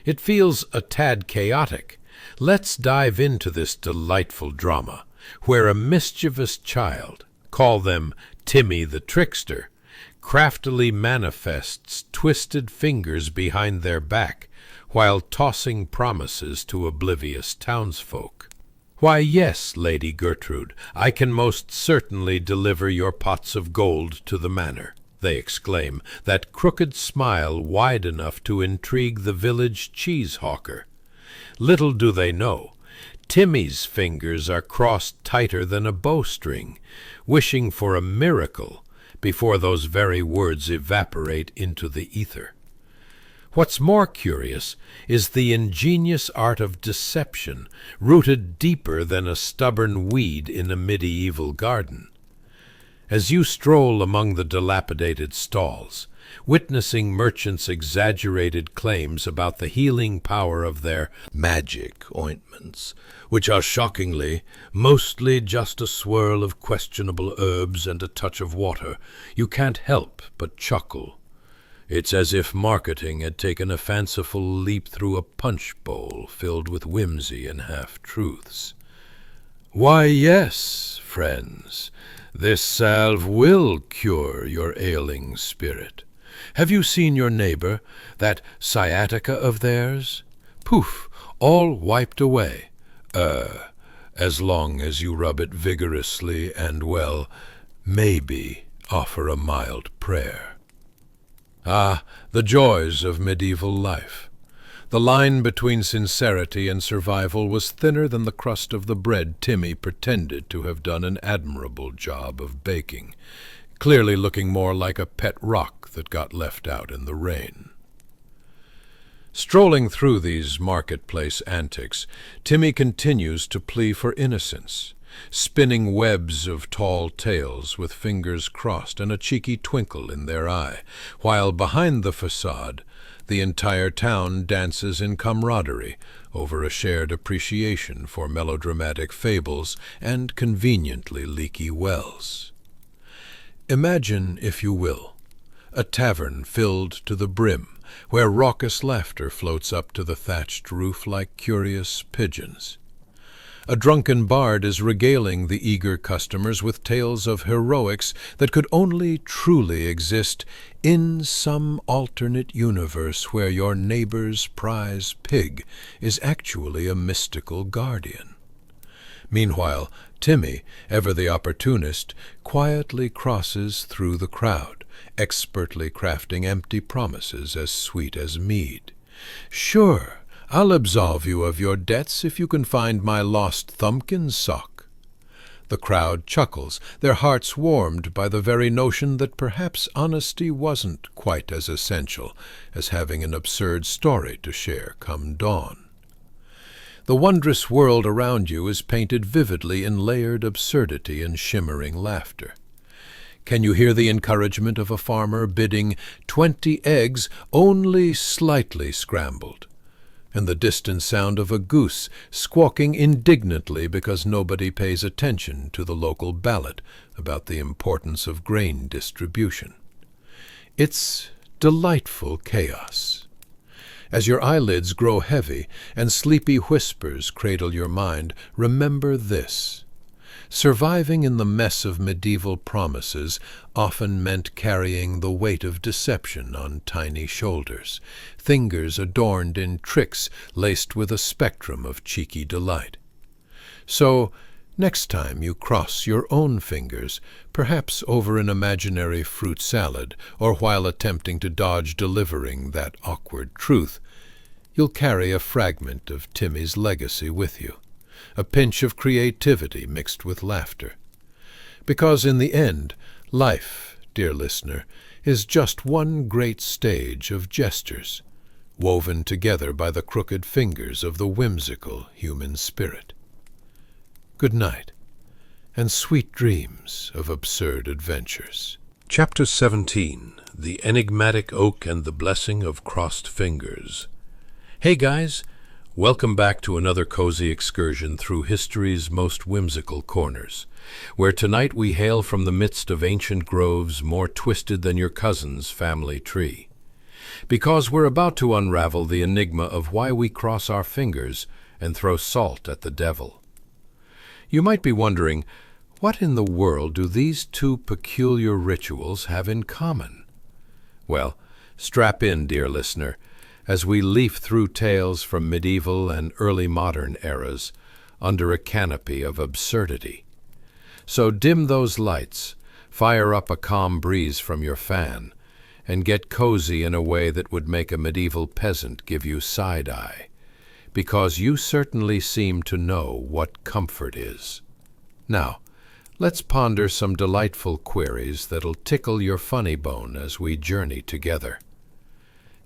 it feels a tad chaotic. Let's dive into this delightful drama, where a mischievous child, call them Timmy the Trickster, craftily manifests twisted fingers behind their back while tossing promises to oblivious townsfolk. "Why, yes, Lady Gertrude, I can most certainly deliver your pots of gold to the manor," they exclaim, that crooked smile wide enough to intrigue the village cheese-hawker. Little do they know, Timmy's fingers are crossed tighter than a bowstring, wishing for a miracle before those very words evaporate into the ether. What's more curious is the ingenious art of deception, rooted deeper than a stubborn weed in a medieval garden. As you stroll among the dilapidated stalls, witnessing merchants' exaggerated claims about the healing power of their magic ointments, which are shockingly mostly just a swirl of questionable herbs and a touch of water, you can't help but chuckle. It's as if marketing had taken a fanciful leap through a punch bowl filled with whimsy and half-truths. "Why, yes, friends, this salve will cure your ailing spirit. Have you seen your neighbor, that sciatica of theirs? Poof, all wiped away. As long as you rub it vigorously and, well, maybe offer a mild prayer." Ah, the joys of medieval life. The line between sincerity and survival was thinner than the crust of the bread Timmy pretended to have done an admirable job of baking, clearly looking more like a pet rock that got left out in the rain. Strolling through these marketplace antics, Timmy continues to plea for innocence, spinning webs of tall tales with fingers crossed and a cheeky twinkle in their eye, while behind the facade the entire town dances in camaraderie over a shared appreciation for melodramatic fables and conveniently leaky wells. Imagine, if you will, a tavern filled to the brim, where raucous laughter floats up to the thatched roof like curious pigeons. A drunken bard is regaling the eager customers with tales of heroics that could only truly exist in some alternate universe where your neighbor's prize pig is actually a mystical guardian. Meanwhile, Timmy, ever the opportunist, quietly crosses through the crowd, expertly crafting empty promises as sweet as mead. "Sure, I'll absolve you of your debts if you can find my lost thumbkin sock." The crowd chuckles, their hearts warmed by the very notion that perhaps honesty wasn't quite as essential as having an absurd story to share come dawn. The wondrous world around you is painted vividly in layered absurdity and shimmering laughter. Can you hear the encouragement of a farmer bidding 20 eggs only slightly scrambled, and the distant sound of a goose squawking indignantly because nobody pays attention to the local ballot about the importance of grain distribution? It's delightful chaos. As your eyelids grow heavy and sleepy whispers cradle your mind, remember this. Surviving in the mess of medieval promises often meant carrying the weight of deception on tiny shoulders, fingers adorned in tricks laced with a spectrum of cheeky delight. So, next time you cross your own fingers, perhaps over an imaginary fruit salad, or while attempting to dodge delivering that awkward truth, you'll carry a fragment of Timmy's legacy with you. A pinch of creativity mixed with laughter. Because in the end, life, dear listener, is just one great stage of gestures, woven together by the crooked fingers of the whimsical human spirit. Good night, and sweet dreams of absurd adventures. Chapter 17. The Enigmatic Oak and the Blessing of Crossed Fingers. Hey guys! Welcome back to another cozy excursion through history's most whimsical corners, where tonight we hail from the midst of ancient groves more twisted than your cousin's family tree. Because we're about to unravel the enigma of why we cross our fingers and throw salt at the devil. You might be wondering, what in the world do these two peculiar rituals have in common? Well, strap in, dear listener, as we leaf through tales from medieval and early modern eras under a canopy of absurdity. So dim those lights, fire up a calm breeze from your fan, and get cozy in a way that would make a medieval peasant give you side-eye, because you certainly seem to know what comfort is. Now, let's ponder some delightful queries that'll tickle your funny bone as we journey together.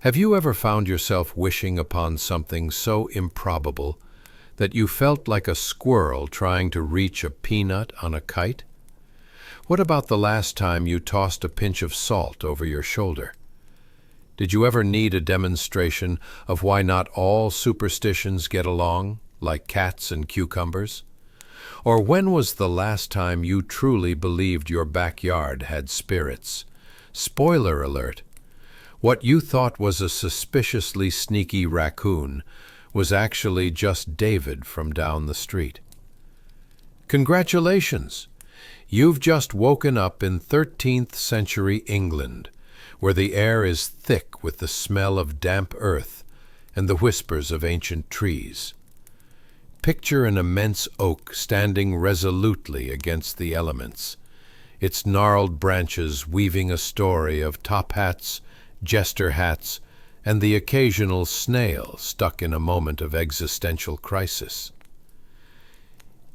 Have you ever found yourself wishing upon something so improbable that you felt like a squirrel trying to reach a peanut on a kite? What about the last time you tossed a pinch of salt over your shoulder? Did you ever need a demonstration of why not all superstitions get along, like cats and cucumbers? Or when was the last time you truly believed your backyard had spirits? Spoiler alert! What you thought was a suspiciously sneaky raccoon was actually just David from down the street. Congratulations! You've just woken up in 13th century England, where the air is thick with the smell of damp earth and the whispers of ancient trees. Picture an immense oak standing resolutely against the elements, its gnarled branches weaving a story of top hats, jester hats, and the occasional snail stuck in a moment of existential crisis.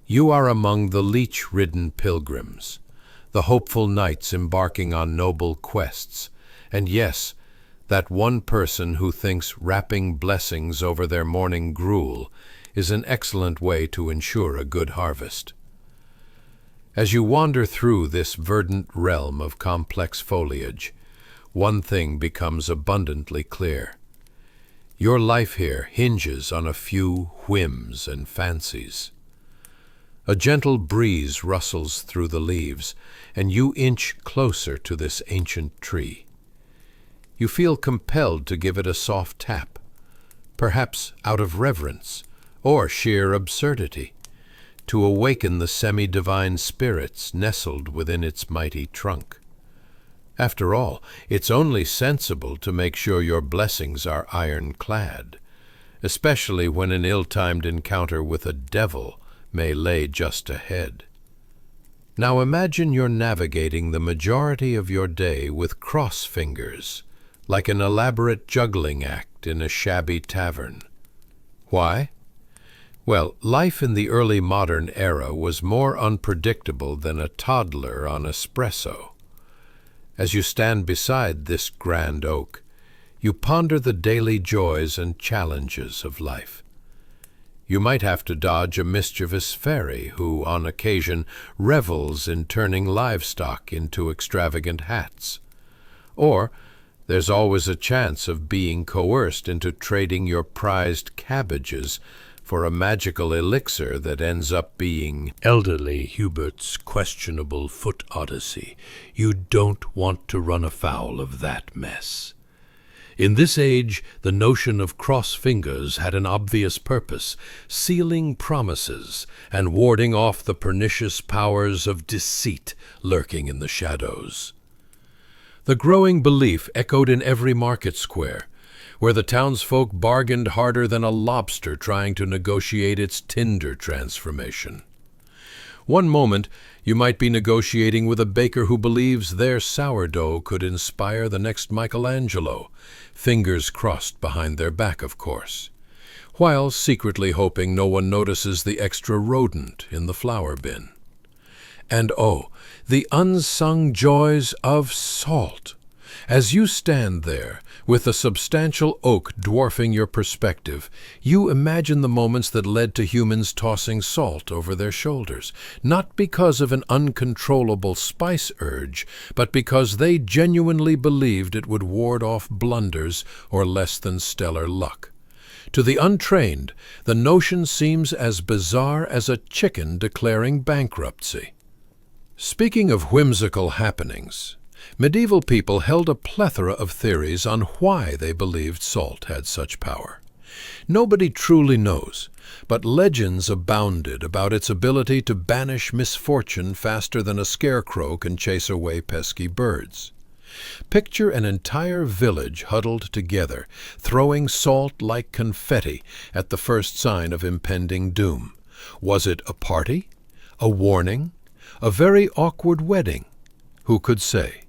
You are among the leech-ridden pilgrims, the hopeful knights embarking on noble quests, and yes, that one person who thinks wrapping blessings over their morning gruel is an excellent way to ensure a good harvest. As you wander through this verdant realm of complex foliage, one thing becomes abundantly clear. Your life here hinges on a few whims and fancies. A gentle breeze rustles through the leaves, and you inch closer to this ancient tree. You feel compelled to give it a soft tap, perhaps out of reverence or sheer absurdity, to awaken the semi-divine spirits nestled within its mighty trunk. After all, it's only sensible to make sure your blessings are ironclad, especially when an ill-timed encounter with a devil may lay just ahead. Now imagine you're navigating the majority of your day with cross fingers, like an elaborate juggling act in a shabby tavern. Why? Well, life in the early modern era was more unpredictable than a toddler on espresso. As you stand beside this grand oak, you ponder the daily joys and challenges of life. You might have to dodge a mischievous fairy who, on occasion, revels in turning livestock into extravagant hats. Or there's always a chance of being coerced into trading your prized cabbages for a magical elixir that ends up being elderly Hubert's questionable foot odyssey. You don't want to run afoul of that mess. In this age, the notion of cross fingers had an obvious purpose, sealing promises and warding off the pernicious powers of deceit lurking in the shadows. The growing belief echoed in every market square, where the townsfolk bargained harder than a lobster trying to negotiate its tinder transformation. One moment, you might be negotiating with a baker who believes their sourdough could inspire the next Michelangelo, fingers crossed behind their back, of course, while secretly hoping no one notices the extra rodent in the flour bin. And oh, the unsung joys of salt! As you stand there, with a substantial oak dwarfing your perspective, you imagine the moments that led to humans tossing salt over their shoulders, not because of an uncontrollable spice urge, but because they genuinely believed it would ward off blunders or less than stellar luck. To the untrained, the notion seems as bizarre as a chicken declaring bankruptcy. Speaking of whimsical happenings, medieval people held a plethora of theories on why they believed salt had such power. Nobody truly knows, but legends abounded about its ability to banish misfortune faster than a scarecrow can chase away pesky birds. Picture an entire village huddled together, throwing salt like confetti at the first sign of impending doom. Was it a party? A warning? A very awkward wedding? Who could say?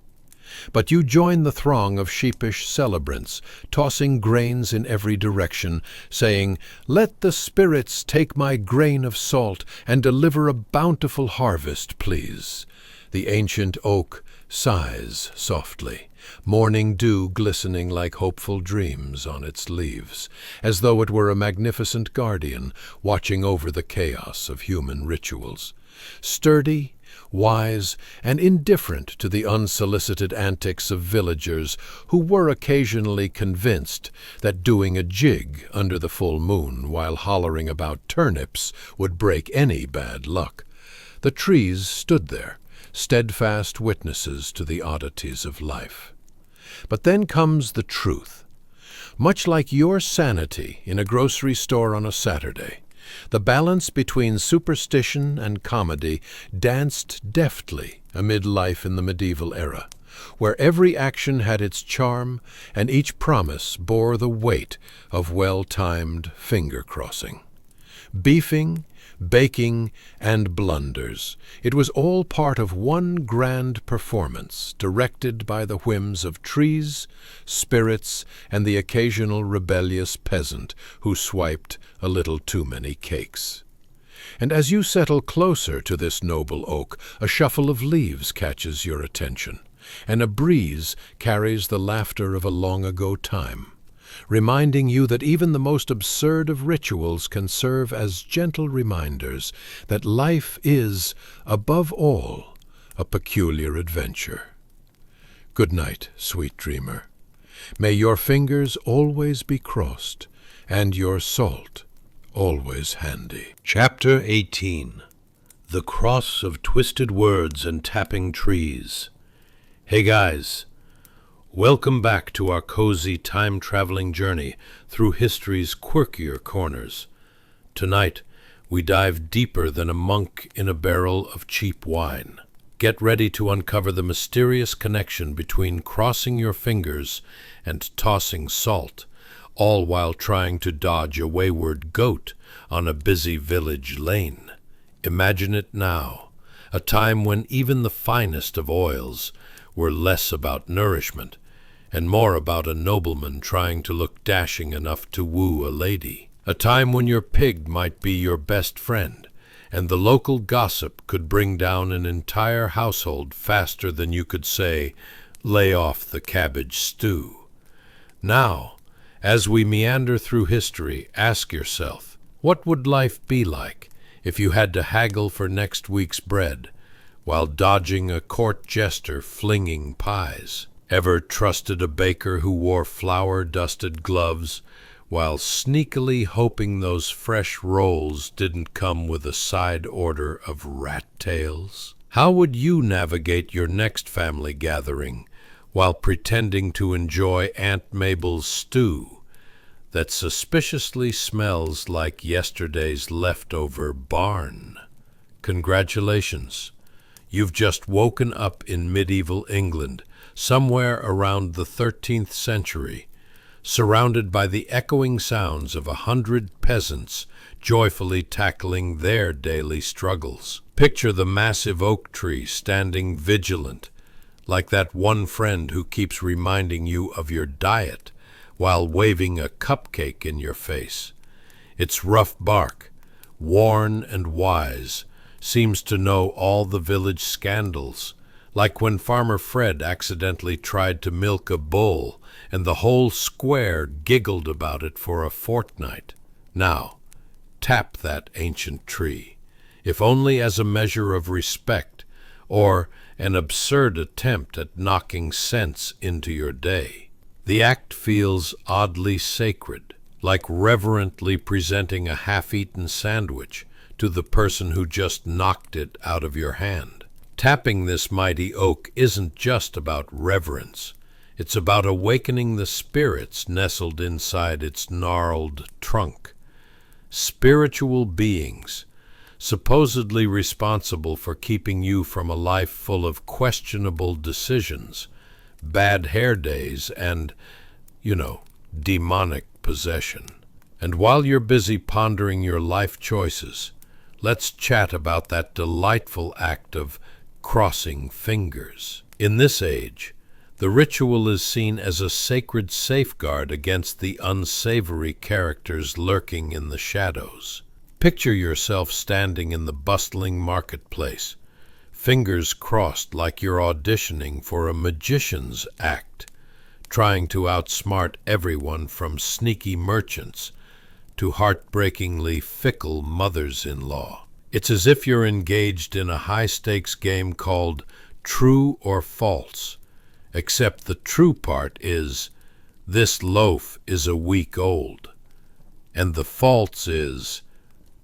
But you join the throng of sheepish celebrants, tossing grains in every direction, saying, "Let the spirits take my grain of salt and deliver a bountiful harvest, please." The ancient oak sighs softly, morning dew glistening like hopeful dreams on its leaves, as though it were a magnificent guardian watching over the chaos of human rituals. Sturdy, wise, and indifferent to the unsolicited antics of villagers who were occasionally convinced that doing a jig under the full moon while hollering about turnips would break any bad luck. The trees stood there, steadfast witnesses to the oddities of life. But then comes the truth. Much like your sanity in a grocery store on a Saturday, the balance between superstition and comedy danced deftly amid life in the medieval era, where every action had its charm and each promise bore the weight of well-timed finger-crossing. Beefing, baking, and blunders, it was all part of one grand performance, directed by the whims of trees, spirits, and the occasional rebellious peasant who swiped a little too many cakes. And as you settle closer to this noble oak, a shuffle of leaves catches your attention, and a breeze carries the laughter of a long-ago time, reminding you that even the most absurd of rituals can serve as gentle reminders that life is, above all, a peculiar adventure. Good night, sweet dreamer. May your fingers always be crossed, and your salt always handy. Chapter 18. The Cross of Twisted Words and Tapping Trees. Hey guys, welcome back to our cozy time-traveling journey through history's quirkier corners. Tonight, we dive deeper than a monk in a barrel of cheap wine. Get ready to uncover the mysterious connection between crossing your fingers and tossing salt, all while trying to dodge a wayward goat on a busy village lane. Imagine it now, a time when even the finest of oils were less about nourishment and more about a nobleman trying to look dashing enough to woo a lady. A time when your pig might be your best friend, and the local gossip could bring down an entire household faster than you could say, "Lay off the cabbage stew." Now, as we meander through history, ask yourself, what would life be like if you had to haggle for next week's bread while dodging a court jester flinging pies? Ever trusted a baker who wore flour-dusted gloves while sneakily hoping those fresh rolls didn't come with a side order of rat tails? How would you navigate your next family gathering while pretending to enjoy Aunt Mabel's stew that suspiciously smells like yesterday's leftover barn? Congratulations! You've just woken up in medieval England, somewhere around the 13th century, surrounded by the echoing sounds of 100 peasants joyfully tackling their daily struggles. Picture the massive oak tree standing vigilant, like that one friend who keeps reminding you of your diet while waving a cupcake in your face. Its rough bark, worn and wise, seems to know all the village scandals, like when Farmer Fred accidentally tried to milk a bull and the whole square giggled about it for a fortnight. Now, tap that ancient tree, if only as a measure of respect or an absurd attempt at knocking sense into your day. The act feels oddly sacred, like reverently presenting a half-eaten sandwich to the person who just knocked it out of your hand. Tapping this mighty oak isn't just about reverence. It's about awakening the spirits nestled inside its gnarled trunk. Spiritual beings, supposedly responsible for keeping you from a life full of questionable decisions, bad hair days, and, demonic possession. And while you're busy pondering your life choices, let's chat about that delightful act of crossing fingers. In this age, the ritual is seen as a sacred safeguard against the unsavory characters lurking in the shadows. Picture yourself standing in the bustling marketplace, fingers crossed like you're auditioning for a magician's act, trying to outsmart everyone from sneaky merchants to heartbreakingly fickle mothers-in-law. It's as if you're engaged in a high-stakes game called True or False, except the true part is, this loaf is a week old, and the false is,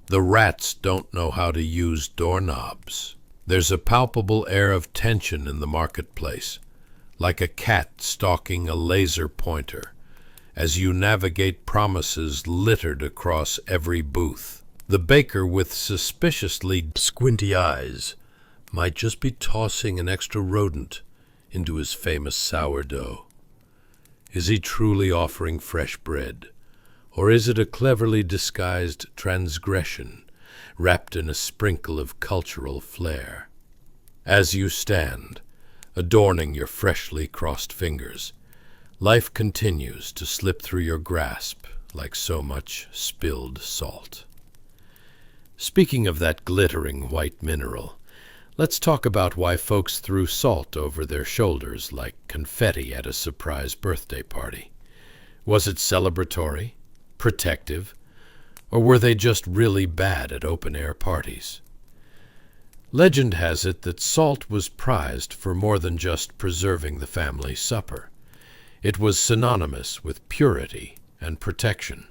the rats don't know how to use doorknobs. There's a palpable air of tension in the marketplace, like a cat stalking a laser pointer, as you navigate promises littered across every booth. The baker with suspiciously squinty eyes might just be tossing an extra rodent into his famous sourdough. Is he truly offering fresh bread, or is it a cleverly disguised transgression wrapped in a sprinkle of cultural flair? As you stand, adorning your freshly crossed fingers, life continues to slip through your grasp like so much spilled salt. Speaking of that glittering white mineral, let's talk about why folks threw salt over their shoulders like confetti at a surprise birthday party. Was it celebratory, protective, or were they just really bad at open-air parties? Legend has it that salt was prized for more than just preserving the family supper. It was synonymous with purity and protection.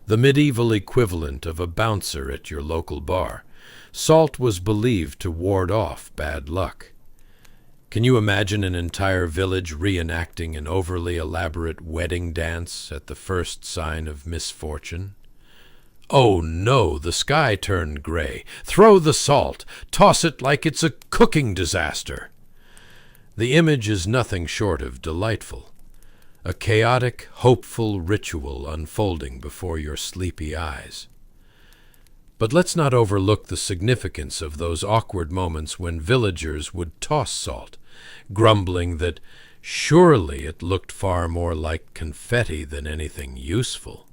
The medieval equivalent of a bouncer at your local bar, salt was believed to ward off bad luck. Can you imagine an entire village reenacting an overly elaborate wedding dance at the first sign of misfortune? Oh no, the sky turned gray. Throw the salt. Toss it like it's a cooking disaster. The image is nothing short of delightful. A chaotic, hopeful ritual unfolding before your sleepy eyes. But let's not overlook the significance of those awkward moments when villagers would toss salt, grumbling that surely it looked far more like confetti than anything useful.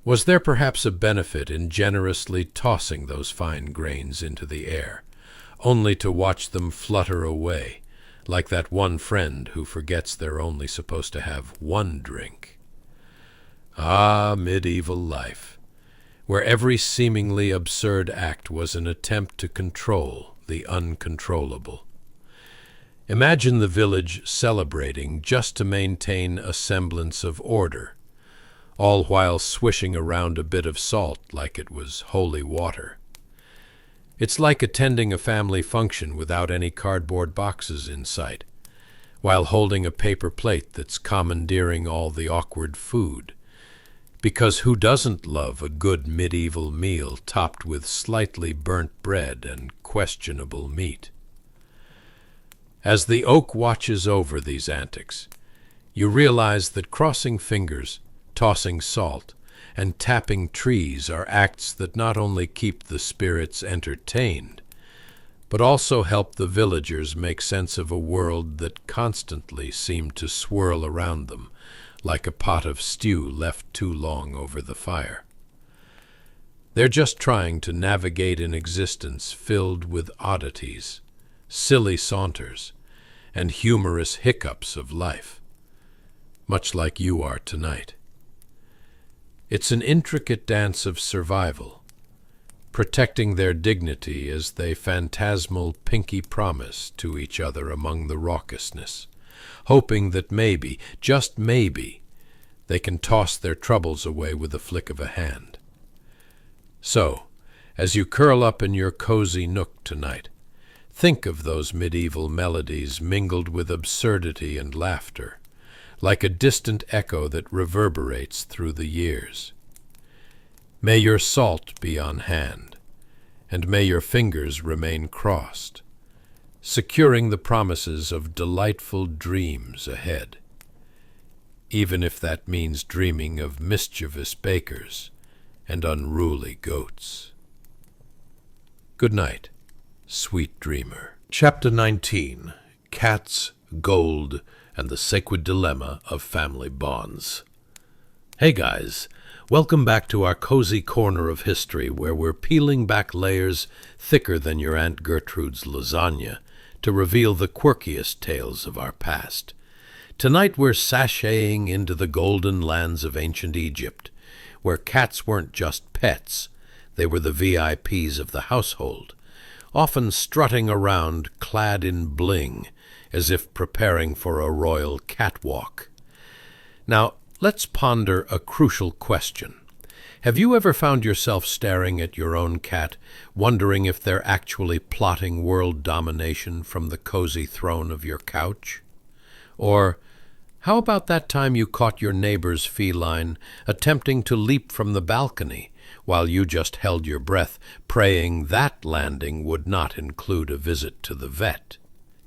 Was there perhaps a benefit in generously tossing those fine grains into the air, only to watch them flutter away, like that one friend who forgets they're only supposed to have one drink? Ah, medieval life, where every seemingly absurd act was an attempt to control the uncontrollable. Imagine the village celebrating just to maintain a semblance of order, all while swishing around a bit of salt like it was holy water. It's like attending a family function without any cardboard boxes in sight, while holding a paper plate that's commandeering all the awkward food. Because who doesn't love a good medieval meal topped with slightly burnt bread and questionable meat? As the oak watches over these antics, you realize that crossing fingers, tossing salt, and tapping trees are acts that not only keep the spirits entertained, but also help the villagers make sense of a world that constantly seemed to swirl around them, like a pot of stew left too long over the fire. They're just trying to navigate an existence filled with oddities, silly saunters, and humorous hiccups of life, much like you are tonight. It's an intricate dance of survival, protecting their dignity as they phantasmal pinky promise to each other among the raucousness, hoping that maybe, just maybe, they can toss their troubles away with a flick of a hand. So, as you curl up in your cozy nook tonight, think of those medieval melodies mingled with absurdity and laughter, like a distant echo that reverberates through the years. May your salt be on hand, and may your fingers remain crossed, securing the promises of delightful dreams ahead, even if that means dreaming of mischievous bakers and unruly goats. Good night, sweet dreamer. Chapter 19. Cats, Gold, and the Sacred Dilemma of Family Bonds. Hey guys, welcome back to our cozy corner of history where we're peeling back layers thicker than your Aunt Gertrude's lasagna to reveal the quirkiest tales of our past. Tonight we're sashaying into the golden lands of ancient Egypt, where cats weren't just pets, they were the VIPs of the household, often strutting around clad in bling, as if preparing for a royal catwalk. Now, let's ponder a crucial question. Have you ever found yourself staring at your own cat, wondering if they're actually plotting world domination from the cozy throne of your couch? Or, how about that time you caught your neighbor's feline attempting to leap from the balcony, while you just held your breath, praying that landing would not include a visit to the vet?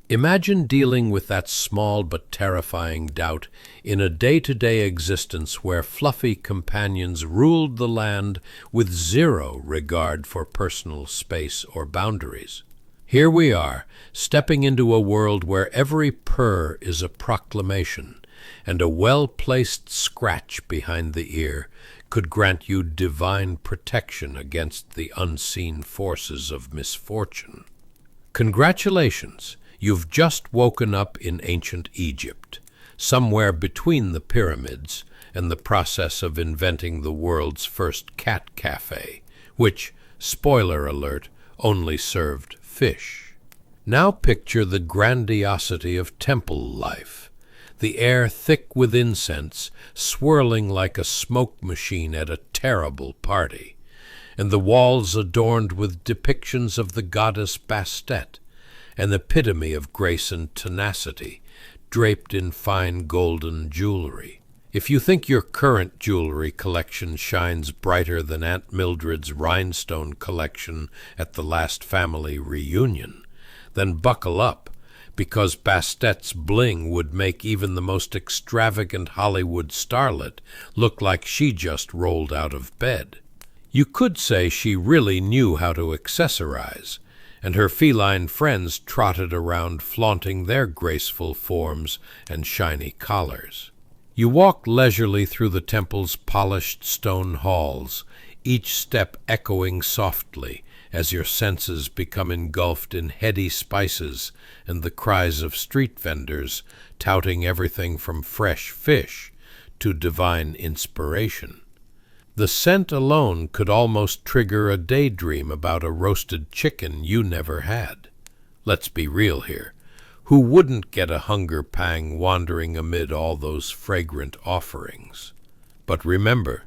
Imagine dealing with that small but terrifying doubt in a day-to-day existence where fluffy companions ruled the land with zero regard for personal space or boundaries. Here we are, stepping into a world where every purr is a proclamation, and a well-placed scratch behind the ear could grant you divine protection against the unseen forces of misfortune. Congratulations! You've just woken up in ancient Egypt, somewhere between the pyramids and the process of inventing the world's first cat cafe, which, spoiler alert, only served fish. Now picture the grandiosity of temple life, the air thick with incense, swirling like a smoke machine at a terrible party, and the walls adorned with depictions of the goddess Bastet, an epitome of grace and tenacity, draped in fine golden jewelry. If you think your current jewelry collection shines brighter than Aunt Mildred's rhinestone collection at the last family reunion, then buckle up, because Bastet's bling would make even the most extravagant Hollywood starlet look like she just rolled out of bed. You could say she really knew how to accessorize, and her feline friends trotted around flaunting their graceful forms and shiny collars. You walk leisurely through the temple's polished stone halls, each step echoing softly as your senses become engulfed in heady spices and the cries of street vendors touting everything from fresh fish to divine inspiration. The scent alone could almost trigger a daydream about a roasted chicken you never had. Let's be real here. Who wouldn't get a hunger pang wandering amid all those fragrant offerings? But remember,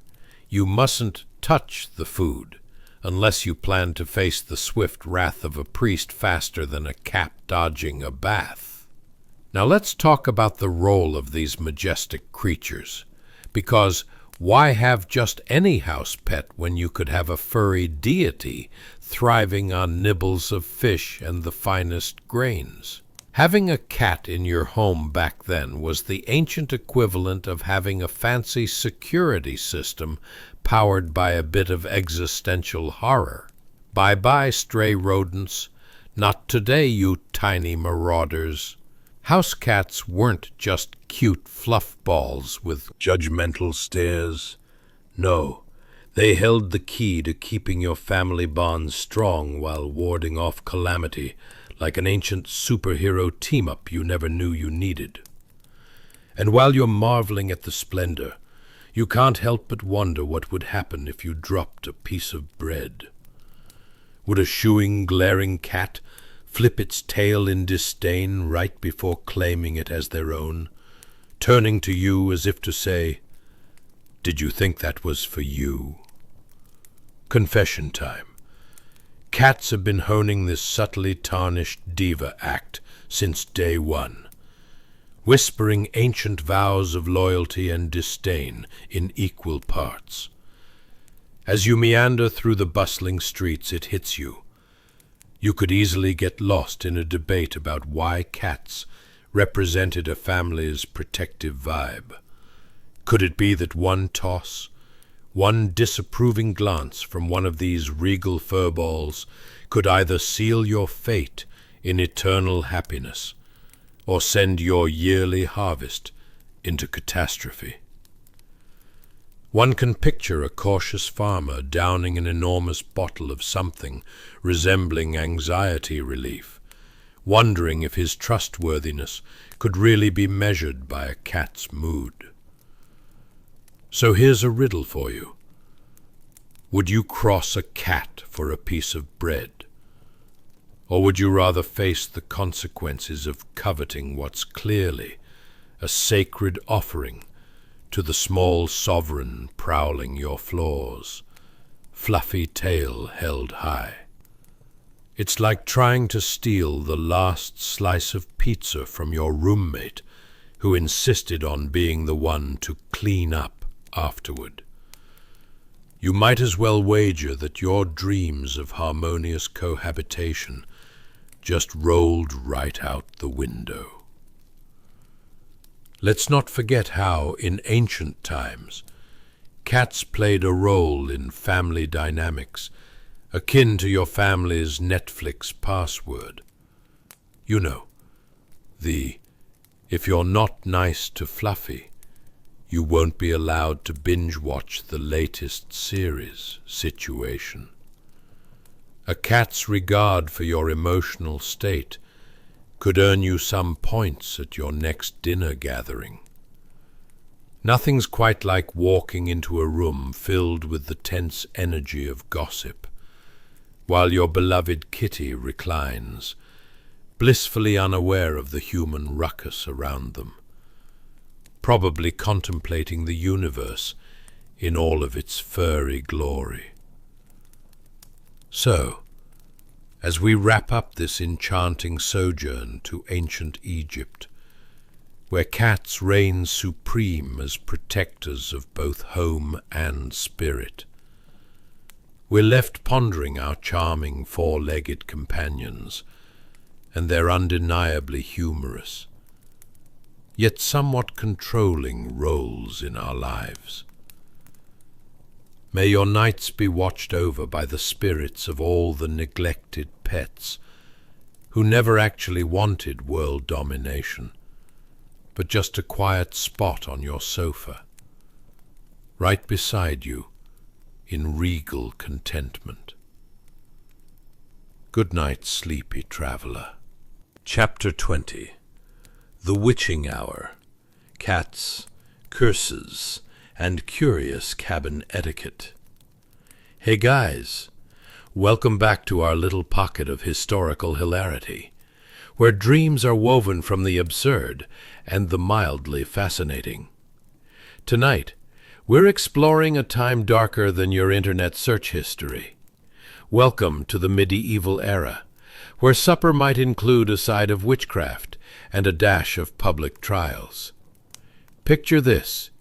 you mustn't touch the food unless you plan to face the swift wrath of a priest faster than a cat dodging a bath. Now let's talk about the role of these majestic creatures, because why have just any house pet when you could have a furry deity thriving on nibbles of fish and the finest grains? Having a cat in your home back then was the ancient equivalent of having a fancy security system powered by a bit of existential horror. Bye-bye, stray rodents. Not today, you tiny marauders. House cats weren't just cute fluff balls with judgmental stares. No, they held the key to keeping your family bonds strong while warding off calamity, like an ancient superhero team-up you never knew you needed. And while you're marveling at the splendor, you can't help but wonder what would happen if you dropped a piece of bread. Would a shooing, glaring cat flip its tail in disdain right before claiming it as their own, turning to you as if to say, "Did you think that was for you?" Confession time. Cats have been honing this subtly tarnished diva act since day one, whispering ancient vows of loyalty and disdain in equal parts. As you meander through the bustling streets, it hits you. You could easily get lost in a debate about why cats represented a family's protective vibe. Could it be that one toss, one disapproving glance from one of these regal furballs could either seal your fate in eternal happiness or send your yearly harvest into catastrophe? One can picture a cautious farmer downing an enormous bottle of something resembling anxiety relief, wondering if his trustworthiness could really be measured by a cat's mood. So here's a riddle for you. Would you cross a cat for a piece of bread? Or would you rather face the consequences of coveting what's clearly a sacred offering to the small sovereign prowling your floors, fluffy tail held high? It's like trying to steal the last slice of pizza from your roommate who insisted on being the one to clean up afterward. You might as well wager that your dreams of harmonious cohabitation just rolled right out the window. Let's not forget how, in ancient times, cats played a role in family dynamics, akin to your family's Netflix password. You know, the "if you're not nice to Fluffy, you won't be allowed to binge-watch the latest series" situation. A cat's regard for your emotional state could earn you some points at your next dinner gathering. Nothing's quite like walking into a room filled with the tense energy of gossip, while your beloved kitty reclines, blissfully unaware of the human ruckus around them, probably contemplating the universe in all of its furry glory. So, as we wrap up this enchanting sojourn to ancient Egypt, where cats reign supreme as protectors of both home and spirit, we're left pondering our charming four-legged companions and their undeniably humorous, yet somewhat controlling roles in our lives. May your nights be watched over by the spirits of all the neglected pets who never actually wanted world domination, but just a quiet spot on your sofa, right beside you in regal contentment. Good night, sleepy traveler. Chapter 20. The Witching Hour. Cats, Curses, and Curious Cabin Etiquette. Hey guys, welcome back to our little pocket of historical hilarity, where dreams are woven from the absurd and the mildly fascinating. Tonight, we're exploring a time darker than your internet search history. Welcome to the medieval era, where supper might include a side of witchcraft and a dash of public trials. Picture this: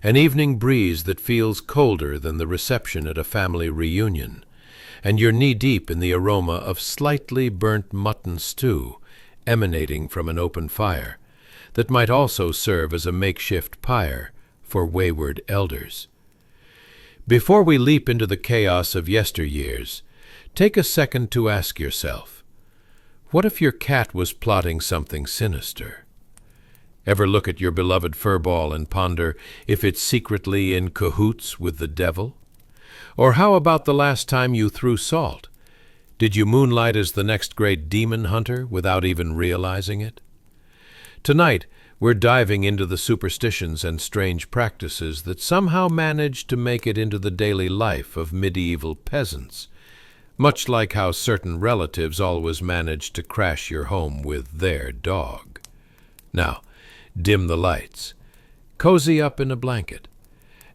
an evening breeze that feels colder than the reception at a family reunion, and you're knee-deep in the aroma of slightly burnt mutton stew emanating from an open fire that might also serve as a makeshift pyre for wayward elders. Before we leap into the chaos of yesteryears, take a second to ask yourself, what if your cat was plotting something sinister? Ever look at your beloved furball and ponder if it's secretly in cahoots with the devil? Or how about the last time you threw salt? Did you moonlight as the next great demon hunter without even realizing it? Tonight, we're diving into the superstitions and strange practices that somehow managed to make it into the daily life of medieval peasants, much like how certain relatives always managed to crash your home with their dog. Now, dim the lights, cozy up in a blanket,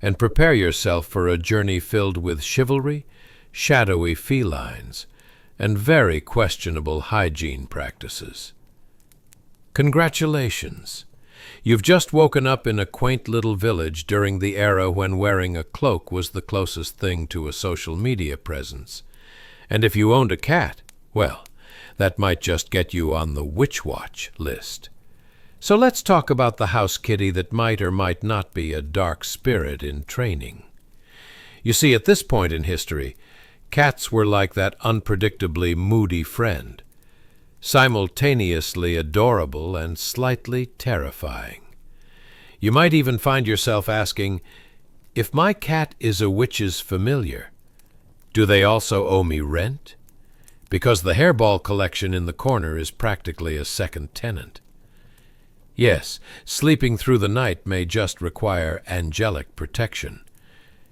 and prepare yourself for a journey filled with chivalry, shadowy felines, and very questionable hygiene practices. Congratulations! You've just woken up in a quaint little village during the era when wearing a cloak was the closest thing to a social media presence. And if you owned a cat, well, that might just get you on the Witch Watch list. So let's talk about the house kitty that might or might not be a dark spirit in training. You see, at this point in history, cats were like that unpredictably moody friend, simultaneously adorable and slightly terrifying. You might even find yourself asking, if my cat is a witch's familiar, do they also owe me rent? Because the hairball collection in the corner is practically a second tenant. Yes, sleeping through the night may just require angelic protection.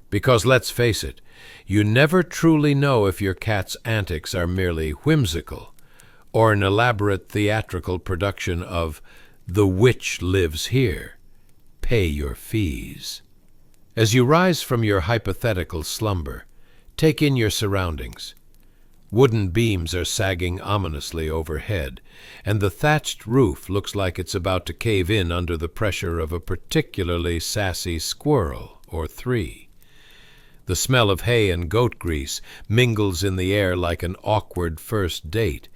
Because let's face it, you never truly know if your cat's antics are merely whimsical or an elaborate theatrical production of The Witch Lives Here. Pay your fees. As you rise from your hypothetical slumber, take in your surroundings. Wooden beams are sagging ominously overhead, and the thatched roof looks like it's about to cave in under the pressure of a particularly sassy squirrel or three. The smell of hay and goat grease mingles in the air like an awkward first date,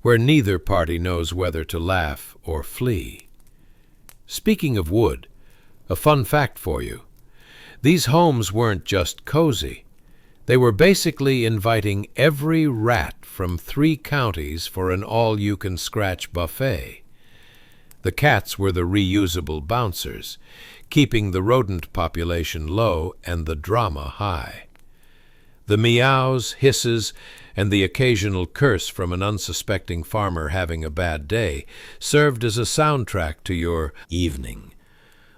where neither party knows whether to laugh or flee. Speaking of wood, a fun fact for you. These homes weren't just cozy. They were basically inviting every rat from 3 counties for an all-you-can-scratch buffet. The cats were the reusable bouncers, keeping the rodent population low and the drama high. The meows, hisses, and the occasional curse from an unsuspecting farmer having a bad day served as a soundtrack to your evening.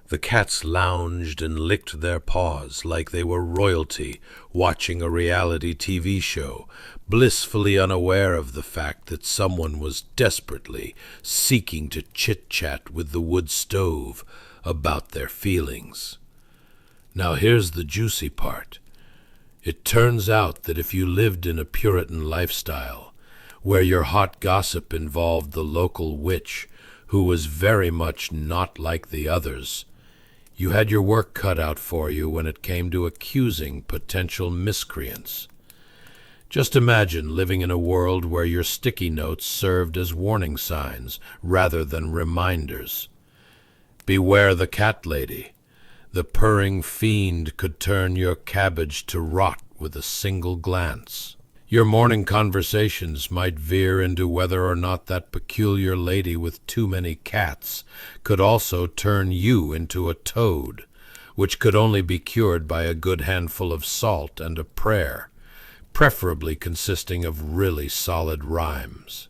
The cats lounged and licked their paws like they were royalty watching a reality TV show, blissfully unaware of the fact that someone was desperately seeking to chit-chat with the wood stove about their feelings. Now here's the juicy part. It turns out that if you lived in a Puritan lifestyle, where your hot gossip involved the local witch, who was very much not like the others, you had your work cut out for you when it came to accusing potential miscreants. Just imagine living in a world where your sticky notes served as warning signs rather than reminders. Beware the cat lady. The purring fiend could turn your cabbage to rot with a single glance. Your morning conversations might veer into whether or not that peculiar lady with too many cats could also turn you into a toad, which could only be cured by a good handful of salt and a prayer, preferably consisting of really solid rhymes.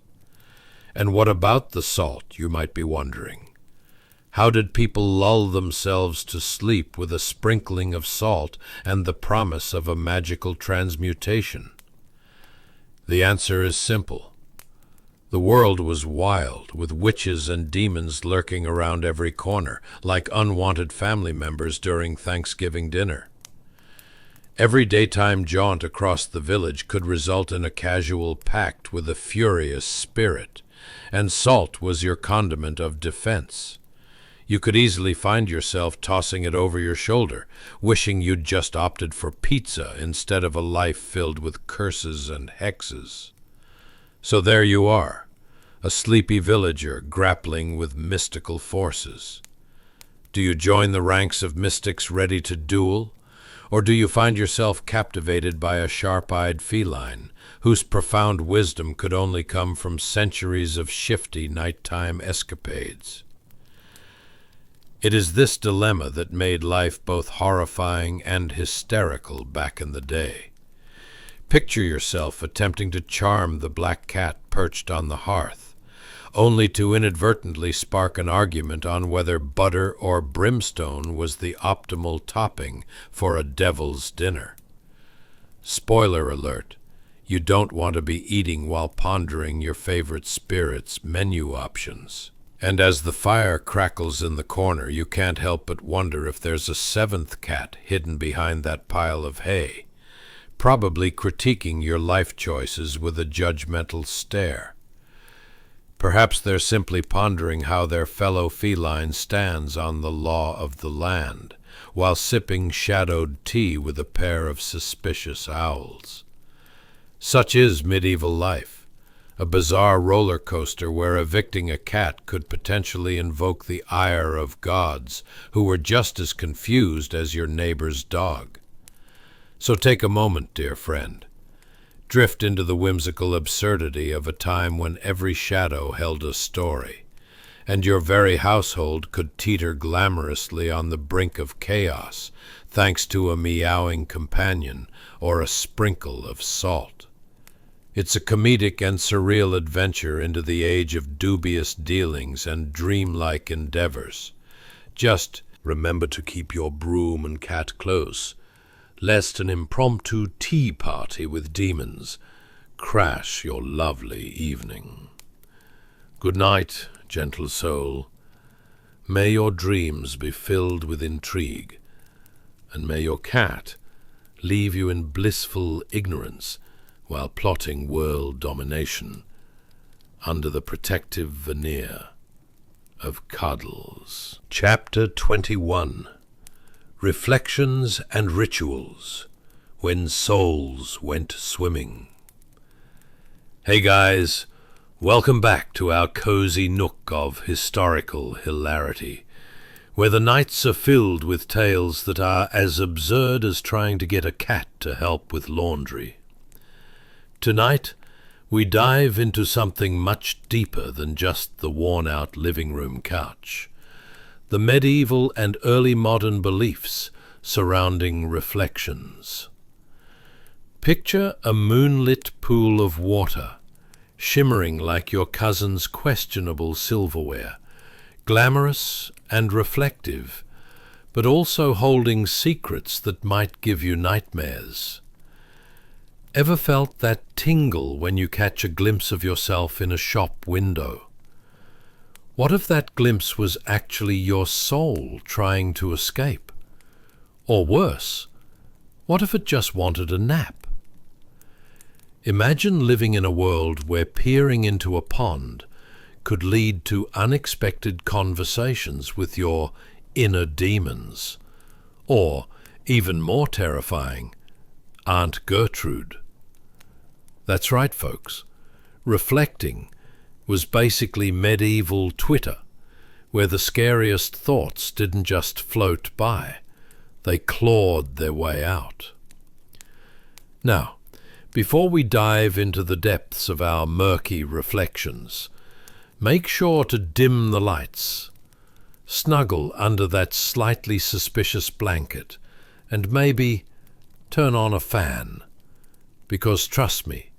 And what about the salt, you might be wondering? How did people lull themselves to sleep with a sprinkling of salt and the promise of a magical transmutation? The answer is simple. The world was wild, with witches and demons lurking around every corner, like unwanted family members during Thanksgiving dinner. Every daytime jaunt across the village could result in a casual pact with a furious spirit, and salt was your condiment of defense. You could easily find yourself tossing it over your shoulder, wishing you'd just opted for pizza instead of a life filled with curses and hexes. So there you are, a sleepy villager grappling with mystical forces. Do you join the ranks of mystics ready to duel, or do you find yourself captivated by a sharp-eyed feline whose profound wisdom could only come from centuries of shifty nighttime escapades? It is this dilemma that made life both horrifying and hysterical back in the day. Picture yourself attempting to charm the black cat perched on the hearth, only to inadvertently spark an argument on whether butter or brimstone was the optimal topping for a devil's dinner. Spoiler alert, you don't want to be eating while pondering your favorite spirit's menu options. And as the fire crackles in the corner, you can't help but wonder if there's a seventh cat hidden behind that pile of hay, probably critiquing your life choices with a judgmental stare. Perhaps they're simply pondering how their fellow feline stands on the law of the land, while sipping shadowed tea with a pair of suspicious owls. Such is medieval life. A bizarre roller coaster where evicting a cat could potentially invoke the ire of gods who were just as confused as your neighbor's dog. So take a moment, dear friend. Drift into the whimsical absurdity of a time when every shadow held a story, and your very household could teeter glamorously on the brink of chaos thanks to a meowing companion or a sprinkle of salt. It's a comedic and surreal adventure into the age of dubious dealings and dreamlike endeavors. Just remember to keep your broom and cat close, lest an impromptu tea party with demons crash your lovely evening. Good night, gentle soul. May your dreams be filled with intrigue, and may your cat leave you in blissful ignorance while plotting world domination under the protective veneer of cuddles. Chapter 21. Reflections and Rituals When Souls Went Swimming. Hey guys, welcome back to our cozy nook of historical hilarity, where the nights are filled with tales that are as absurd as trying to get a cat to help with laundry. Tonight, we dive into something much deeper than just the worn-out living room couch. The medieval and early modern beliefs surrounding reflections. Picture a moonlit pool of water, shimmering like your cousin's questionable silverware, glamorous and reflective, but also holding secrets that might give you nightmares. Ever felt that tingle when you catch a glimpse of yourself in a shop window? What if that glimpse was actually your soul trying to escape? Or worse, what if it just wanted a nap? Imagine living in a world where peering into a pond could lead to unexpected conversations with your inner demons, or, even more terrifying, Aunt Gertrude. That's right, folks. Reflecting was basically medieval Twitter, where the scariest thoughts didn't just float by, they clawed their way out. Now, Before we dive into the depths of our murky reflections, make sure to dim the lights, snuggle under that slightly suspicious blanket, and maybe turn on a fan. Because trust me,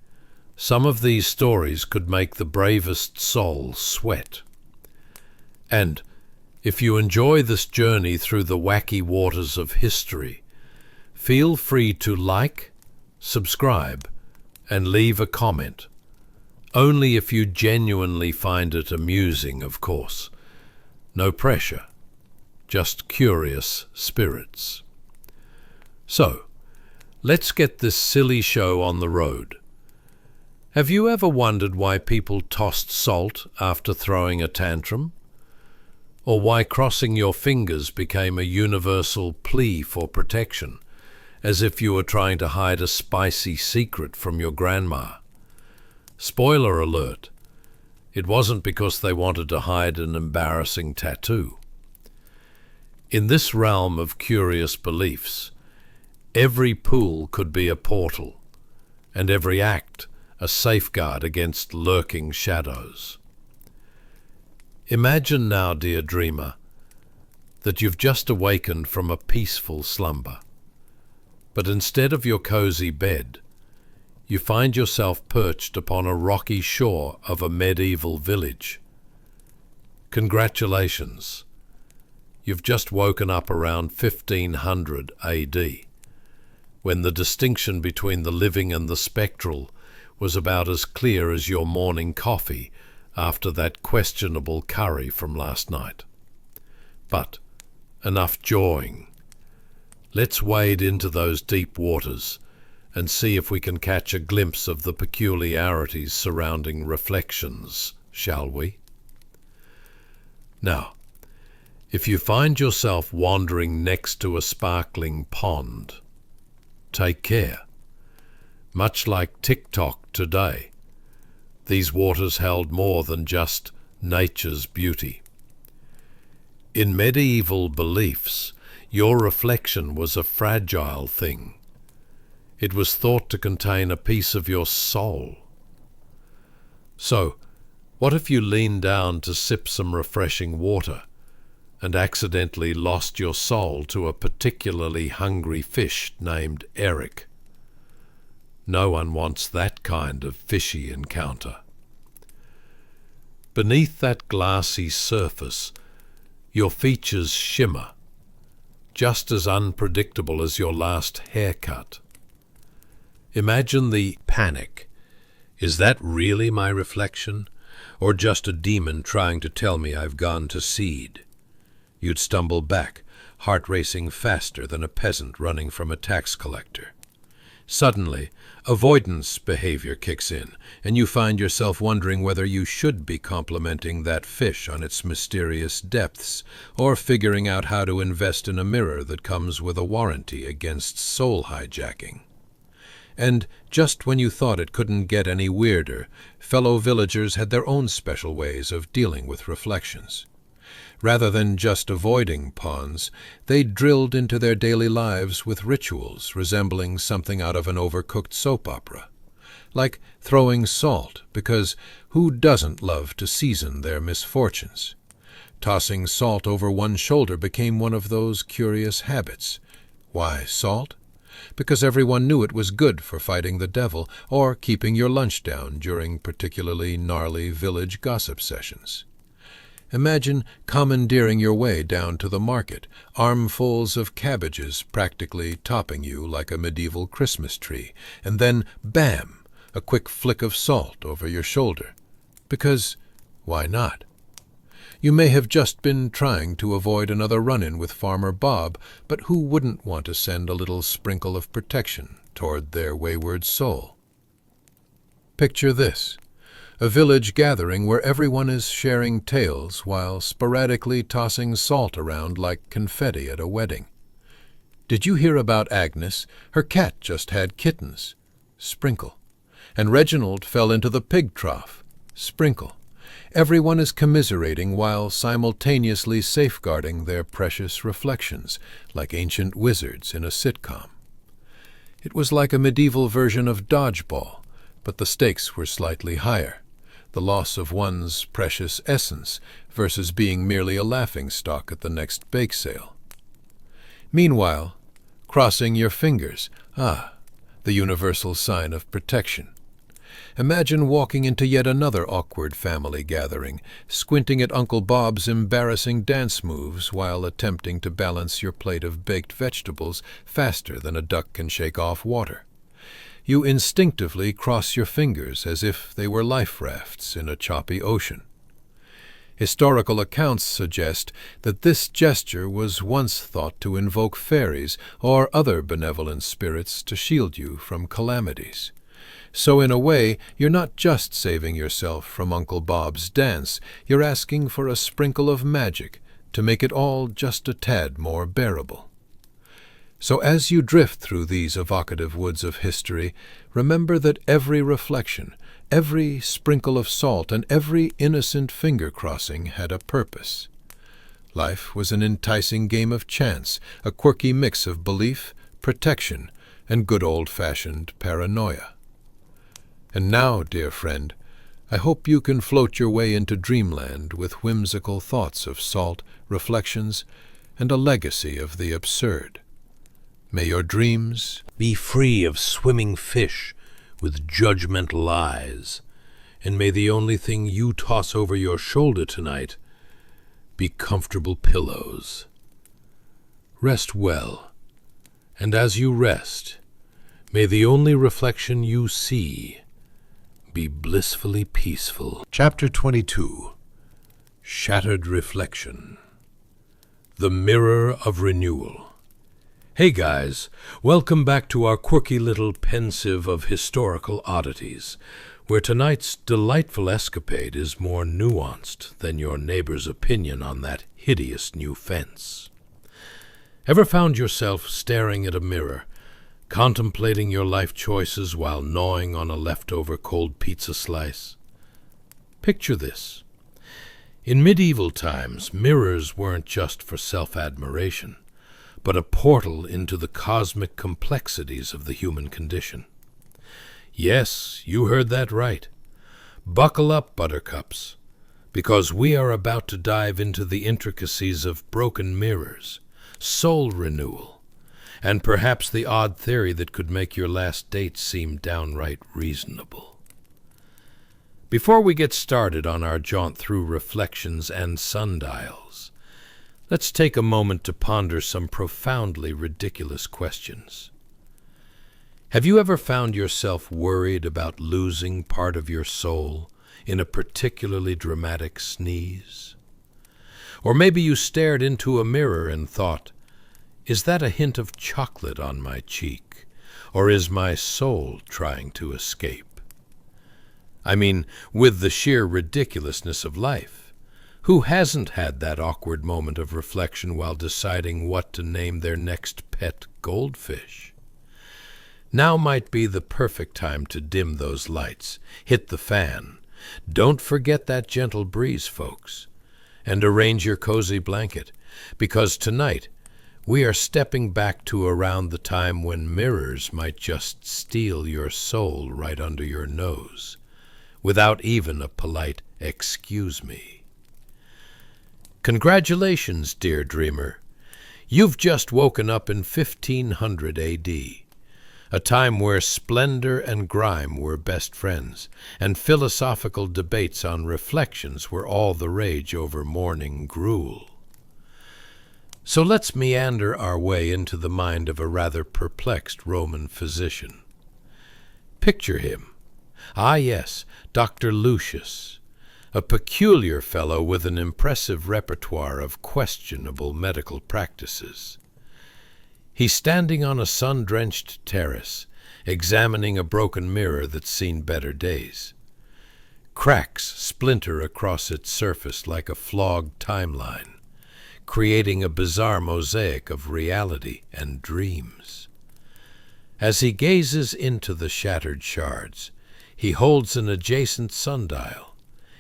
some of these stories could make the bravest soul sweat. And if you enjoy this journey through the wacky waters of history, feel free to like, subscribe, and leave a comment. Only if you genuinely find it amusing, of course. No pressure, just curious spirits. So, let's get this silly show on the road. Have you ever wondered why people tossed salt after throwing a tantrum? Or why crossing your fingers became a universal plea for protection, as if you were trying to hide a spicy secret from your grandma? Spoiler alert, it wasn't because they wanted to hide an embarrassing tattoo. In this realm of curious beliefs, every pool could be a portal, and every act a safeguard against lurking shadows. Imagine now, dear dreamer, that you've just awakened from a peaceful slumber. But instead of your cozy bed, you find yourself perched upon a rocky shore of a medieval village. Congratulations! You've just woken up around 1500 AD, when the distinction between the living and the spectral was about as clear as your morning coffee after that questionable curry from last night. But enough jawing. Let's wade into those deep waters and see if we can catch a glimpse of the peculiarities surrounding reflections, shall we? Now, if you find yourself wandering next to a sparkling pond, take care. Much like TikTok today, these waters held more than just nature's beauty. In medieval beliefs, your reflection was a fragile thing. It was thought to contain a piece of your soul. So, what if you leaned down to sip some refreshing water and accidentally lost your soul to a particularly hungry fish named Eric? No one wants that kind of fishy encounter. Beneath that glassy surface, your features shimmer, just as unpredictable as your last haircut. Imagine the panic. Is that really my reflection, or just a demon trying to tell me I've gone to seed? You'd stumble back, heart racing faster than a peasant running from a tax collector. Suddenly, avoidance behavior kicks in, and you find yourself wondering whether you should be complimenting that fish on its mysterious depths, or figuring out how to invest in a mirror that comes with a warranty against soul hijacking. And just when you thought it couldn't get any weirder, fellow villagers had their own special ways of dealing with reflections. Rather than just avoiding ponds, they drilled into their daily lives with rituals resembling something out of an overcooked soap opera. Like throwing salt, because who doesn't love to season their misfortunes? Tossing salt over one shoulder became one of those curious habits. Why salt? Because everyone knew it was good for fighting the devil or keeping your lunch down during particularly gnarly village gossip sessions. Imagine commandeering your way down to the market, armfuls of cabbages practically topping you like a medieval Christmas tree, and then, bam, a quick flick of salt over your shoulder. Because, why not? You may have just been trying to avoid another run-in with Farmer Bob, but who wouldn't want to send a little sprinkle of protection toward their wayward soul? Picture this. A village gathering where everyone is sharing tales while sporadically tossing salt around like confetti at a wedding. Did you hear about Agnes? Her cat just had kittens. Sprinkle. And Reginald fell into the pig trough. Sprinkle. Everyone is commiserating while simultaneously safeguarding their precious reflections, like ancient wizards in a sitcom. It was like a medieval version of dodgeball, but the stakes were slightly higher. The loss of one's precious essence versus being merely a laughingstock at the next bake sale. Meanwhile, crossing your fingers, the universal sign of protection. Imagine walking into yet another awkward family gathering, squinting at Uncle Bob's embarrassing dance moves while attempting to balance your plate of baked vegetables faster than a duck can shake off water. You instinctively cross your fingers as if they were life rafts in a choppy ocean. Historical accounts suggest that this gesture was once thought to invoke fairies or other benevolent spirits to shield you from calamities. So in a way, you're not just saving yourself from Uncle Bob's dance, you're asking for a sprinkle of magic to make it all just a tad more bearable. So as you drift through these evocative woods of history, remember that every reflection, every sprinkle of salt, and every innocent finger-crossing had a purpose. Life was an enticing game of chance, a quirky mix of belief, protection, and good old-fashioned paranoia. And now, dear friend, I hope you can float your way into dreamland with whimsical thoughts of salt, reflections, and a legacy of the absurd. May your dreams be free of swimming fish with judgmental eyes, and may the only thing you toss over your shoulder tonight be comfortable pillows. Rest well, and as you rest, may the only reflection you see be blissfully peaceful. Chapter 22. Shattered Reflection. The Mirror of Renewal. Hey guys, welcome back to our quirky little pensive of historical oddities, where tonight's delightful escapade is more nuanced than your neighbor's opinion on that hideous new fence. Ever found yourself staring at a mirror, contemplating your life choices while gnawing on a leftover cold pizza slice? Picture this. In medieval times, mirrors weren't just for self-admiration, but a portal into the cosmic complexities of the human condition. Yes, you heard that right. Buckle up, buttercups, because we are about to dive into the intricacies of broken mirrors, soul renewal, and perhaps the odd theory that could make your last date seem downright reasonable. Before we get started on our jaunt through reflections and sundials, let's take a moment to ponder some profoundly ridiculous questions. Have you ever found yourself worried about losing part of your soul in a particularly dramatic sneeze? Or maybe you stared into a mirror and thought, is that a hint of chocolate on my cheek, or is my soul trying to escape? I mean, with the sheer ridiculousness of life, who hasn't had that awkward moment of reflection while deciding what to name their next pet goldfish? Now might be the perfect time to dim those lights, hit the fan. Don't forget that gentle breeze, folks, and arrange your cozy blanket, because tonight we are stepping back to around the time when mirrors might just steal your soul right under your nose, without even a polite "excuse me." Congratulations, dear dreamer. You've just woken up in 1500 AD, a time where splendor and grime were best friends, and philosophical debates on reflections were all the rage over morning gruel. So let's meander our way into the mind of a rather perplexed Roman physician. Picture him. Ah yes, Dr. Lucius, a peculiar fellow with an impressive repertoire of questionable medical practices. He's standing on a sun-drenched terrace, examining a broken mirror that's seen better days. Cracks splinter across its surface like a flogged timeline, creating a bizarre mosaic of reality and dreams. As he gazes into the shattered shards, he holds an adjacent sundial,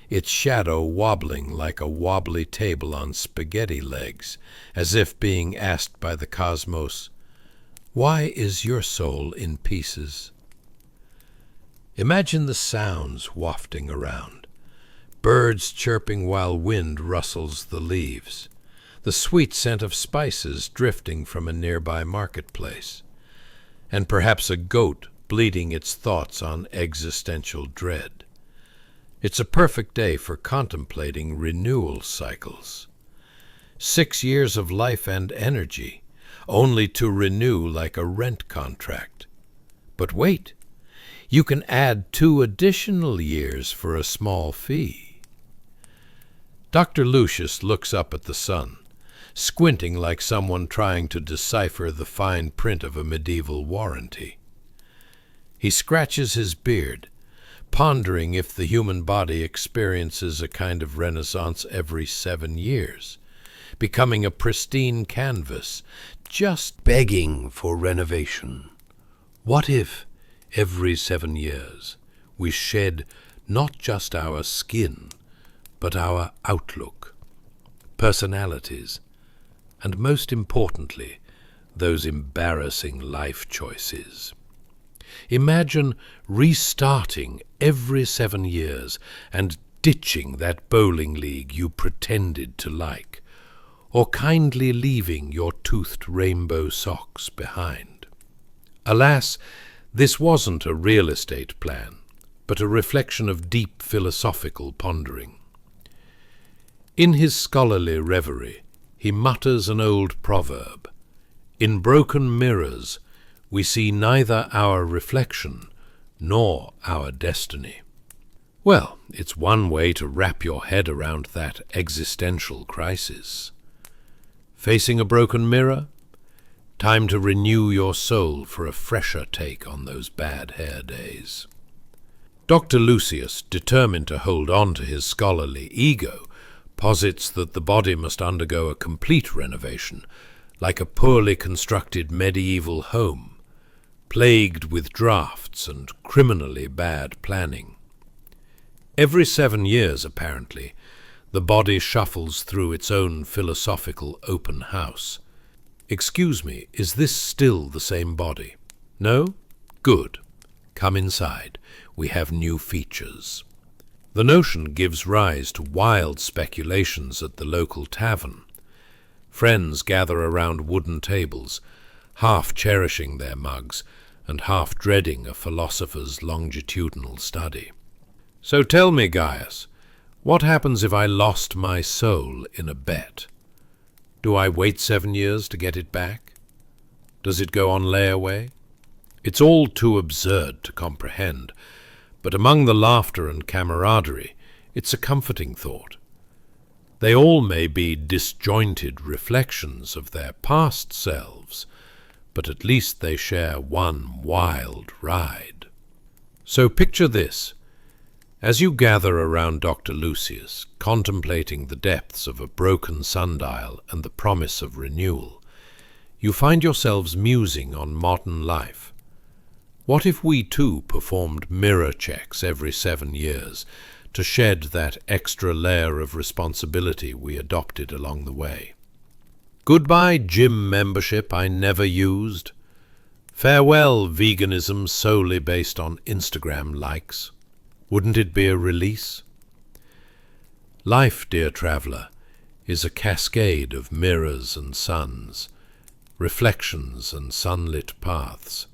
its shadow wobbling like a wobbly table on spaghetti legs, as if being asked by the cosmos, Why is your soul in pieces? Imagine the sounds wafting around. Birds chirping while wind rustles the leaves. The sweet scent of spices drifting from a nearby marketplace. And perhaps a goat bleating its thoughts on existential dread. It's a perfect day for contemplating renewal cycles. 6 years of life and energy, only to renew like a rent contract. But wait, you can add 2 additional years for a small fee. Dr. Lucius looks up at the sun, squinting like someone trying to decipher the fine print of a medieval warranty. He scratches his beard, pondering if the human body experiences a kind of renaissance every 7 years, becoming a pristine canvas, just begging for renovation. What if, every 7 years, we shed not just our skin, but our outlook, personalities, and most importantly, those embarrassing life choices? Imagine restarting every 7 years and ditching that bowling league you pretended to like, or kindly leaving your toothed rainbow socks behind. Alas, this wasn't a real estate plan, but a reflection of deep philosophical pondering. In his scholarly reverie, he mutters an old proverb: "In broken mirrors, we see neither our reflection nor our destiny." Well, it's one way to wrap your head around that existential crisis. Facing a broken mirror? Time to renew your soul for a fresher take on those bad hair days. Dr. Lucius, determined to hold on to his scholarly ego, posits that the body must undergo a complete renovation, like a poorly constructed medieval home, plagued with drafts and criminally bad planning. Every 7 years, apparently, the body shuffles through its own philosophical open house. Excuse me, is this still the same body? No? Good. Come inside. We have new features. The notion gives rise to wild speculations at the local tavern. Friends gather around wooden tables, half cherishing their mugs and half dreading a philosopher's longitudinal study. So tell me, Gaius, what happens if I lost my soul in a bet? Do I wait 7 years to get it back? Does it go on layaway? It's all too absurd to comprehend, but among the laughter and camaraderie, it's a comforting thought. They all may be disjointed reflections of their past selves, but at least they share one wild ride. So picture this. As you gather around Dr. Lucius, contemplating the depths of a broken sundial and the promise of renewal, you find yourselves musing on modern life. What if we too performed mirror checks every 7 years to shed that extra layer of responsibility we adopted along the way? Goodbye gym membership I never used. Farewell veganism solely based on Instagram likes. Wouldn't it be a release? Life, dear traveller, is a cascade of mirrors and suns, reflections and sunlit paths.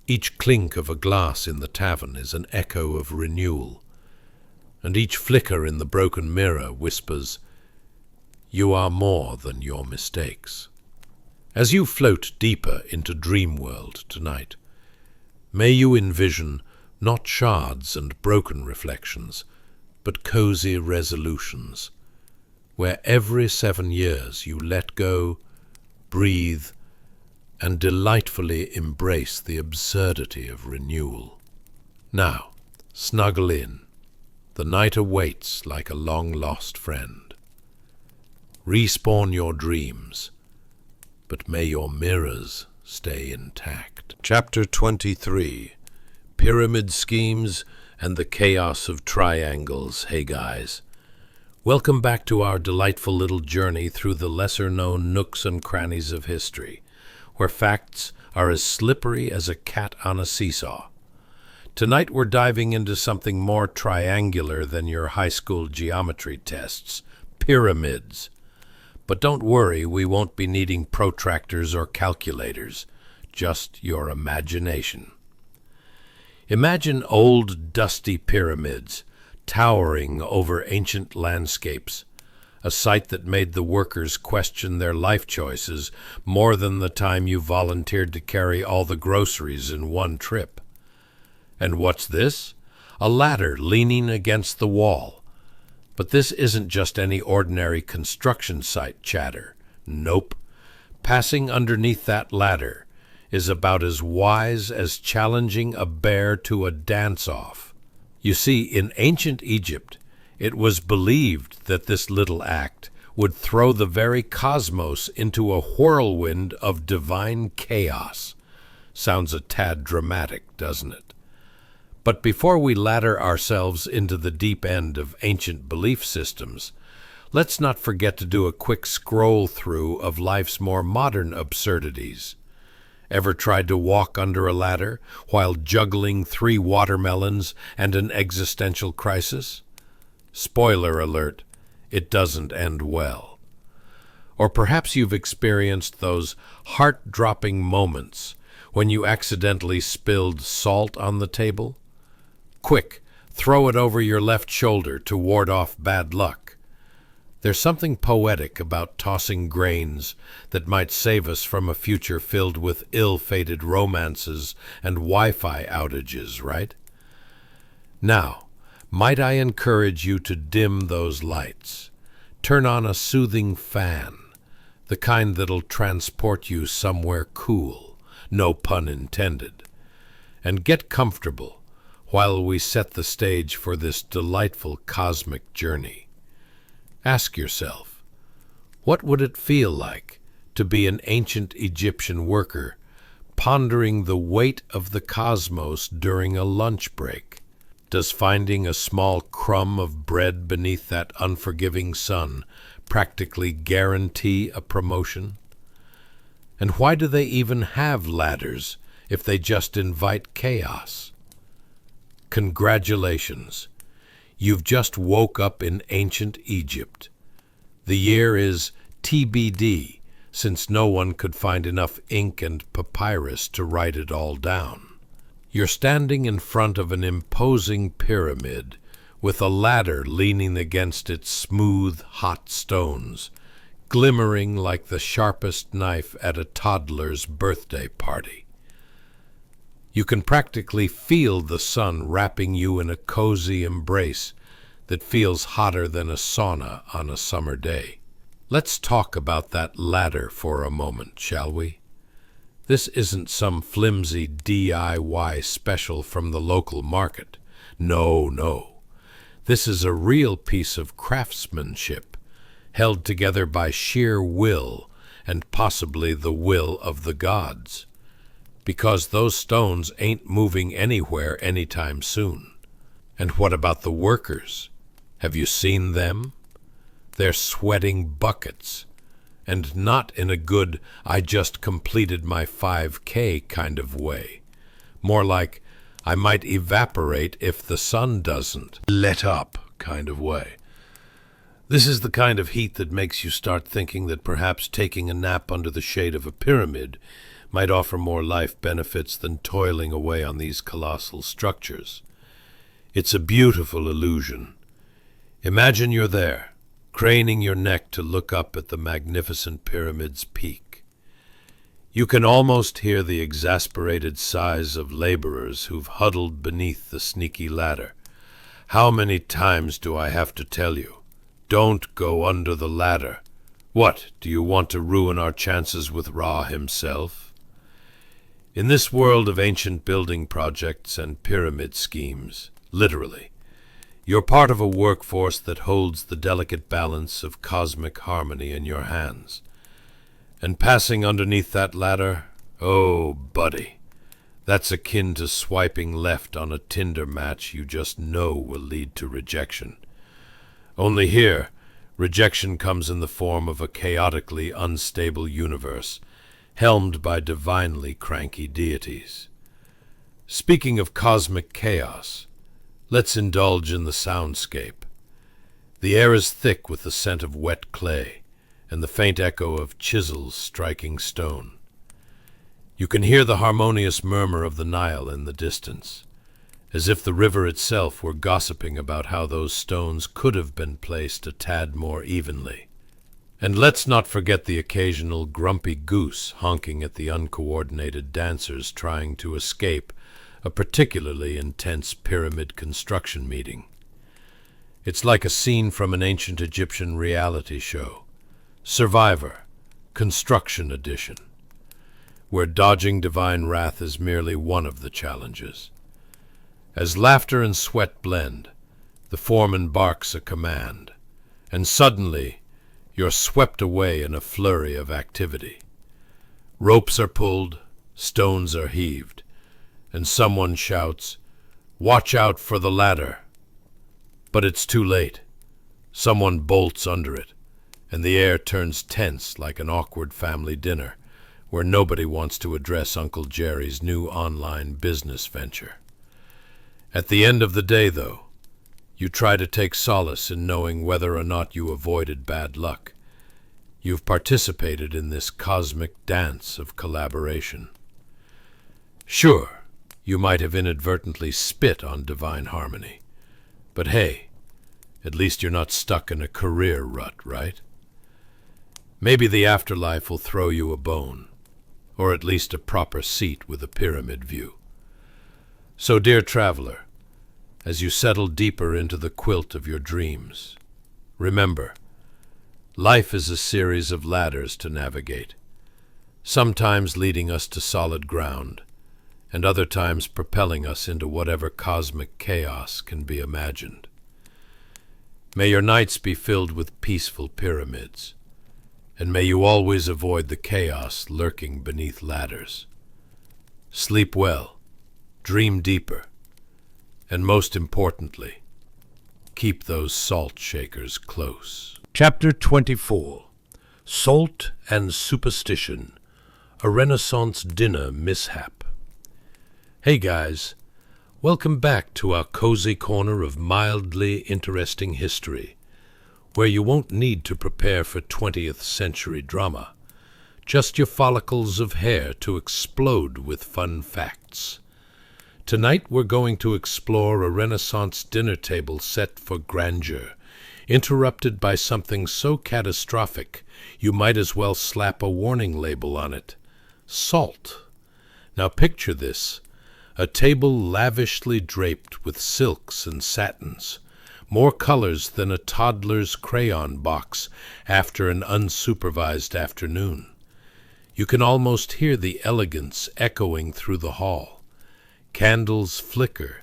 Each clink of a glass in the tavern is an echo of renewal, and each flicker in the broken mirror whispers, "You are more than your mistakes." As you float deeper into dream world tonight, may you envision not shards and broken reflections, but cozy resolutions, where every 7 years you let go, breathe, and delightfully embrace the absurdity of renewal. Now, snuggle in. The night awaits like a long-lost friend. Respawn your dreams, but may your mirrors stay intact. Chapter 23. Pyramid Schemes and the Chaos of Triangles. Hey guys, welcome back to our delightful little journey through the lesser-known nooks and crannies of history, where facts are as slippery as a cat on a seesaw. Tonight we're diving into something more triangular than your high school geometry tests: pyramids. But don't worry, we won't be needing protractors or calculators, just your imagination. Imagine old, dusty pyramids, towering over ancient landscapes, a sight that made the workers question their life choices more than the time you volunteered to carry all the groceries in one trip. And what's this? A ladder leaning against the wall. But this isn't just any ordinary construction site chatter. Nope. Passing underneath that ladder is about as wise as challenging a bear to a dance-off. You see, in ancient Egypt, it was believed that this little act would throw the very cosmos into a whirlwind of divine chaos. Sounds a tad dramatic, doesn't it? But before we ladder ourselves into the deep end of ancient belief systems, let's not forget to do a quick scroll-through of life's more modern absurdities. Ever tried to walk under a ladder while juggling 3 watermelons and an existential crisis? Spoiler alert, it doesn't end well. Or perhaps you've experienced those heart-dropping moments when you accidentally spilled salt on the table. Quick, throw it over your left shoulder to ward off bad luck. There's something poetic about tossing grains that might save us from a future filled with ill-fated romances and Wi-Fi outages, right? Now, might I encourage you to dim those lights? Turn on a soothing fan, the kind that'll transport you somewhere cool, no pun intended. And get comfortable while we set the stage for this delightful cosmic journey. Ask yourself, what would it feel like to be an ancient Egyptian worker pondering the weight of the cosmos during a lunch break? Does finding a small crumb of bread beneath that unforgiving sun practically guarantee a promotion? And why do they even have ladders if they just invite chaos? Congratulations. You've just woke up in ancient Egypt. The year is TBD, since no one could find enough ink and papyrus to write it all down. You're standing in front of an imposing pyramid with a ladder leaning against its smooth, hot stones, glimmering like the sharpest knife at a toddler's birthday party. You can practically feel the sun wrapping you in a cozy embrace that feels hotter than a sauna on a summer day. Let's talk about that ladder for a moment, shall we? This isn't some flimsy DIY special from the local market. No. This is a real piece of craftsmanship, held together by sheer will and possibly the will of the gods. Because those stones ain't moving anywhere anytime soon. And what about the workers? Have you seen them? They're sweating buckets, and not in a good, I just completed my 5K kind of way. More like, I might evaporate if the sun doesn't let up kind of way. This is the kind of heat that makes you start thinking that perhaps taking a nap under the shade of a pyramid might offer more life benefits than toiling away on these colossal structures. It's a beautiful illusion. Imagine you're there, craning your neck to look up at the magnificent pyramid's peak. You can almost hear the exasperated sighs of laborers who've huddled beneath the sneaky ladder. How many times do I have to tell you? Don't go under the ladder. What, do you want to ruin our chances with Ra himself? In this world of ancient building projects and pyramid schemes, literally, you're part of a workforce that holds the delicate balance of cosmic harmony in your hands. And passing underneath that ladder, oh, buddy, that's akin to swiping left on a Tinder match you just know will lead to rejection. Only here, rejection comes in the form of a chaotically unstable universe, helmed by divinely cranky deities. Speaking of cosmic chaos, let's indulge in the soundscape. The air is thick with the scent of wet clay and the faint echo of chisels striking stone. You can hear the harmonious murmur of the Nile in the distance, as if the river itself were gossiping about how those stones could have been placed a tad more evenly. And let's not forget the occasional grumpy goose honking at the uncoordinated dancers trying to escape a particularly intense pyramid construction meeting. It's like a scene from an ancient Egyptian reality show, Survivor, Construction Edition, where dodging divine wrath is merely one of the challenges. As laughter and sweat blend, the foreman barks a command, and suddenly you're swept away in a flurry of activity. Ropes are pulled, stones are heaved, and someone shouts, "Watch out for the ladder!" But it's too late. Someone bolts under it, and the air turns tense like an awkward family dinner where nobody wants to address Uncle Jerry's new online business venture. At the end of the day, though, you try to take solace in knowing whether or not you avoided bad luck. You've participated in this cosmic dance of collaboration. Sure, you might have inadvertently spit on divine harmony, but hey, at least you're not stuck in a career rut, right? Maybe the afterlife will throw you a bone, or at least a proper seat with a pyramid view. So, dear traveler, as you settle deeper into the quilt of your dreams, remember, life is a series of ladders to navigate, sometimes leading us to solid ground, and other times propelling us into whatever cosmic chaos can be imagined. May your nights be filled with peaceful pyramids, and may you always avoid the chaos lurking beneath ladders. Sleep well, dream deeper, and most importantly, keep those salt shakers close. Chapter 24. Salt and Superstition, a Renaissance Dinner Mishap. Hey guys, welcome back to our cozy corner of mildly interesting history, where you won't need to prepare for 20th century drama, just your follicles of hair to explode with fun facts. Tonight we're going to explore a Renaissance dinner table set for grandeur, interrupted by something so catastrophic you might as well slap a warning label on it: salt. Now picture this: a table lavishly draped with silks and satins, more colors than a toddler's crayon box after an unsupervised afternoon. You can almost hear the elegance echoing through the hall. Candles flicker,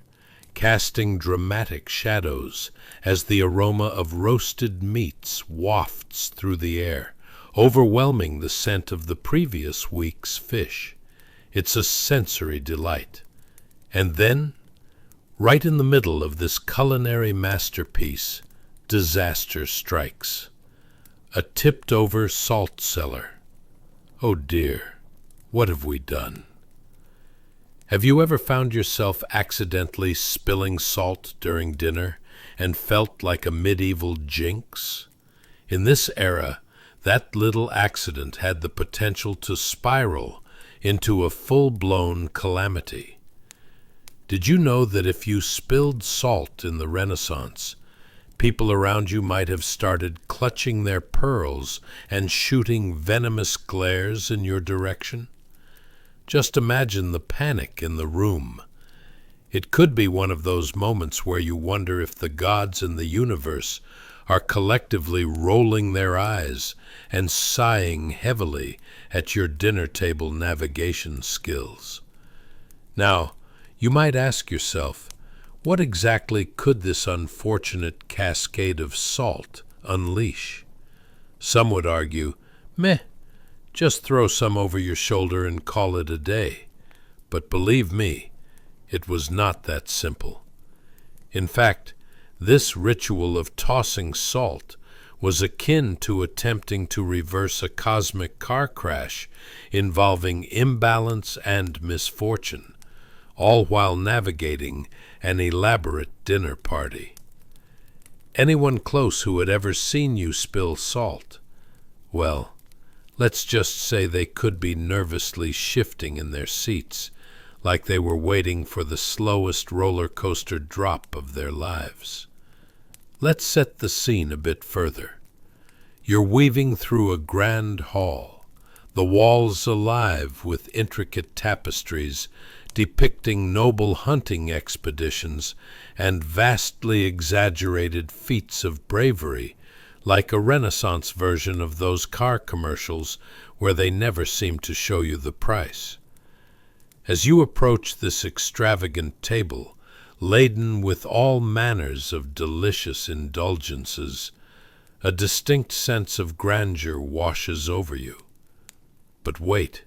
casting dramatic shadows as the aroma of roasted meats wafts through the air, overwhelming the scent of the previous week's fish. It's a sensory delight. And then, right in the middle of this culinary masterpiece, disaster strikes. A tipped-over salt cellar. Oh dear, what have we done? Have you ever found yourself accidentally spilling salt during dinner and felt like a medieval jinx? In this era, that little accident had the potential to spiral into a full-blown calamity. Did you know that if you spilled salt in the Renaissance, people around you might have started clutching their pearls and shooting venomous glares in your direction? Just imagine the panic in the room. It could be one of those moments where you wonder if the gods in the universe are collectively rolling their eyes and sighing heavily at your dinner table navigation skills. Now, you might ask yourself, what exactly could this unfortunate cascade of salt unleash? Some would argue, meh, just throw some over your shoulder and call it a day. But believe me, it was not that simple. In fact, this ritual of tossing salt was akin to attempting to reverse a cosmic car crash involving imbalance and misfortune, all while navigating an elaborate dinner party. Anyone close who had ever seen you spill salt, well, let's just say they could be nervously shifting in their seats, like they were waiting for the slowest roller coaster drop of their lives. Let's set the scene a bit further. You're weaving through a grand hall, the walls alive with intricate tapestries depicting noble hunting expeditions and vastly exaggerated feats of bravery, like a Renaissance version of those car commercials where they never seem to show you the price. As you approach this extravagant table, laden with all manners of delicious indulgences, a distinct sense of grandeur washes over you. But wait,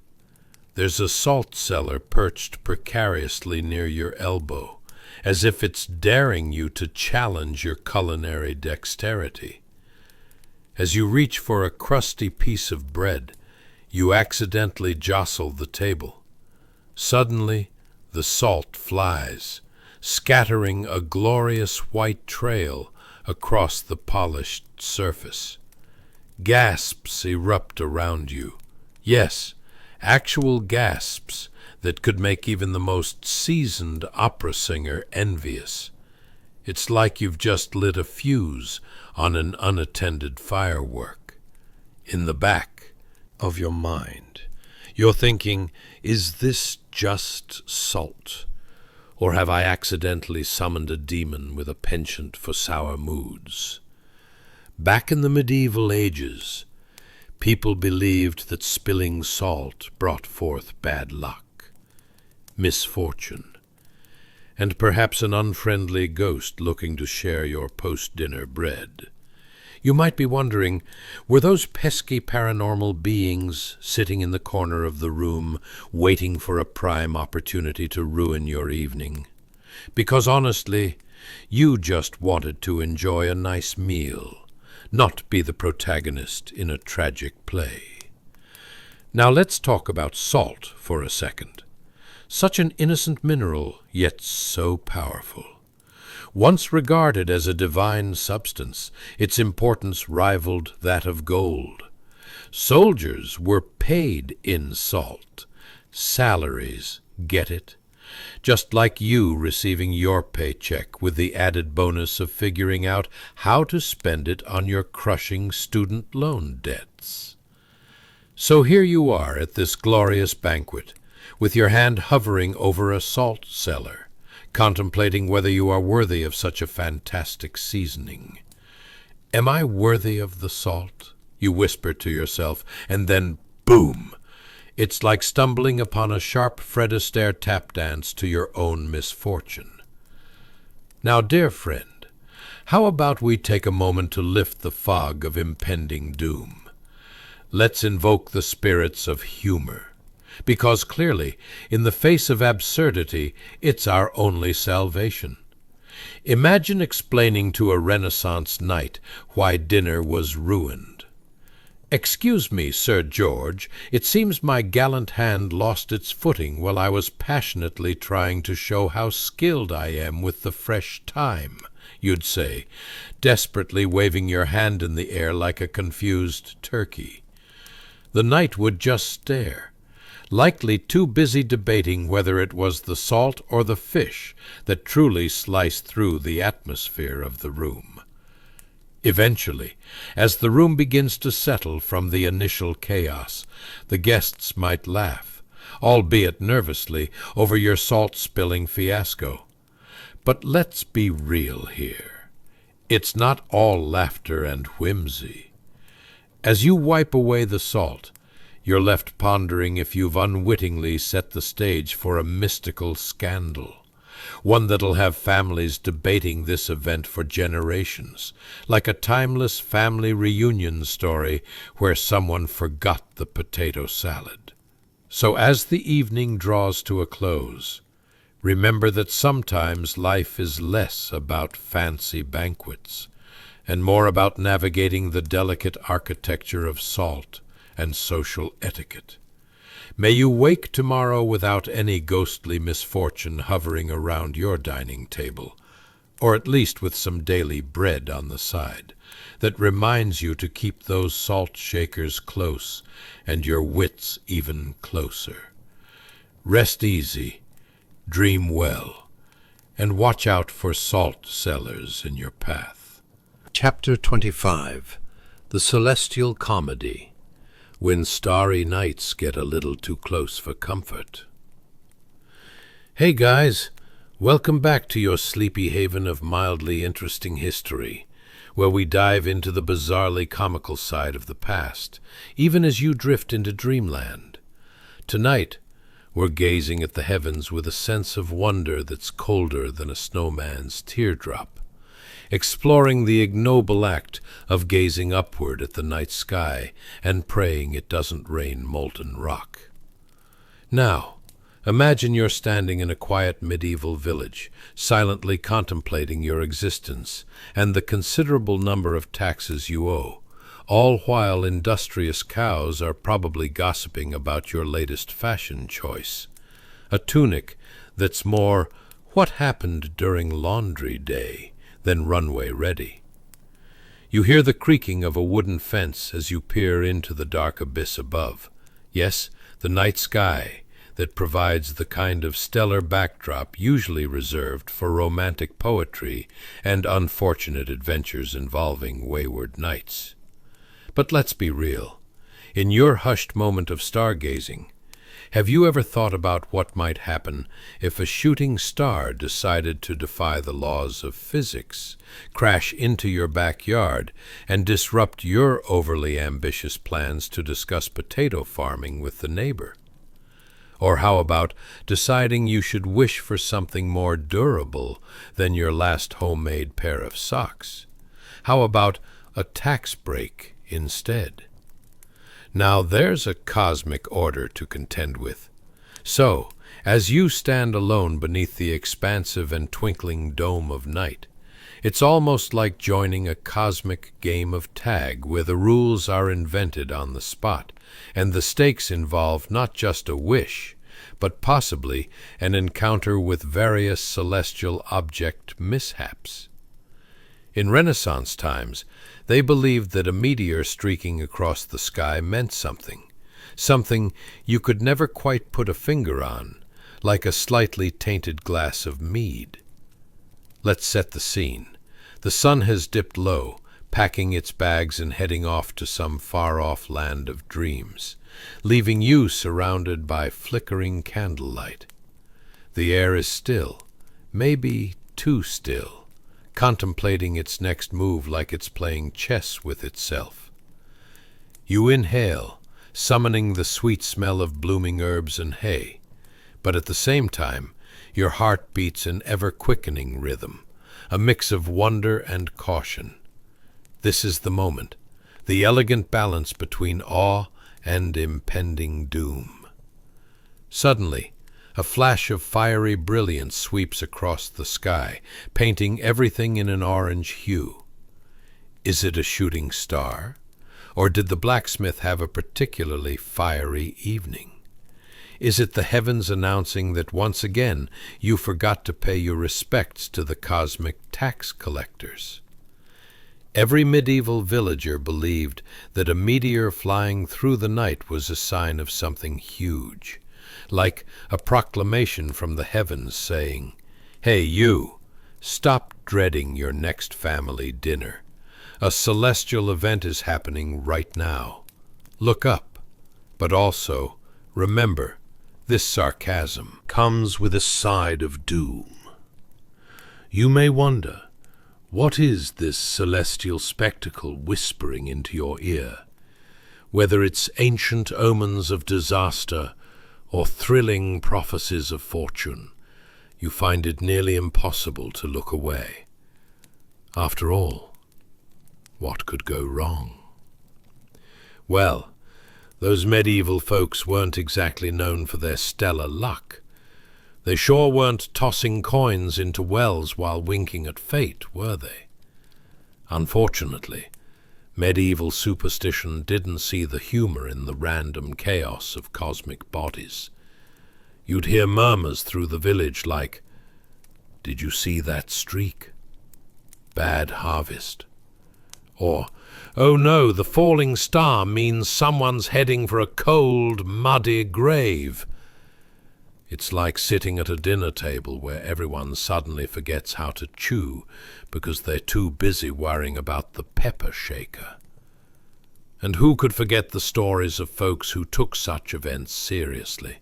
there's a salt cellar perched precariously near your elbow, as if it's daring you to challenge your culinary dexterity. As you reach for a crusty piece of bread, you accidentally jostle the table. Suddenly, the salt flies, scattering a glorious white trail across the polished surface. Gasps erupt around you. Yes, actual gasps that could make even the most seasoned opera singer envious. It's like you've just lit a fuse on an unattended firework. In the back of your mind, you're thinking, is this just salt? Or have I accidentally summoned a demon with a penchant for sour moods? Back in the medieval ages, people believed that spilling salt brought forth bad luck, misfortune, and perhaps an unfriendly ghost looking to share your post-dinner bread. You might be wondering, were those pesky paranormal beings sitting in the corner of the room, waiting for a prime opportunity to ruin your evening? Because honestly, you just wanted to enjoy a nice meal, not be the protagonist in a tragic play. Now let's talk about salt for a second. Such an innocent mineral, yet so powerful. Once regarded as a divine substance, its importance rivaled that of gold. Soldiers were paid in salt. Salaries, get it? Just like you receiving your paycheck with the added bonus of figuring out how to spend it on your crushing student loan debts. So here you are at this glorious banquet, with your hand hovering over a salt cellar, contemplating whether you are worthy of such a fantastic seasoning. Am I worthy of the salt? You whisper to yourself, and then boom! It's like stumbling upon a sharp Fred Astaire tap dance to your own misfortune. Now, dear friend, how about we take a moment to lift the fog of impending doom? Let's invoke the spirits of humor, because clearly, in the face of absurdity, it's our only salvation. Imagine explaining to a Renaissance knight why dinner was ruined. "Excuse me, Sir George, it seems my gallant hand lost its footing while I was passionately trying to show how skilled I am with the fresh thyme," you'd say, desperately waving your hand in the air like a confused turkey. The knight would just stare, likely too busy debating whether it was the salt or the fish that truly sliced through the atmosphere of the room. Eventually, as the room begins to settle from the initial chaos, the guests might laugh, albeit nervously, over your salt-spilling fiasco. But let's be real here. It's not all laughter and whimsy. As you wipe away the salt, you're left pondering if you've unwittingly set the stage for a mystical scandal, one that'll have families debating this event for generations, like a timeless family reunion story where someone forgot the potato salad. So as the evening draws to a close, remember that sometimes life is less about fancy banquets and more about navigating the delicate architecture of salt and social etiquette. May you wake tomorrow without any ghostly misfortune hovering around your dining table, or at least with some daily bread on the side that reminds you to keep those salt shakers close and your wits even closer. Rest easy, dream well, and watch out for salt cellars in your path. Chapter 25. The Celestial Comedy. When starry nights get a little too close for comfort. Hey guys, welcome back to your sleepy haven of mildly interesting history, where we dive into the bizarrely comical side of the past, even as you drift into dreamland. Tonight, we're gazing at the heavens with a sense of wonder that's colder than a snowman's teardrop, exploring the ignoble act of gazing upward at the night sky and praying it doesn't rain molten rock. Now, imagine you're standing in a quiet medieval village, silently contemplating your existence and the considerable number of taxes you owe, all while industrious cows are probably gossiping about your latest fashion choice, a tunic that's more what happened during laundry day than runway ready. You hear the creaking of a wooden fence as you peer into the dark abyss above. Yes, the night sky that provides the kind of stellar backdrop usually reserved for romantic poetry and unfortunate adventures involving wayward knights. But let's be real. In your hushed moment of stargazing, have you ever thought about what might happen if a shooting star decided to defy the laws of physics, crash into your backyard, and disrupt your overly ambitious plans to discuss potato farming with the neighbor? Or how about deciding you should wish for something more durable than your last homemade pair of socks? How about a tax break instead? Now there's a cosmic order to contend with. So, as you stand alone beneath the expansive and twinkling dome of night, it's almost like joining a cosmic game of tag where the rules are invented on the spot, and the stakes involve not just a wish, but possibly an encounter with various celestial object mishaps. In Renaissance times, they believed that a meteor streaking across the sky meant something you could never quite put a finger on, like a slightly tainted glass of mead. Let's set the scene. The sun has dipped low, packing its bags and heading off to some far-off land of dreams, leaving you surrounded by flickering candlelight. The air is still, maybe too still, contemplating its next move like it's playing chess with itself. You inhale, summoning the sweet smell of blooming herbs and hay, but at the same time, your heart beats an ever-quickening rhythm, a mix of wonder and caution. This is the moment, the elegant balance between awe and impending doom. Suddenly, a flash of fiery brilliance sweeps across the sky, painting everything in an orange hue. Is it a shooting star? Or did the blacksmith have a particularly fiery evening? Is it the heavens announcing that once again you forgot to pay your respects to the cosmic tax collectors? Every medieval villager believed that a meteor flying through the night was a sign of something huge, like a proclamation from the heavens saying, "Hey you, stop dreading your next family dinner. A celestial event is happening right now. Look up, but also remember, this sarcasm comes with a side of doom." You may wonder, what is this celestial spectacle whispering into your ear? Whether it's ancient omens of disaster or thrilling prophecies of fortune, you find it nearly impossible to look away. After all, what could go wrong? Well, those medieval folks weren't exactly known for their stellar luck. They sure weren't tossing coins into wells while winking at fate, were they? Unfortunately, medieval superstition didn't see the humor in the random chaos of cosmic bodies. You'd hear murmurs through the village like, "Did you see that streak? Bad harvest." Or, "Oh no, the falling star means someone's heading for a cold, muddy grave." It's like sitting at a dinner table where everyone suddenly forgets how to chew because they're too busy worrying about the pepper shaker. And who could forget the stories of folks who took such events seriously?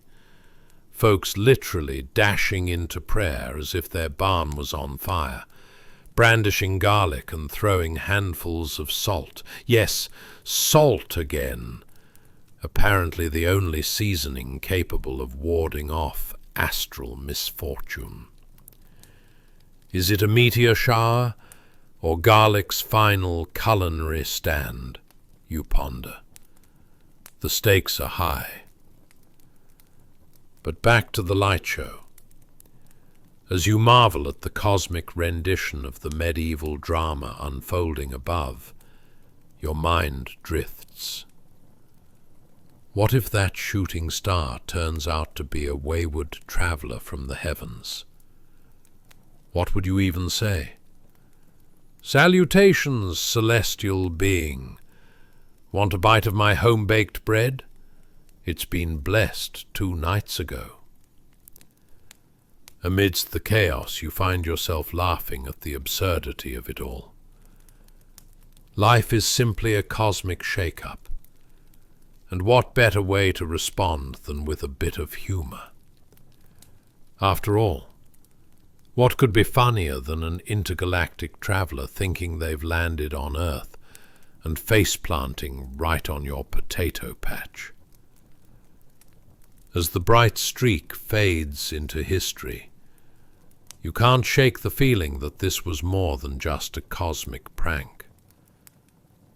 Folks literally dashing into prayer as if their barn was on fire, brandishing garlic and throwing handfuls of salt. Yes, salt again. Apparently the only seasoning capable of warding off astral misfortune. Is it a meteor shower, or garlic's final culinary stand? You ponder. The stakes are high. But back to the light show. As you marvel at the cosmic rendition of the medieval drama unfolding above, your mind drifts. What if that shooting star turns out to be a wayward traveler from the heavens? What would you even say? "Salutations, celestial being. Want a bite of my home-baked bread? It's been blessed 2 nights ago." Amidst the chaos, you find yourself laughing at the absurdity of it all. Life is simply a cosmic shake-up. And what better way to respond than with a bit of humor? After all, what could be funnier than an intergalactic traveler thinking they've landed on Earth and face-planting right on your potato patch? As the bright streak fades into history, you can't shake the feeling that this was more than just a cosmic prank.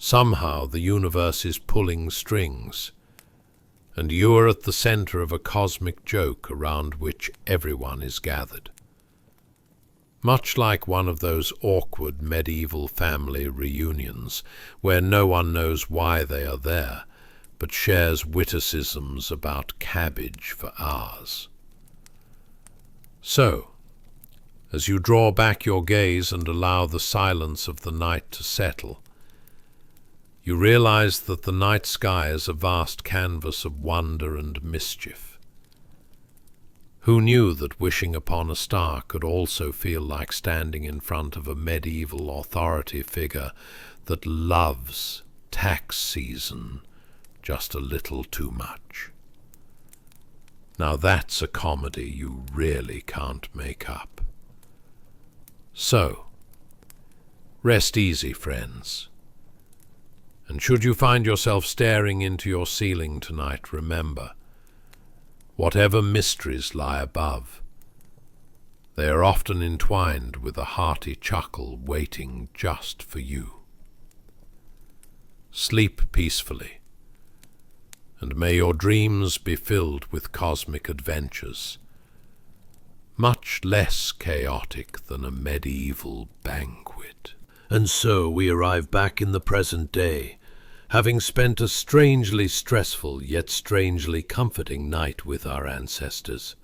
Somehow the universe is pulling strings, and you are at the center of a cosmic joke around which everyone is gathered. Much like one of those awkward medieval family reunions where no one knows why they are there, but shares witticisms about cabbage for hours. So, as you draw back your gaze and allow the silence of the night to settle, you realize that the night sky is a vast canvas of wonder and mischief. Who knew that wishing upon a star could also feel like standing in front of a medieval authority figure that loves tax season just a little too much? Now that's a comedy you really can't make up. So, rest easy, friends. And should you find yourself staring into your ceiling tonight, remember, whatever mysteries lie above, they are often entwined with a hearty chuckle waiting just for you. Sleep peacefully, and may your dreams be filled with cosmic adventures, much less chaotic than a medieval banquet. And so we arrive back in the present day, having spent a strangely stressful yet strangely comforting night with our ancestors.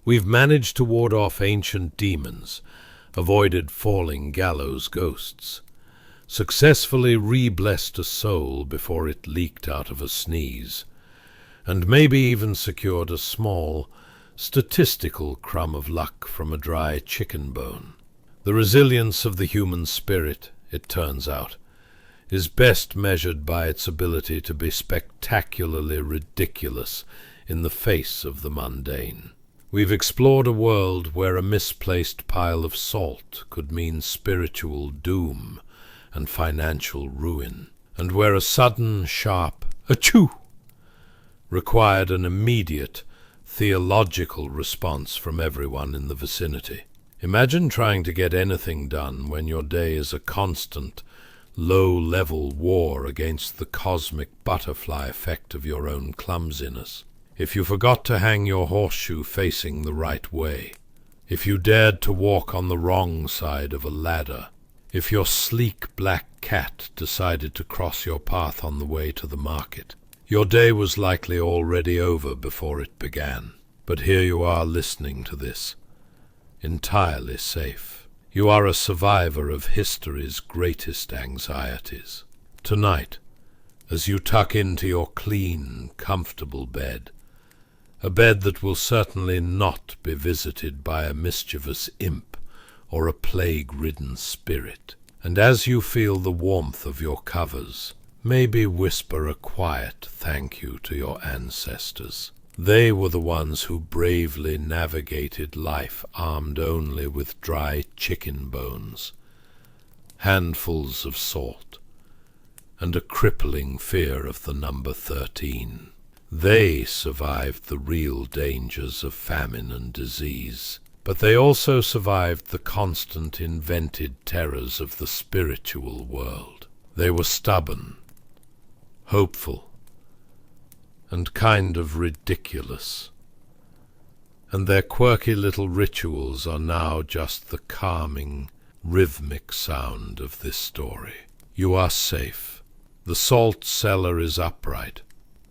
We've managed to ward off ancient demons, avoided falling gallows ghosts, successfully re-blessed a soul before it leaked out of a sneeze, and maybe even secured a small, statistical crumb of luck from a dry chicken bone. The resilience of the human spirit, it turns out, is best measured by its ability to be spectacularly ridiculous in the face of the mundane. We've explored a world where a misplaced pile of salt could mean spiritual doom and financial ruin, and where a sudden, sharp "achoo" required an immediate, theological response from everyone in the vicinity. Imagine trying to get anything done when your day is a constant, low-level war against the cosmic butterfly effect of your own clumsiness. If you forgot to hang your horseshoe facing the right way, if you dared to walk on the wrong side of a ladder, If your sleek black cat decided to cross your path on the way to the market, your day was likely already over before it began. But here you are listening to this, entirely safe. You are a survivor of history's greatest anxieties. Tonight, as you tuck into your clean, comfortable bed, a bed that will certainly not be visited by a mischievous imp or a plague-ridden spirit, and as you feel the warmth of your covers, maybe whisper a quiet thank you to your ancestors. They were the ones who bravely navigated life armed only with dry chicken bones, handfuls of salt, and a crippling fear of the number 13. They survived the real dangers of famine and disease, but they also survived the constant invented terrors of the spiritual world. They were stubborn, hopeful, and kind of ridiculous, and their quirky little rituals are now just the calming, rhythmic sound of this story. You are safe. The salt cellar is upright,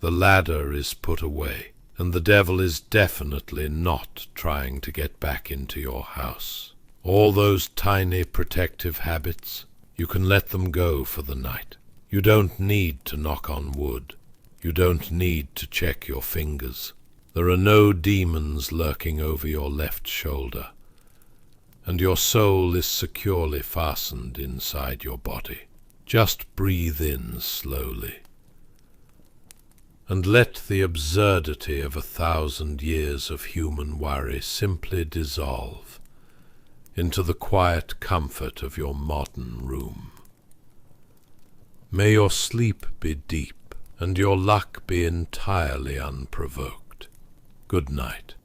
the ladder is put away, and the devil is definitely not trying to get back into your house. All those tiny protective habits, you can let them go for the night. You don't need to knock on wood. You don't need to check your fingers. There are no demons lurking over your left shoulder, and your soul is securely fastened inside your body. Just breathe in slowly, and let the absurdity of 1,000 years of human worry simply dissolve into the quiet comfort of your modern room. May your sleep be deep, and your luck be entirely unprovoked. Good night.